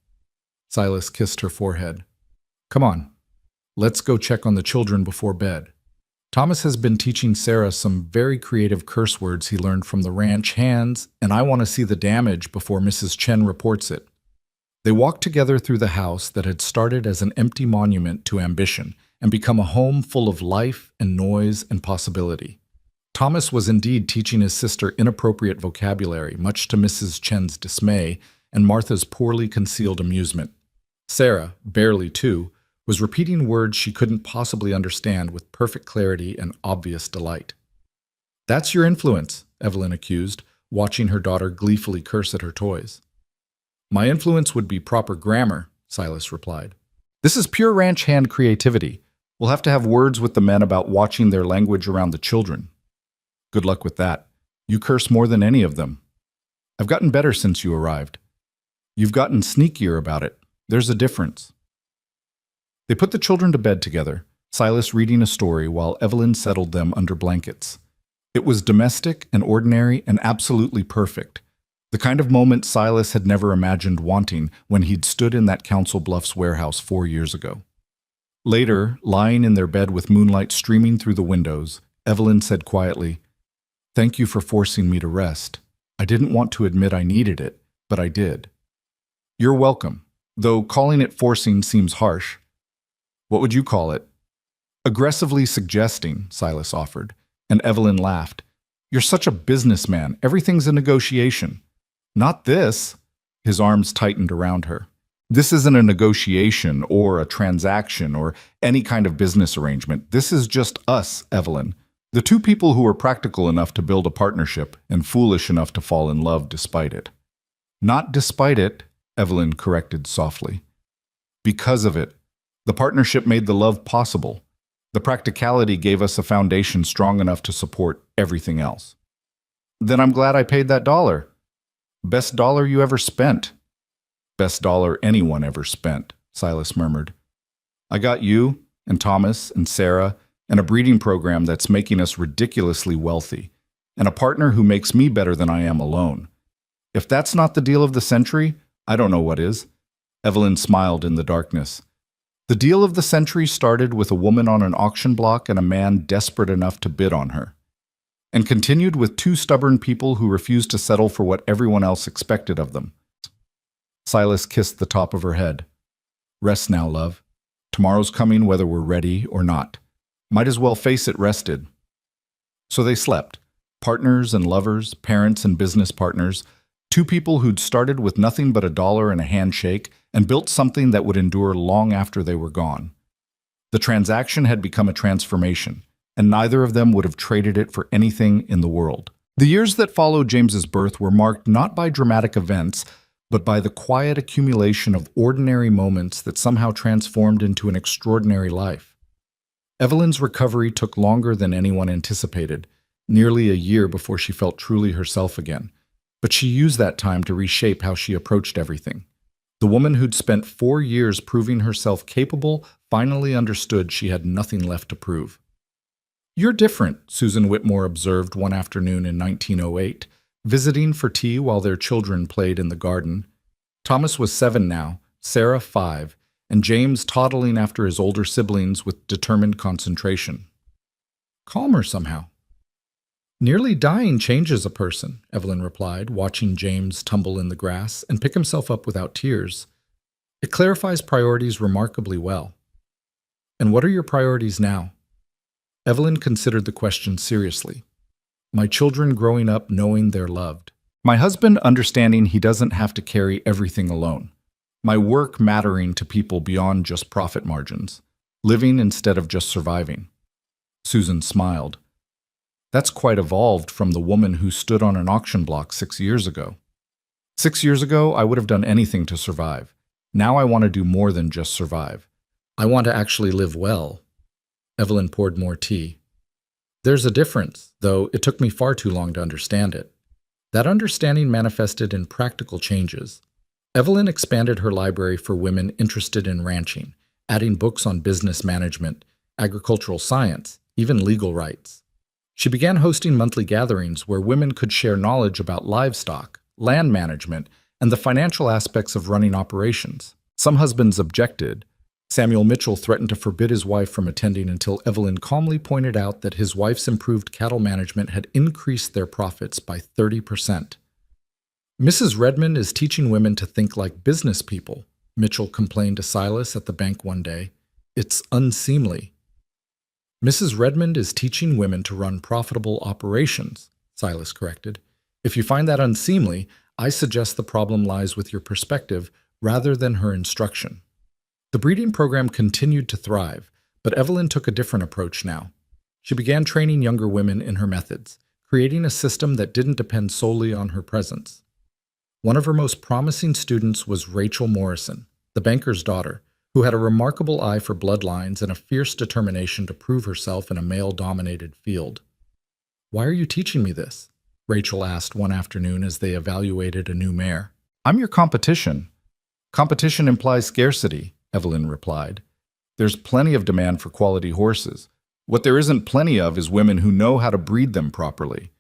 Silas kissed her forehead. Come on, let's go check on the children before bed. Thomas has been teaching Sarah some very creative curse words he learned from the ranch hands, and I want to see the damage before Mrs. Chen reports it. They walked together through the house that had started as an empty monument to ambition and become a home full of life and noise and possibility. Thomas was indeed teaching his sister inappropriate vocabulary, much to Mrs. Chen's dismay and Martha's poorly concealed amusement. Sarah, barely 2, was repeating words she couldn't possibly understand with perfect clarity and obvious delight. That's your influence, Evelyn accused, watching her daughter gleefully curse at her toys. My influence would be proper grammar, Silas replied. This is pure ranch hand creativity. We'll have to have words with the men about watching their language around the children. Good luck with that. You curse more than any of them. I've gotten better since you arrived. You've gotten sneakier about it. There's a difference. They put the children to bed together, Silas reading a story while Evelyn settled them under blankets. It was domestic and ordinary and absolutely perfect. The kind of moment Silas had never imagined wanting when he'd stood in that Council Bluffs warehouse 4 years ago. Later, lying in their bed with moonlight streaming through the windows, Evelyn said quietly, Thank you for forcing me to rest. I didn't want to admit I needed it, but I did. You're welcome, though calling it forcing seems harsh. What would you call it? Aggressively suggesting, Silas offered, and Evelyn laughed. You're such a businessman. Everything's a negotiation. Not this. His arms tightened around her. This isn't a negotiation or a transaction or any kind of business arrangement. This is just us, Evelyn. The 2 people who are practical enough to build a partnership and foolish enough to fall in love despite it. Not despite it, Evelyn corrected softly. Because of it. The partnership made the love possible. The practicality gave us a foundation strong enough to support everything else. Then I'm glad I paid that $1. Best dollar you ever spent. Best dollar anyone ever spent, Silas murmured. I got you and Thomas and Sarah and a breeding program that's making us ridiculously wealthy, and a partner who makes me better than I am alone. If that's not the deal of the century, I don't know what is. Evelyn smiled in the darkness. The deal of the century started with a woman on an auction block and a man desperate enough to bid on her, and continued with 2 stubborn people who refused to settle for what everyone else expected of them. Silas kissed the top of her head. Rest now, love. Tomorrow's coming whether we're ready or not. Might as well face it rested. So they slept, partners and lovers, parents and business partners, 2 people who'd started with nothing but $1 and a handshake and built something that would endure long after they were gone. The transaction had become a transformation, and neither of them would have traded it for anything in the world. The years that followed James's birth were marked not by dramatic events, but by the quiet accumulation of ordinary moments that somehow transformed into an extraordinary life. Evelyn's recovery took longer than anyone anticipated, nearly a year before she felt truly herself again. But she used that time to reshape how she approached everything. The woman who'd spent 4 years proving herself capable finally understood she had nothing left to prove. "You're different," Susan Whitmore observed one afternoon in 1908, visiting for tea while their children played in the garden. Thomas was 7 now, Sarah 5, and James toddling after his older siblings with determined concentration. "Calmer somehow." "Nearly dying changes a person," Evelyn replied, watching James tumble in the grass and pick himself up without tears. "It clarifies priorities remarkably well." "And what are your priorities now?" Evelyn considered the question seriously. "My children growing up knowing they're loved. My husband understanding he doesn't have to carry everything alone. My work mattering to people beyond just profit margins. Living instead of just surviving." Susan smiled. "That's quite evolved from the woman who stood on an auction block 6 years ago." "6 years ago, I would have done anything to survive. Now I want to do more than just survive. I want to actually live well." Evelyn poured more tea. "There's a difference, though it took me far too long to understand it." That understanding manifested in practical changes. Evelyn expanded her library for women interested in ranching, adding books on business management, agricultural science, even legal rights. She began hosting monthly gatherings where women could share knowledge about livestock, land management, and the financial aspects of running operations. Some husbands objected. Samuel Mitchell threatened to forbid his wife from attending until Evelyn calmly pointed out that his wife's improved cattle management had increased their profits by 30%. "Mrs. Redmond is teaching women to think like business people," Mitchell complained to Silas at the bank one day. "It's unseemly." "Mrs. Redmond is teaching women to run profitable operations," Silas corrected. "If you find that unseemly, I suggest the problem lies with your perspective rather than her instruction." The breeding program continued to thrive, but Evelyn took a different approach now. She began training younger women in her methods, creating a system that didn't depend solely on her presence. One of her most promising students was Rachel Morrison, the banker's daughter, who had a remarkable eye for bloodlines and a fierce determination to prove herself in a male-dominated field. "Why are you teaching me this?" Rachel asked one afternoon as they evaluated a new mare. "I'm your competition." "Competition implies scarcity," Evelyn replied. "There's plenty of demand for quality horses. What there isn't plenty of is women who know how to breed them properly.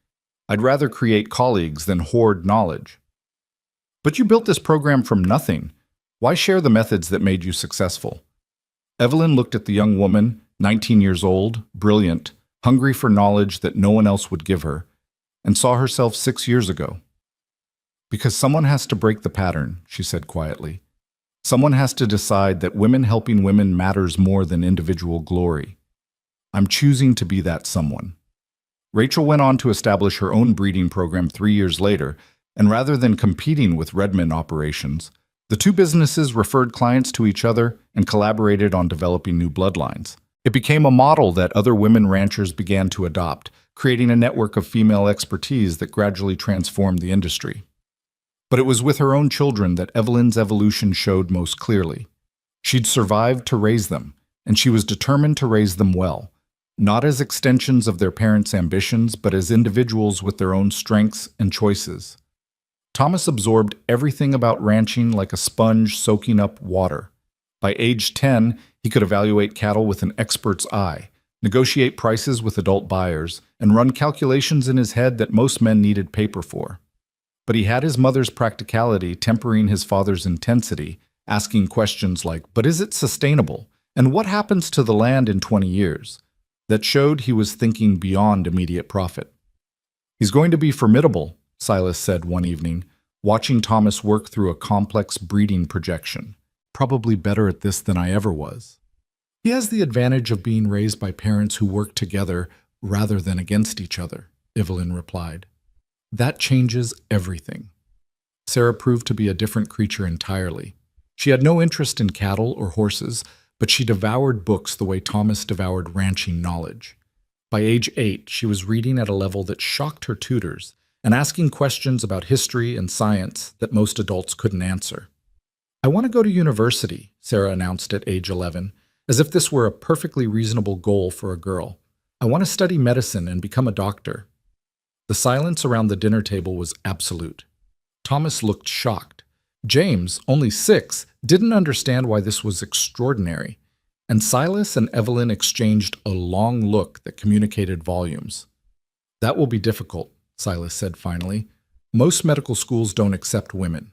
I'd rather create colleagues than hoard knowledge." "But you built this program from nothing. Why share the methods that made you successful?" Evelyn looked at the young woman, 19 years old, brilliant, hungry for knowledge that no one else would give her, and saw herself 6 years ago. "Because someone has to break the pattern," she said quietly. "Someone has to decide that women helping women matters more than individual glory. I'm choosing to be that someone." Rachel went on to establish her own breeding program 3 years later, and rather than competing with Redmond operations, the two businesses referred clients to each other and collaborated on developing new bloodlines. It became a model that other women ranchers began to adopt, creating a network of female expertise that gradually transformed the industry. But it was with her own children that Evelyn's evolution showed most clearly. She'd survived to raise them, and she was determined to raise them well, not as extensions of their parents' ambitions, but as individuals with their own strengths and choices. Thomas absorbed everything about ranching like a sponge soaking up water. By age 10, he could evaluate cattle with an expert's eye, negotiate prices with adult buyers, and run calculations in his head that most men needed paper for. But he had his mother's practicality tempering his father's intensity, asking questions like, "But is it sustainable? And what happens to the land in 20 years? That showed he was thinking beyond immediate profit. "He's going to be formidable," Silas said one evening, watching Thomas work through a complex breeding projection. "Probably better at this than I ever was." "He has the advantage of being raised by parents who work together rather than against each other," Evelyn replied. "That changes everything." Sarah proved to be a different creature entirely. She had no interest in cattle or horses, but she devoured books the way Thomas devoured ranching knowledge. By age 8, she was reading at a level that shocked her tutors and asking questions about history and science that most adults couldn't answer. "I want to go to university," Sarah announced at age 11, as if this were a perfectly reasonable goal for a girl. I want to study medicine and become a doctor. The silence around the dinner table was absolute. Thomas looked shocked. James, only 6, didn't understand why this was extraordinary, and Silas and Evelyn exchanged a long look that communicated volumes. That will be difficult, Silas said finally. Most medical schools don't accept women.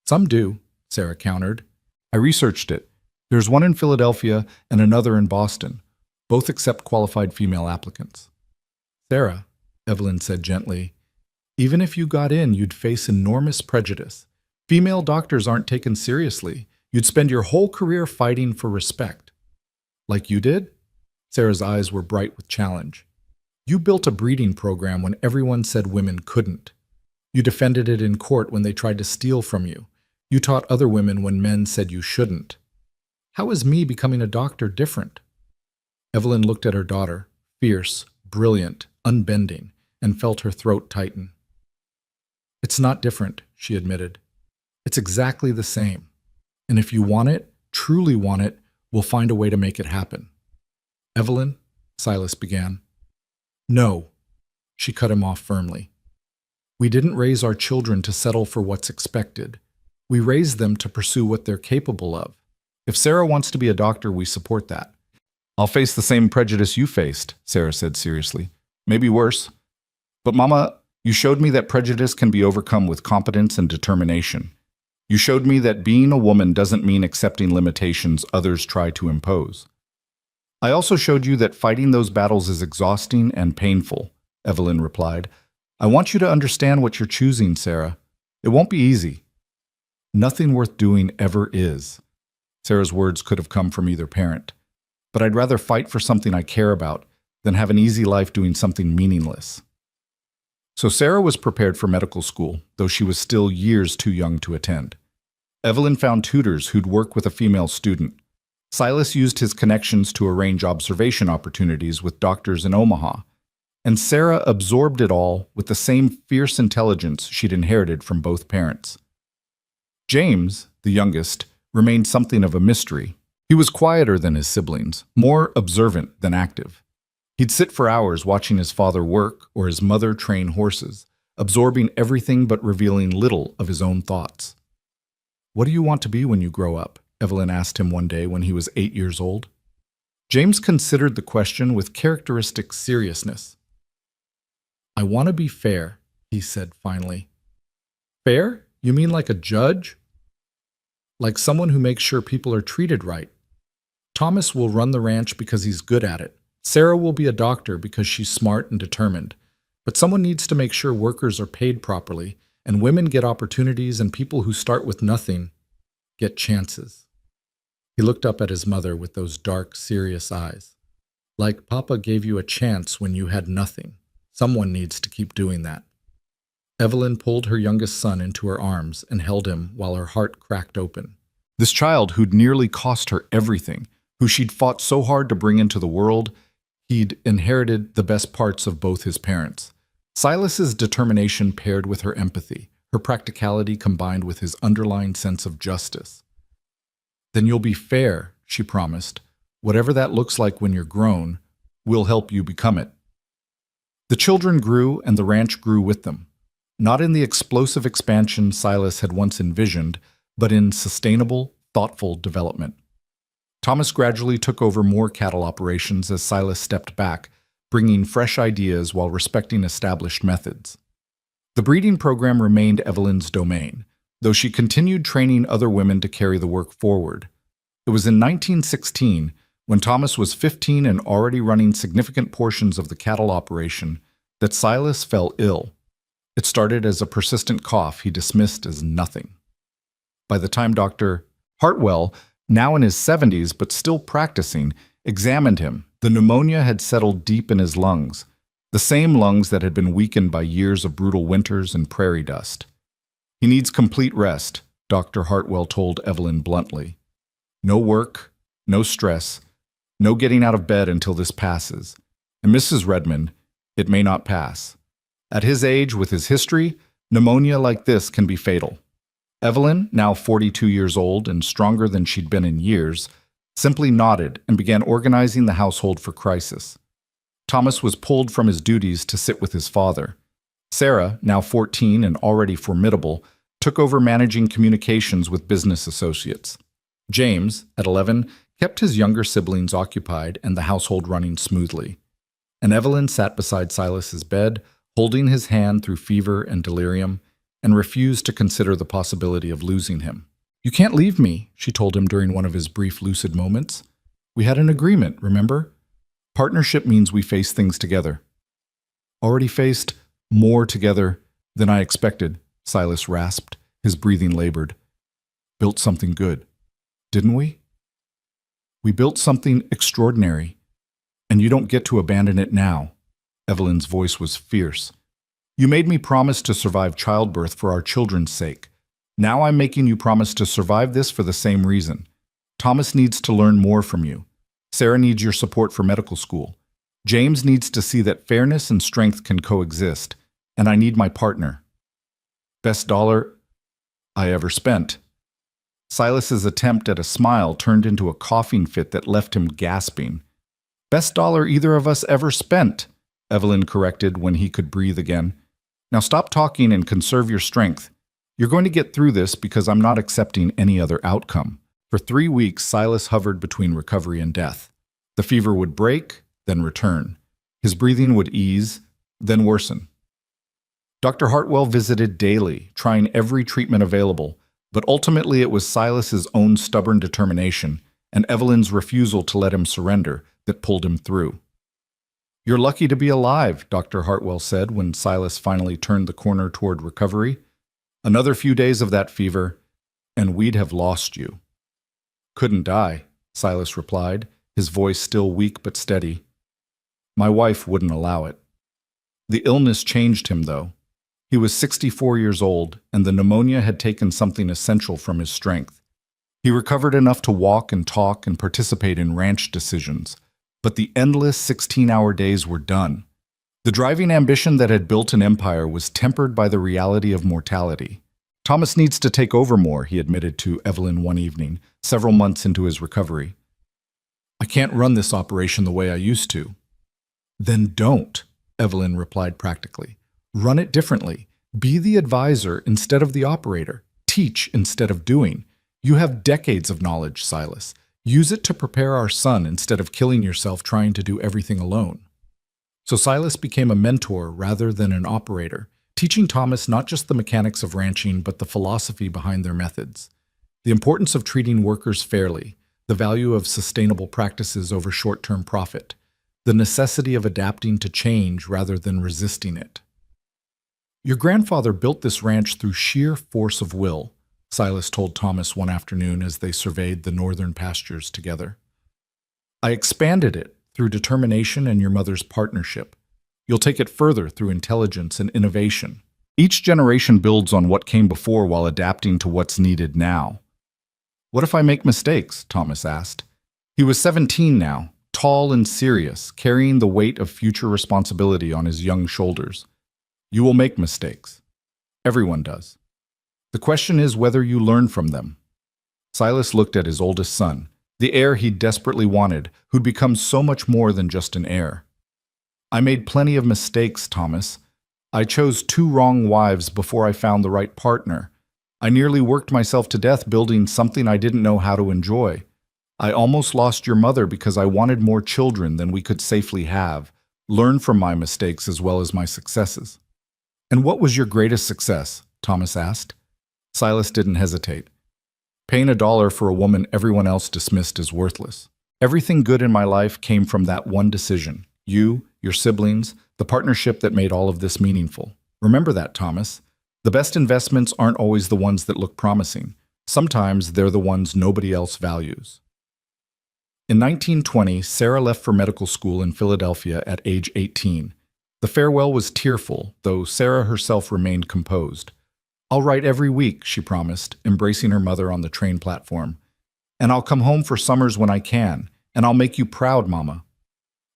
Some do, Sarah countered. I researched it. There's one in Philadelphia and another in Boston. Both accept qualified female applicants. Sarah, Evelyn said gently, even if you got in, you'd face enormous prejudice. Female doctors aren't taken seriously. You'd spend your whole career fighting for respect. Like you did? Sarah's eyes were bright with challenge. You built a breeding program when everyone said women couldn't. You defended it in court when they tried to steal from you. You taught other women when men said you shouldn't. How is me becoming a doctor different? Evelyn looked at her daughter, fierce, brilliant, unbending, and felt her throat tighten. It's not different, she admitted. It's exactly the same. And if you want it, truly want it, we'll find a way to make it happen. Evelyn, Silas began. No, she cut him off firmly. We didn't raise our children to settle for what's expected. We raised them to pursue what they're capable of. If Sarah wants to be a doctor, we support that. I'll face the same prejudice you faced, Sarah said seriously. Maybe worse. But Mama, you showed me that prejudice can be overcome with competence and determination. You showed me that being a woman doesn't mean accepting limitations others try to impose. I also showed you that fighting those battles is exhausting and painful, Evelyn replied. I want you to understand what you're choosing, Sarah. It won't be easy. Nothing worth doing ever is. Sarah's words could have come from either parent. But I'd rather fight for something I care about than have an easy life doing something meaningless. So Sarah was prepared for medical school, though she was still years too young to attend. Evelyn found tutors who'd work with a female student. Silas used his connections to arrange observation opportunities with doctors in Omaha. And Sarah absorbed it all with the same fierce intelligence she'd inherited from both parents. James, the youngest, remained something of a mystery. He was quieter than his siblings, more observant than active. He'd sit for hours watching his father work or his mother train horses, absorbing everything but revealing little of his own thoughts. What do you want to be when you grow up? Evelyn asked him one day when he was 8 years old. James considered the question with characteristic seriousness. I want to be fair, he said finally. Fair? You mean like a judge? Like someone who makes sure people are treated right. Thomas will run the ranch because he's good at it. Sarah will be a doctor because she's smart and determined. But someone needs to make sure workers are paid properly, and women get opportunities, and people who start with nothing get chances. He looked up at his mother with those dark, serious eyes. Like Papa gave you a chance when you had nothing. Someone needs to keep doing that. Evelyn pulled her youngest son into her arms and held him while her heart cracked open. This child who'd nearly cost her everything, who she'd fought so hard to bring into the world, he'd inherited the best parts of both his parents. Silas's determination paired with her empathy, her practicality combined with his underlying sense of justice. Then you'll be fair, she promised. Whatever that looks like when you're grown, we'll help you become it. The children grew and the ranch grew with them. Not in the explosive expansion Silas had once envisioned, but in sustainable, thoughtful development. Thomas gradually took over more cattle operations as Silas stepped back, bringing fresh ideas while respecting established methods. The breeding program remained Evelyn's domain, though she continued training other women to carry the work forward. It was in 1916, when Thomas was 15 and already running significant portions of the cattle operation, that Silas fell ill. It started as a persistent cough he dismissed as nothing. By the time Dr. Hartwell, now in his 70s but still practicing, examined him, the pneumonia had settled deep in his lungs, the same lungs that had been weakened by years of brutal winters and prairie dust. He needs complete rest, Dr. Hartwell told Evelyn bluntly. No work, no stress, no getting out of bed until this passes. And Mrs. Redmond, it may not pass. At his age, with his history, pneumonia like this can be fatal. Evelyn, now 42 years old and stronger than she'd been in years, simply nodded and began organizing the household for crisis. Thomas was pulled from his duties to sit with his father. Sarah, now 14 and already formidable, took over managing communications with business associates. James, at 11, kept his younger siblings occupied and the household running smoothly. And Evelyn sat beside Silas's bed, holding his hand through fever and delirium, and refused to consider the possibility of losing him. "You can't leave me," she told him during one of his brief lucid moments. "We had an agreement, remember? Partnership means we face things together." "Already faced more together than I expected," Silas rasped, his breathing labored. "Built something good, didn't we?" "We built something extraordinary, and you don't get to abandon it now." Evelyn's voice was fierce. "You made me promise to survive childbirth for our children's sake. Now I'm making you promise to survive this for the same reason. Thomas needs to learn more from you. Sarah needs your support for medical school. James needs to see that fairness and strength can coexist, and I need my partner. Best dollar I ever spent." Silas's attempt at a smile turned into a coughing fit that left him gasping. "Best dollar either of us ever spent," Evelyn corrected when he could breathe again. "Now stop talking and conserve your strength. You're going to get through this because I'm not accepting any other outcome." For 3 weeks, Silas hovered between recovery and death. The fever would break, then return. His breathing would ease, then worsen. Dr. Hartwell visited daily, trying every treatment available, but ultimately it was Silas's own stubborn determination and Evelyn's refusal to let him surrender that pulled him through. "You're lucky to be alive," Dr. Hartwell said when Silas finally turned the corner toward recovery. "Another few days of that fever, and we'd have lost you." "Couldn't die," Silas replied, his voice still weak but steady. "My wife wouldn't allow it." The illness changed him, though. He was 64 years old, and the pneumonia had taken something essential from his strength. He recovered enough to walk and talk and participate in ranch decisions, but the endless 16-hour days were done. The driving ambition that had built an empire was tempered by the reality of mortality. "Thomas needs to take over more," he admitted to Evelyn one evening, several months into his recovery. "I can't run this operation the way I used to." "Then don't," Evelyn replied practically. "Run it differently. Be the advisor instead of the operator. Teach instead of doing. You have decades of knowledge, Silas. Use it to prepare our son instead of killing yourself trying to do everything alone." So Silas became a mentor rather than an operator, teaching Thomas not just the mechanics of ranching but the philosophy behind their methods. The importance of treating workers fairly, the value of sustainable practices over short-term profit, the necessity of adapting to change rather than resisting it. "Your grandfather built this ranch through sheer force of will," Silas told Thomas one afternoon as they surveyed the northern pastures together. "I expanded it through determination and your mother's partnership. You'll take it further through intelligence and innovation. Each generation builds on what came before while adapting to what's needed now." "What if I make mistakes?" Thomas asked. He was 17 now, tall and serious, carrying the weight of future responsibility on his young shoulders. "You will make mistakes. Everyone does. The question is whether you learn from them." Silas looked at his oldest son, the heir he desperately wanted, who'd become so much more than just an heir. "I made plenty of mistakes, Thomas. I chose 2 wrong wives before I found the right partner. I nearly worked myself to death building something I didn't know how to enjoy. I almost lost your mother because I wanted more children than we could safely have. Learn from my mistakes as well as my successes." "And what was your greatest success?" Thomas asked. Silas didn't hesitate. "Paying $1 for a woman everyone else dismissed as worthless. Everything good in my life came from that one decision. You, your siblings, the partnership that made all of this meaningful. Remember that, Thomas. The best investments aren't always the ones that look promising. Sometimes they're the ones nobody else values." In 1920, Sarah left for medical school in Philadelphia at age 18. The farewell was tearful, though Sarah herself remained composed. "I'll write every week," she promised, embracing her mother on the train platform. "And I'll come home for summers when I can, and I'll make you proud, Mama."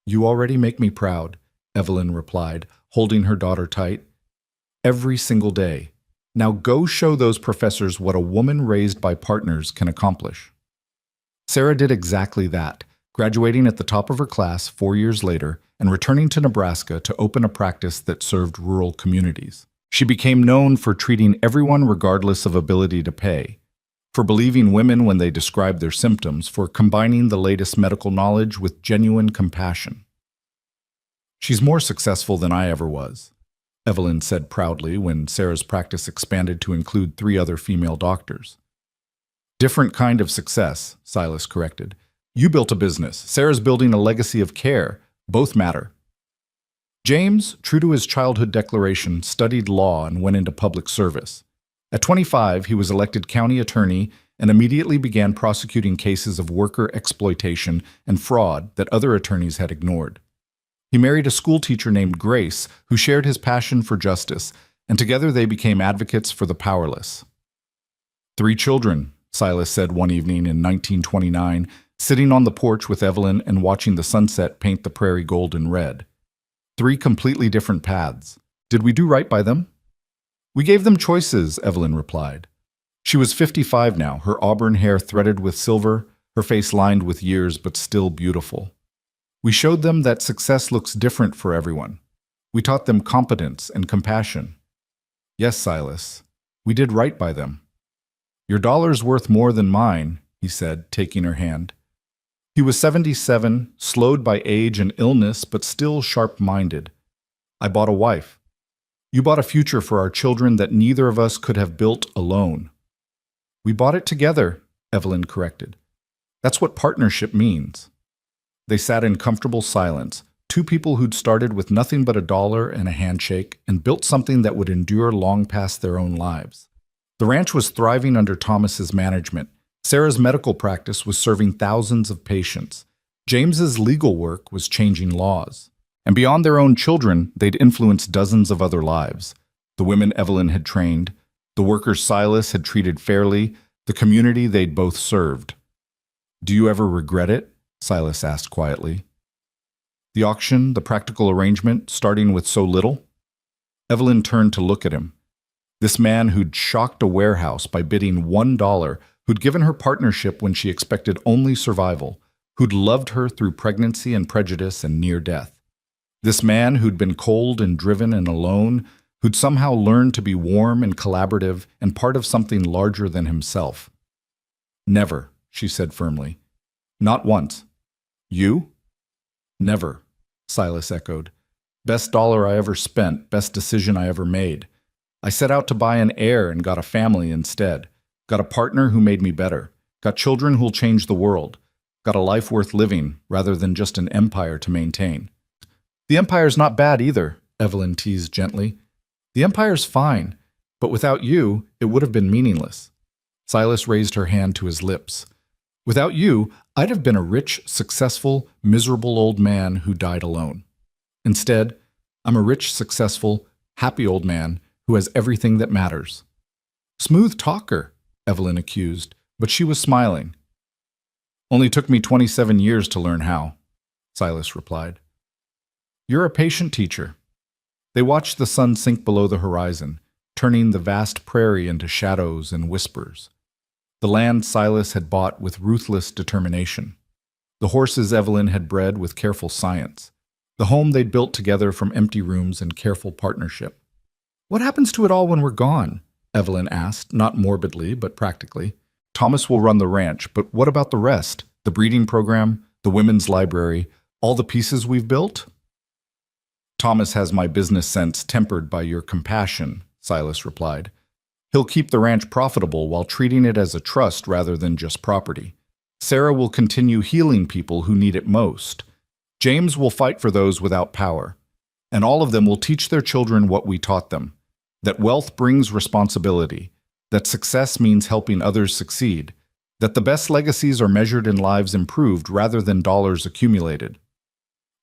"You already make me proud," Evelyn replied, holding her daughter tight. "Every single day. Now go show those professors what a woman raised by partners can accomplish." Sarah did exactly that, graduating at the top of her class 4 years later and returning to Nebraska to open a practice that served rural communities. She became known for treating everyone regardless of ability to pay, for believing women when they described their symptoms, for combining the latest medical knowledge with genuine compassion. "She's more successful than I ever was," Evelyn said proudly when Sarah's practice expanded to include 3 other female doctors. "Different kind of success," Silas corrected. "You built a business. Sarah's building a legacy of care. Both matter." James, true to his childhood declaration, studied law and went into public service. At 25, he was elected county attorney and immediately began prosecuting cases of worker exploitation and fraud that other attorneys had ignored. He married a schoolteacher named Grace, who shared his passion for justice, and together they became advocates for the powerless. "3 children," Silas said one evening in 1929, sitting on the porch with Evelyn and watching the sunset paint the prairie gold and red. "3 completely different paths. Did we do right by them?" "We gave them choices," Evelyn replied. She was 55 now, her auburn hair threaded with silver, her face lined with years but still beautiful. "We showed them that success looks different for everyone. We taught them competence and compassion." "Yes, Silas, we did right by them." "Your dollar's worth more than mine," he said, taking her hand. He was 77, slowed by age and illness, but still sharp-minded. "I bought a wife. You bought a future for our children that neither of us could have built alone." "We bought it together," Evelyn corrected. "That's what partnership means." They sat in comfortable silence, 2 people who'd started with nothing but a dollar and a handshake and built something that would endure long past their own lives. The ranch was thriving under Thomas's management. Sarah's medical practice was serving thousands of patients. James's legal work was changing laws. And beyond their own children, they'd influenced dozens of other lives. The women Evelyn had trained, the workers Silas had treated fairly, the community they'd both served. "Do you ever regret it?" Silas asked quietly. "The auction, the practical arrangement, starting with so little?" Evelyn turned to look at him. This man who'd shocked a warehouse by bidding $1, who'd given her partnership when she expected only survival, who'd loved her through pregnancy and prejudice and near death. This man who'd been cold and driven and alone, who'd somehow learned to be warm and collaborative and part of something larger than himself. "Never," she said firmly. "Not once." "You?" "Never," Silas echoed. "Best dollar I ever spent, best decision I ever made. I set out to buy an heir and got a family instead. Got a partner who made me better. Got children who'll change the world. Got a life worth living, rather than just an empire to maintain." "The empire's not bad either," Evelyn teased gently. "The empire's fine, but without you, it would have been meaningless." Silas raised her hand to his lips. "Without you, I'd have been a rich, successful, miserable old man who died alone. Instead, I'm a rich, successful, happy old man who has everything that matters." "Smooth talker," Evelyn accused, but she was smiling. "Only took me 27 years to learn how," Silas replied. "You're a patient teacher." They watched the sun sink below the horizon, turning the vast prairie into shadows and whispers. The land Silas had bought with ruthless determination. The horses Evelyn had bred with careful science. The home they'd built together from empty rooms and careful partnership. "What happens to it all when we're gone?" Evelyn asked, not morbidly, but practically. "Thomas will run the ranch, but what about the rest? The breeding program, the women's library, all the pieces we've built?" "Thomas has my business sense tempered by your compassion," Silas replied. "He'll keep the ranch profitable while treating it as a trust rather than just property. Sarah will continue healing people who need it most. James will fight for those without power. And all of them will teach their children what we taught them, that wealth brings responsibility, that success means helping others succeed, that the best legacies are measured in lives improved rather than dollars accumulated."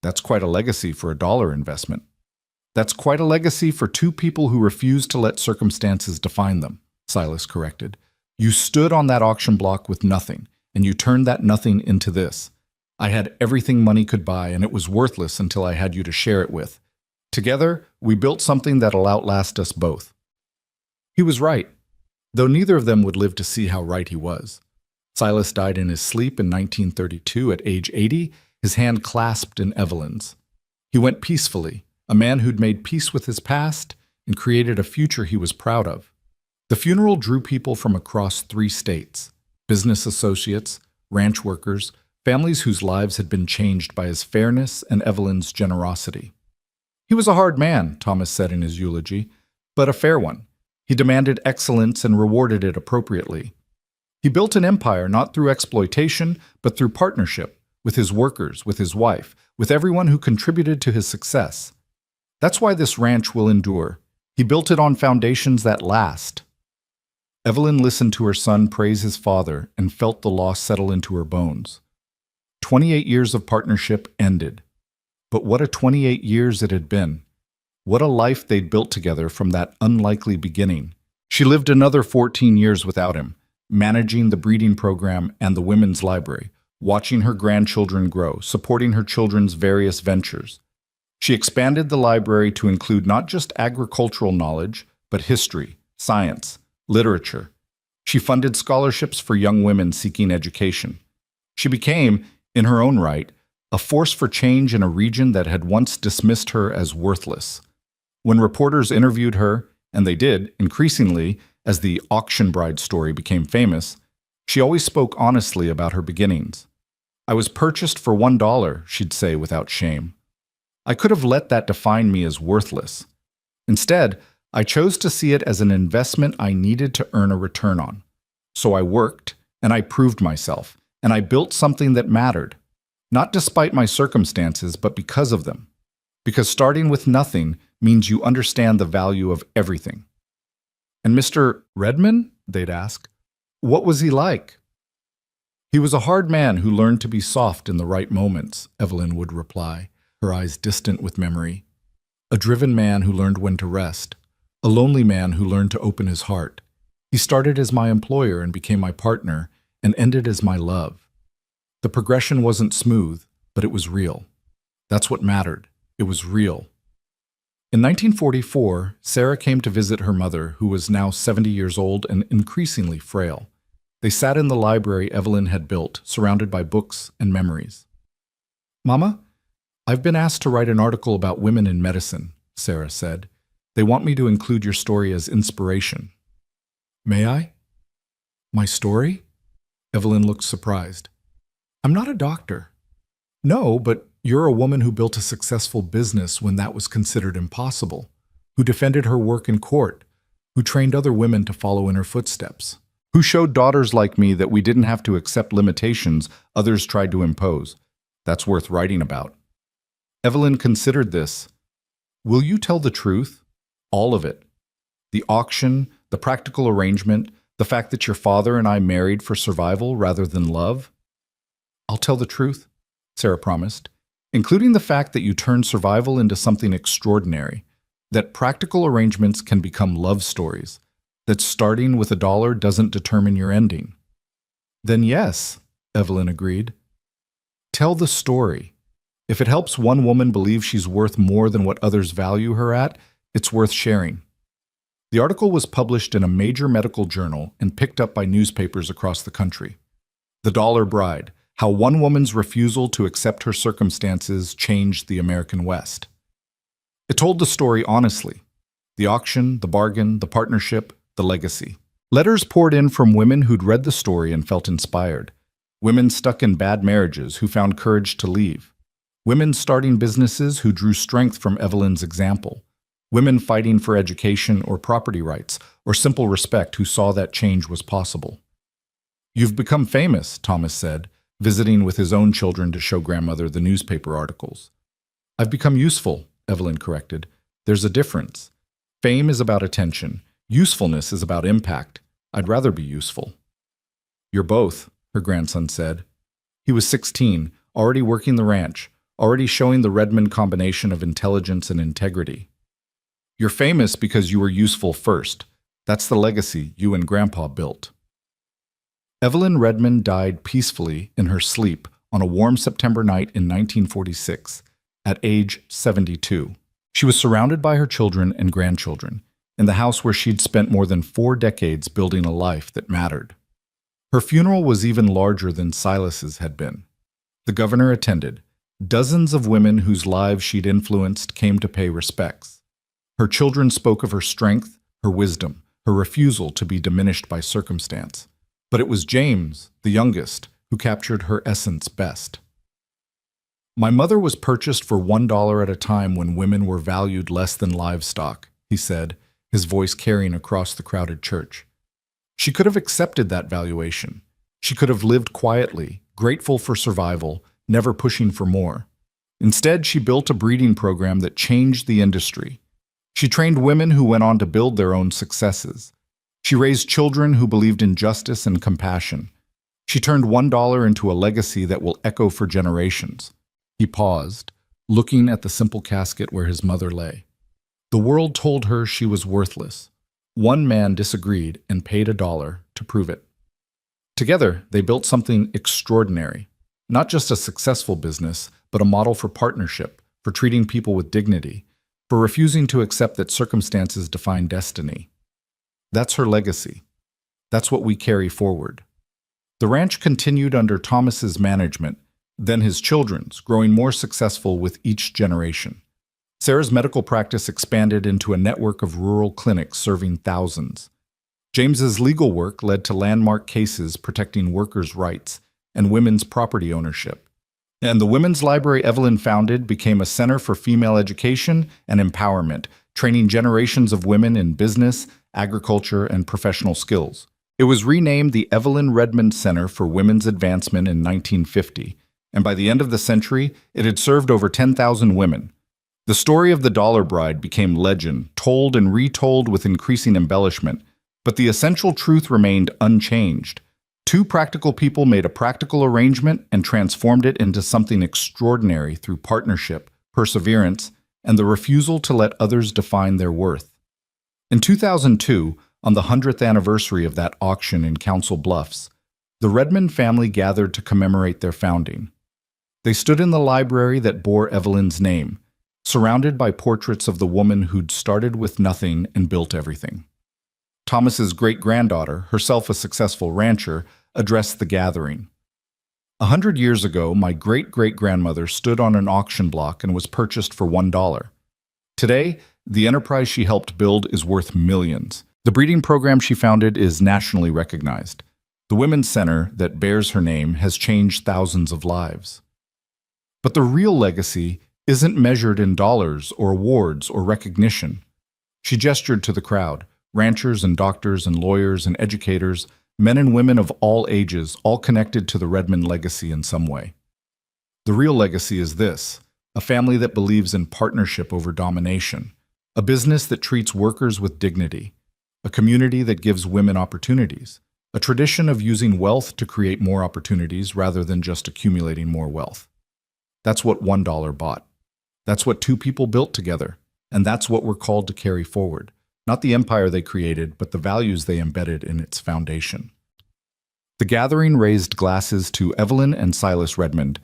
"That's quite a legacy for a dollar investment." "That's quite a legacy for 2 people who refused to let circumstances define them," Silas corrected. "You stood on that auction block with nothing, and you turned that nothing into this. I had everything money could buy, and it was worthless until I had you to share it with. Together, we built something that'll outlast us both." He was right, though neither of them would live to see how right he was. Silas died in his sleep in 1932 at age 80, his hand clasped in Evelyn's. He went peacefully, a man who'd made peace with his past and created a future he was proud of. The funeral drew people from across 3 states: business associates, ranch workers, families whose lives had been changed by his fairness and Evelyn's generosity. He was a hard man, Thomas said in his eulogy, but a fair one. He demanded excellence and rewarded it appropriately. He built an empire not through exploitation, but through partnership, with his workers, with his wife, with everyone who contributed to his success. That's why this ranch will endure. He built it on foundations that last. Evelyn listened to her son praise his father and felt the loss settle into her bones. 28 years of partnership ended. But what a 28 years it had been. What a life they'd built together from that unlikely beginning. She lived another 14 years without him, managing the breeding program and the women's library, watching her grandchildren grow, supporting her children's various ventures. She expanded the library to include not just agricultural knowledge, but history, science, literature. She funded scholarships for young women seeking education. She became, in her own right, a force for change in a region that had once dismissed her as worthless. When reporters interviewed her, and they did, increasingly, as the auction bride story became famous, she always spoke honestly about her beginnings. "I was purchased for $1, she'd say without shame. I could have let that define me as worthless. Instead, I chose to see it as an investment I needed to earn a return on. So I worked, and I proved myself, and I built something that mattered. Not despite my circumstances, but because of them. Because starting with nothing means you understand the value of everything." "And Mr. Redman?" they'd ask. "What was he like?" "He was a hard man who learned to be soft in the right moments," Evelyn would reply, her eyes distant with memory. "A driven man who learned when to rest. A lonely man who learned to open his heart. He started as my employer and became my partner, and ended as my love. The progression wasn't smooth, but it was real. That's what mattered. It was real." In 1944, Sarah came to visit her mother, who was now 70 years old and increasingly frail. They sat in the library Evelyn had built, surrounded by books and memories. "Mama, I've been asked to write an article about women in medicine," Sarah said. "They want me to include your story as inspiration." "May I?" "My story?" Evelyn looked surprised. "I'm not a doctor." "No, but you're a woman who built a successful business when that was considered impossible, who defended her work in court, who trained other women to follow in her footsteps, who showed daughters like me that we didn't have to accept limitations others tried to impose. That's worth writing about." Evelyn considered this. "Will you tell the truth? All of it? The auction, the practical arrangement, the fact that your father and I married for survival rather than love?" "I'll tell the truth," Sarah promised, "including the fact that you turned survival into something extraordinary, that practical arrangements can become love stories, that starting with $1 doesn't determine your ending." "Then yes," Evelyn agreed. "Tell the story. If it helps one woman believe she's worth more than what others value her at, it's worth sharing." The article was published in a major medical journal and picked up by newspapers across the country. "The Dollar Bride: How One Woman's Refusal to Accept Her Circumstances Changed the American West." It told the story honestly. The auction, the bargain, the partnership, the legacy. Letters poured in from women who'd read the story and felt inspired. Women stuck in bad marriages who found courage to leave. Women starting businesses who drew strength from Evelyn's example. Women fighting for education or property rights or simple respect who saw that change was possible. "You've become famous," Thomas said, visiting with his own children to show grandmother the newspaper articles. "I've become useful," Evelyn corrected. "There's a difference. Fame is about attention. Usefulness is about impact. I'd rather be useful." "You're both," her grandson said. He was 16, already working the ranch, already showing the Redmond combination of intelligence and integrity. "You're famous because you were useful first. That's the legacy you and Grandpa built." Evelyn Redmond died peacefully in her sleep on a warm September night in 1946, at age 72. She was surrounded by her children and grandchildren, in the house where she'd spent more than 4 decades building a life that mattered. Her funeral was even larger than Silas's had been. The governor attended. Dozens of women whose lives she'd influenced came to pay respects. Her children spoke of her strength, her wisdom, her refusal to be diminished by circumstance. But it was James, the youngest, who captured her essence best. My mother was purchased for $1 at a time when women were valued less than livestock, he said, his voice carrying across the crowded church. She could have accepted that valuation. She could have lived quietly, grateful for survival, never pushing for more. Instead, she built a breeding program that changed the industry. She trained women who went on to build their own successes. She raised children who believed in justice and compassion. She turned $1 into a legacy that will echo for generations. He paused, looking at the simple casket where his mother lay. The world told her she was worthless. One man disagreed and paid $1 to prove it. Together, they built something extraordinary. Not just a successful business, but a model for partnership, for treating people with dignity, for refusing to accept that circumstances define destiny. That's her legacy. That's what we carry forward. The ranch continued under Thomas's management, then his children's, growing more successful with each generation. Sarah's medical practice expanded into a network of rural clinics serving thousands. James's legal work led to landmark cases protecting workers' rights and women's property ownership. And the women's library Evelyn founded became a center for female education and empowerment, training generations of women in business, agriculture, and professional skills. It was renamed the Evelyn Redmond Center for Women's Advancement in 1950, and by the end of the century, it had served over 10,000 women. The story of the Dollar Bride became legend, told and retold with increasing embellishment, but the essential truth remained unchanged. Two practical people made a practical arrangement and transformed it into something extraordinary through partnership, perseverance, and the refusal to let others define their worth. In 2002, on the 100th anniversary of that auction in Council Bluffs, the Redmond family gathered to commemorate their founding. They stood in the library that bore Evelyn's name, surrounded by portraits of the woman who'd started with nothing and built everything. Thomas's great-granddaughter, herself a successful rancher, addressed the gathering. 100 years ago, my great-great-grandmother stood on an auction block and was purchased for $1. Today, the enterprise she helped build is worth millions. The breeding program she founded is nationally recognized. The Women's Center that bears her name has changed thousands of lives. But the real legacy isn't measured in dollars or awards or recognition. She gestured to the crowd, ranchers and doctors and lawyers and educators, men and women of all ages, all connected to the Redmond legacy in some way. The real legacy is this: a family that believes in partnership over domination, a business that treats workers with dignity, a community that gives women opportunities, a tradition of using wealth to create more opportunities rather than just accumulating more wealth. That's what $1 bought. That's what two people built together, and that's what we're called to carry forward. Not the empire they created, but the values they embedded in its foundation. The gathering raised glasses to Evelyn and Silas Redmond,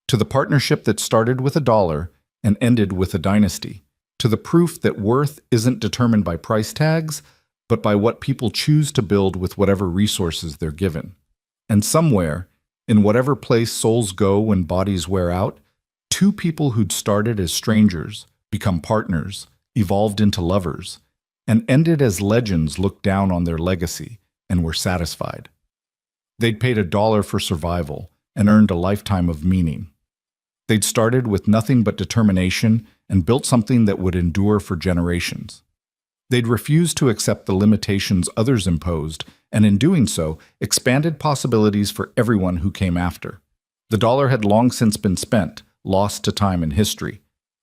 to the partnership that started with $1 and ended with a dynasty, to the proof that worth isn't determined by price tags, but by what people choose to build with whatever resources they're given. And somewhere, in whatever place souls go when bodies wear out, two people who'd started as strangers, become partners, evolved into lovers, and ended as legends looked down on their legacy and were satisfied. They'd paid $1 for survival and earned a lifetime of meaning. They'd started with nothing but determination and built something that would endure for generations. They'd refused to accept the limitations others imposed, and in doing so, expanded possibilities for everyone who came after. The dollar had long since been spent, lost to time and history.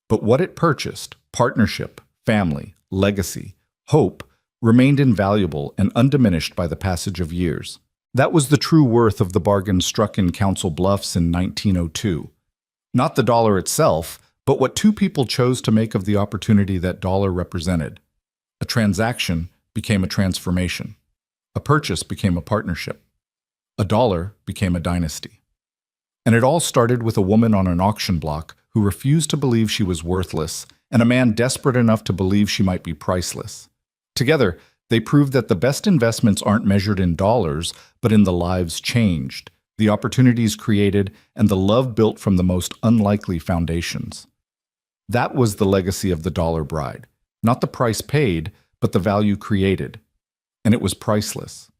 But what it purchased, partnership, family, legacy, hope, remained invaluable and undiminished by the passage of years. That was the true worth of the bargain struck in Council Bluffs in 1902. Not the dollar itself, but what two people chose to make of the opportunity that dollar represented. A transaction became a transformation. A purchase became a partnership. $1 became a dynasty. And it all started with a woman on an auction block who refused to believe she was worthless, and a man desperate enough to believe she might be priceless. Together, They proved that the best investments aren't measured in dollars, but in the lives changed, the opportunities created, and the love built from the most unlikely foundations. That was the legacy of the dollar bride. Not the price paid, but the value created. And it was priceless.